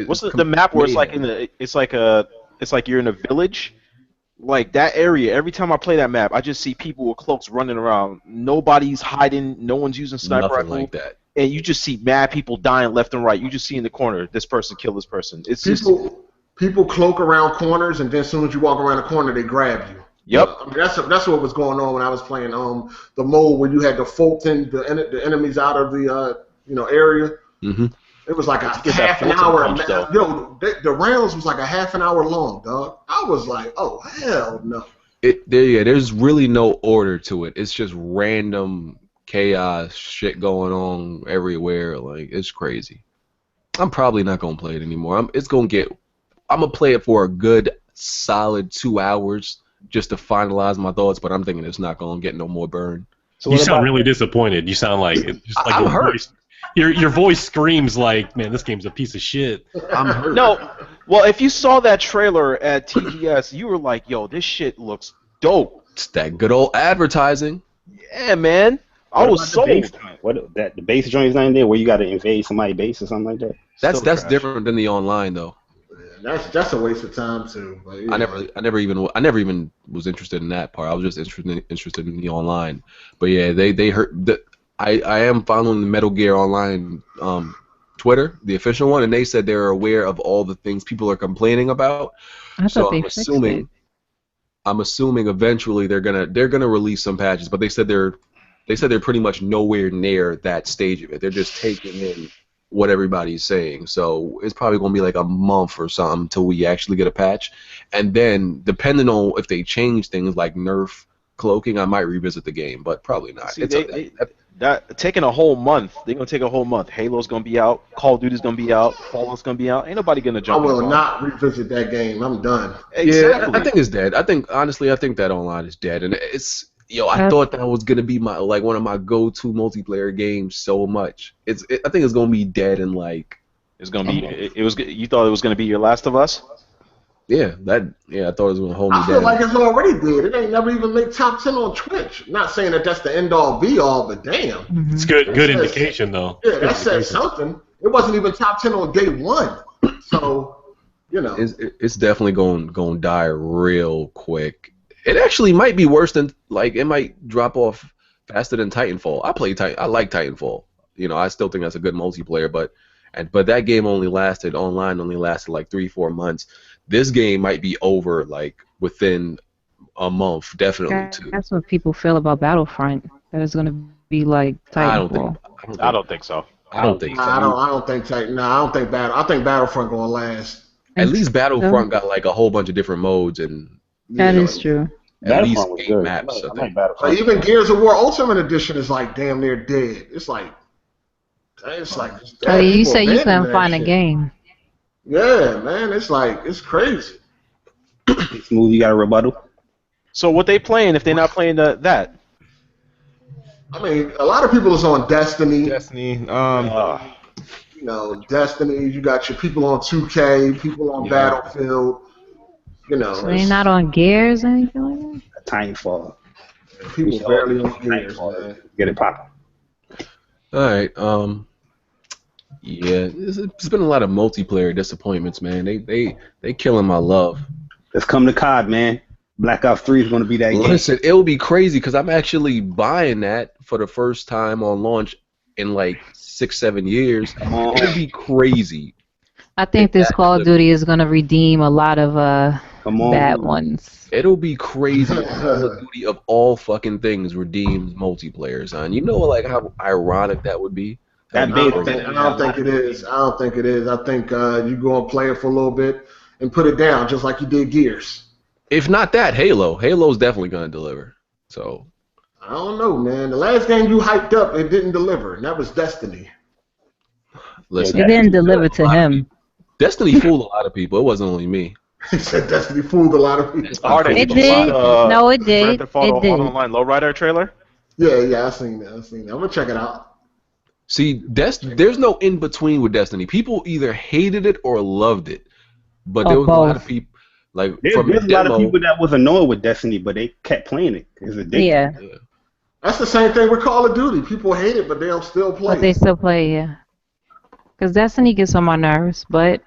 What's the map where it's like it's like you're in a village? Like that area, every time I play that map, I just see people with cloaks running around. Nobody's hiding. No one's using sniper rifle.
Nothing like that.
And you just see mad people dying left and right. You just see in the corner, this person killed this person. It's
people cloak around corners, and then as soon as you walk around the corner, they grab you.
Yep.
I mean, that's what was going on when I was playing the mode where you had to Fulton the enemies out of the area.
Mm-hmm.
It was like a half an hour. The rounds was like a half an hour long, dog. I was like, oh hell no.
There's really no order to it. It's just random chaos shit going on everywhere. Like it's crazy. I'm probably not gonna play it anymore. I'm gonna play it for a good solid 2 hours just to finalize my thoughts. But I'm thinking it's not gonna get no more burn.
So you sound really disappointed. You sound like
I'm hurt.
Your voice screams like, man, this game's a piece of shit.
I'm hurt.
No, well, if you saw that trailer at TGS, you were like, yo, this shit looks dope.
It's that good old advertising.
Yeah, man. I was sold.
The base joint is not in there where you got to invade somebody's base or something like that?
That's different than the online though.
That's a waste of time too. But, yeah.
I never even was interested in that part. I was just interested in the online. But yeah, they hurt. I am following the Metal Gear Online Twitter, the official one, and they said they're aware of all the things people are complaining about. I'm assuming eventually they're gonna release some patches, but they said they're pretty much nowhere near that stage of it. They're just taking in what everybody's saying. So it's probably gonna be like a month or something till we actually get a patch, and then depending on if they change things like nerf cloaking, I might revisit the game, but probably not.
See, taking a whole month. They're gonna take a whole month. Halo's gonna be out. Call of Duty's gonna be out. Fallout's gonna be out. Ain't nobody gonna jump.
I will not revisit that game. I'm done.
Exactly.
Yeah, I think it's dead. I think that online is dead, and it's I thought that was gonna be one of my go-to multiplayer games so much. I think it's gonna be dead in like.
It's gonna be. You thought it was gonna be your Last of Us?
Yeah, I thought it was gonna hold me down.
I feel like it's already dead. It ain't never even made top 10 on Twitch. Not saying that that's the end all be all, but damn.
Mm-hmm. It's good indication though.
Yeah, that says something. It wasn't even top 10 on day one. So,
it's definitely going to die real quick. It actually might be worse than it might drop off faster than Titanfall. I like Titanfall. I still think that's a good multiplayer, but that game only lasted like 3-4 months. This game might be over within a month, definitely too.
That's what people feel about Battlefront. That it's gonna be like Titanfall.
I don't think so.
I don't think so.
I don't think Titan. No, I don't think I think Battlefront gonna last.
At least Battlefront got a whole bunch of different modes and.
That is true.
At least 8 maps.
Even Gears of War Ultimate Edition is damn near dead. It's like.
Oh, you say you couldn't find a game.
Yeah, man, it's crazy.
Smooth, you got a rebuttal?
So what they playing if they're not playing that?
I mean, a lot of people is on Destiny.
Destiny.
Destiny. You got your people on 2K, people on Battlefield.
So they're not on Gears or anything like that?
Titanfall.
People barely on Gears, man.
Get it popping.
All right. Yeah, it's been a lot of multiplayer disappointments, man. They killing my love.
Let's come to COD, man. Black Ops 3 is going to be that game.
Listen, it will be crazy because I'm actually buying that for the first time on launch in like 6-7 years.
Come on.
It'll be crazy.
I think this Call of Duty is gonna redeem a lot of
Come on.
bad ones.
It'll be crazy. If Call of Duty of all fucking things redeems multiplayer, son. You know, like how ironic that would be.
That
I
big
don't think it is. I don't think it is. I think you go and play it for a little bit and put it down, just like you did Gears.
If not that, Halo. Halo's definitely gonna deliver. So
I don't know, man. The last game you hyped up, it didn't deliver, and that was Destiny.
listen,
It didn't deliver to him.
Destiny fooled a lot of people. It wasn't only me.
He said Destiny fooled a lot of people.
It's hard to
It
hit
did.
the
No, it
Grand
did.
Theft Auto
It did.
Online Lowrider trailer.
Yeah, I seen that. I'm gonna check it out.
See, there's no in between with Destiny. People either hated it or loved it. But there
Or
was a lot
both.
of people like
There's
from the
a lot of
demo.
people that was annoyed with Destiny, but they kept playing it. It's addictive.
Yeah,
That's the same thing with Call of Duty. People hate it, but they'll still play.
but they still play. Yeah, because Destiny gets on my nerves, but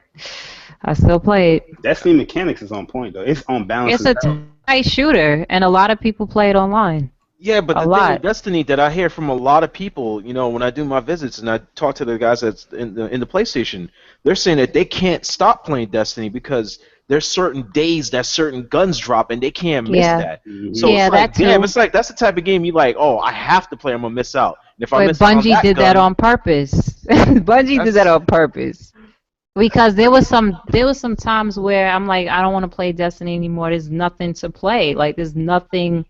I still play it.
Destiny mechanics is on point though. It's on balance.
It's a tight shooter, and a lot of people play it online.
Yeah, but
A
the thing
lot.
with Destiny that I hear from a lot of people, you know, when I do my visits and I talk to the guys that's in the PlayStation, they're saying that they can't stop playing Destiny because there's certain days that certain guns drop and they can't miss
Yeah.
that.
Mhm.
So
Yeah,
it's like,
that too.
damn, it's like that's the type of game you like. Oh, I have to play. I'm gonna miss out. And if I
But
miss out on
Bungie did that
gun,
on purpose. Bungie did that on purpose. Because there was some times where I'm like, I don't want to play Destiny anymore. There's nothing to play. Like there's nothing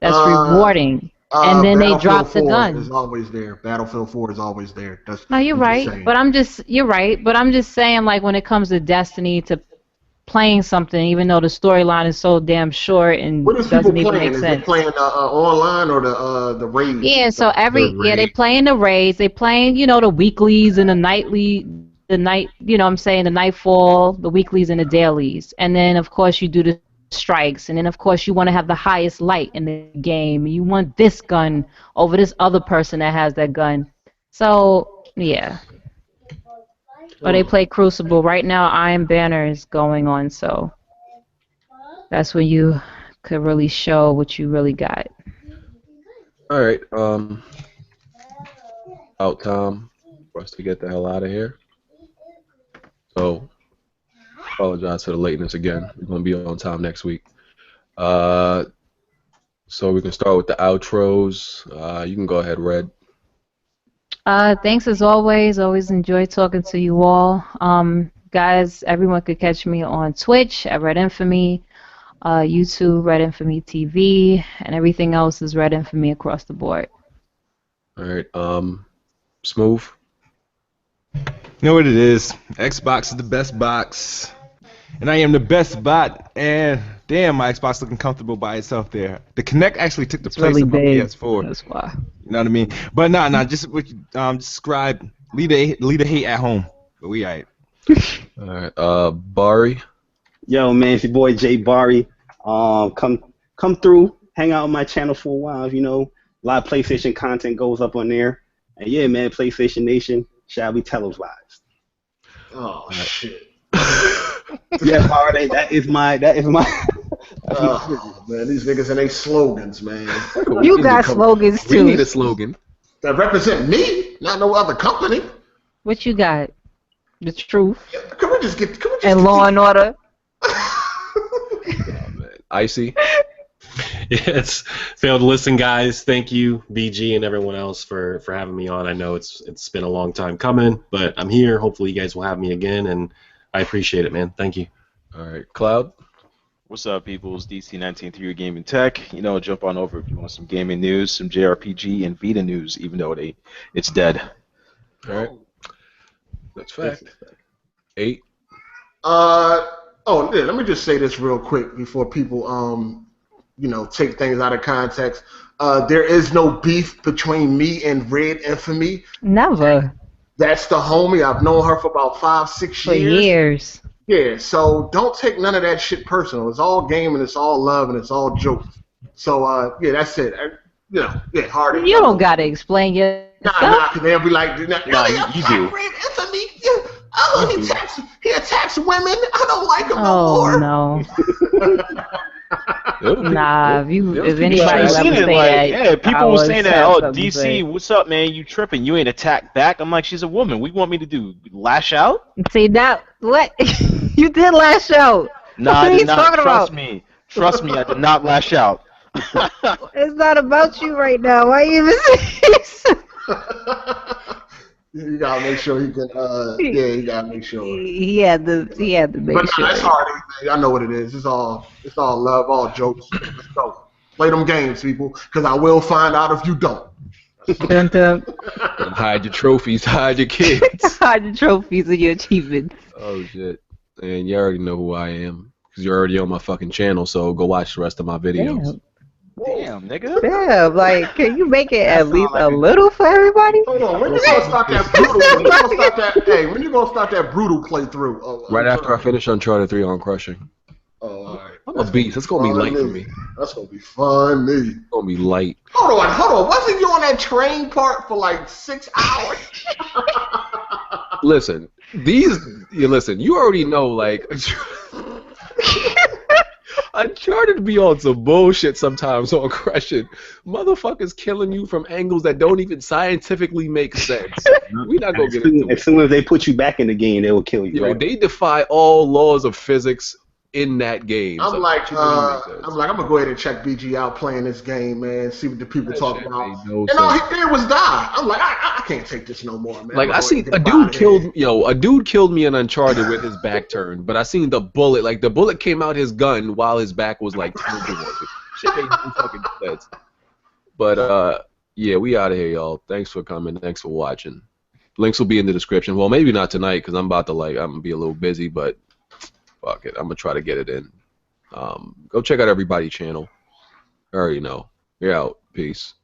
that's rewarding. And then they
Battlefield
dropped the
4
gun.
is always there. Battlefield 4 is always there.
No, you're right. You're right. But I'm just saying, like when it comes to Destiny, to playing something, even though the storyline is so damn short and
What is people
doesn't even
playing?
make
Is
sense.
they playing online or the raid?
Yeah, so they playing the raids, they playing, the weeklies and the nightly, the nightfall, the weeklies and the dailies. And then of course you do the strikes, and then of course you want to have the highest light in the game. You want this gun over this other person that has that gun. So yeah. Or they play Crucible. Right now Iron Banner is going on, so that's when you could really show what you really got.
All right, out time for us to get the hell out of here. So, apologize for the lateness again. We're gonna be on time next week. So we can start with the outros. You can go ahead, Red.
Thanks as always. Always enjoy talking to you all. Guys, everyone could catch me on Twitch at Red Infamy, YouTube, Red Infamy TV, and everything else is Red Infamy across the board.
All right, Smooth.
You know what it is? Xbox is the best box, and I am the best bot. And damn, my Xbox looking comfortable by itself there. The Kinect actually took the place
Really
of my
big.
PS4.
That's why.
You know what I mean? But nah, just what you describe. Leave the hate at home. But we alright.
All right, Bari.
Yo, man, it's your boy Jay Bari. Come through, hang out on my channel for a while. A lot of PlayStation content goes up on there. And yeah, man, PlayStation Nation shall be televised.
Oh shit.
Yeah, Bari, that is my.
Oh, man, these niggas and they slogans, man.
You got slogans
We need
too.
a slogan.
That represent me, not no other company.
What you got? The truth
Can we just get?
and Law and Order.
Oh, man. Icy.
It's failed to listen, guys. Thank you, BG and everyone else for having me on. I know it's been a long time coming, but I'm here. Hopefully you guys will have me again, and I appreciate it, man. Thank you.
All right, Cloud.
What's up, people? It's DC19 Gaming Tech. Jump on over if you want some gaming news, some JRPG and Vita news, even though it's dead.
All right. That's fact. 8.
Oh, yeah, let me just say this real quick before people take things out of context. There is no beef between me and Red Infamy.
Never.
That's the homie. I've known her for about 5-6
For
years.
years.
Yeah, so don't take none of that shit personal. It's all game and it's all love and it's all jokes. So yeah, that's it. Hardy.
You don't gotta explain yourself.
Nah, cause they'll be like,
you do.
Red Infamy. Yeah. Oh, he attacks women. I don't like him no
Oh
more.
no. Nah, if
Those people
anybody
should
will
have
ever
seen it,
say
like,
that,
yeah, people
I
were
would
saying that,
have
oh,
something to
DC,
say.
what's up, man? You tripping. You ain't attack back. I'm like, she's a woman. What you want me to do? Lash out?
See now, what you did last show?
Nah,
What
I
are
did
you
not.
talking
Trust
about?
me. Trust me, I did not lash out.
It's not about you right now. Why you even saying
You gotta make sure he can. Yeah, you gotta make sure.
He had to make
But
sure.
nah, it's hard. Man. I know what it is. It's all love, all jokes. Let's go. Play them games, people, because I will find out if you don't.
Dun, dun.
Hide your trophies, hide your kids.
Hide your trophies and your achievements.
Oh shit! And you already know who I am because you're already on my fucking channel. So go watch the rest of my videos.
Damn, nigga.
Damn, like, can you make it
That
at least
sound like
a little for everybody?
Hold on, when you gonna start that brutal? When you gonna start that brutal playthrough?
Right after I finish Uncharted 3 on Crushing.
Oh, all right.
I'm a beast. It's gonna be light for me.
That's gonna be funny.
It's gonna be light.
Hold on. Wasn't you on that train part for like 6 hours?
Listen, you already know, like, Uncharted be on some bullshit sometimes on Crushing. Motherfuckers killing you from angles that don't even scientifically make sense. We not gonna get into it.
As soon as they put you back in the game, they will kill you.
Yo,
Right?
they defy all laws of physics in that game.
I'm
So
like,
it really makes sense.
I'm gonna go ahead and check BG out playing this game, man. See what the people
That
talk
shit
about.
made no
And all he
sense.
did was die. I'm like, I can't take this no more, man.
Like, I seen a dude killed me in Uncharted with his back turned, but I seen the bullet came out his gun while his back was like turned towards it. Shit made no fucking sense. But yeah, we out of here, y'all. Thanks for coming. Thanks for watching. Links will be in the description. Well, maybe not tonight because I'm gonna be a little busy, but fuck it, I'm gonna try to get it in. Go check out everybody's channel. I already know. You're out. Peace.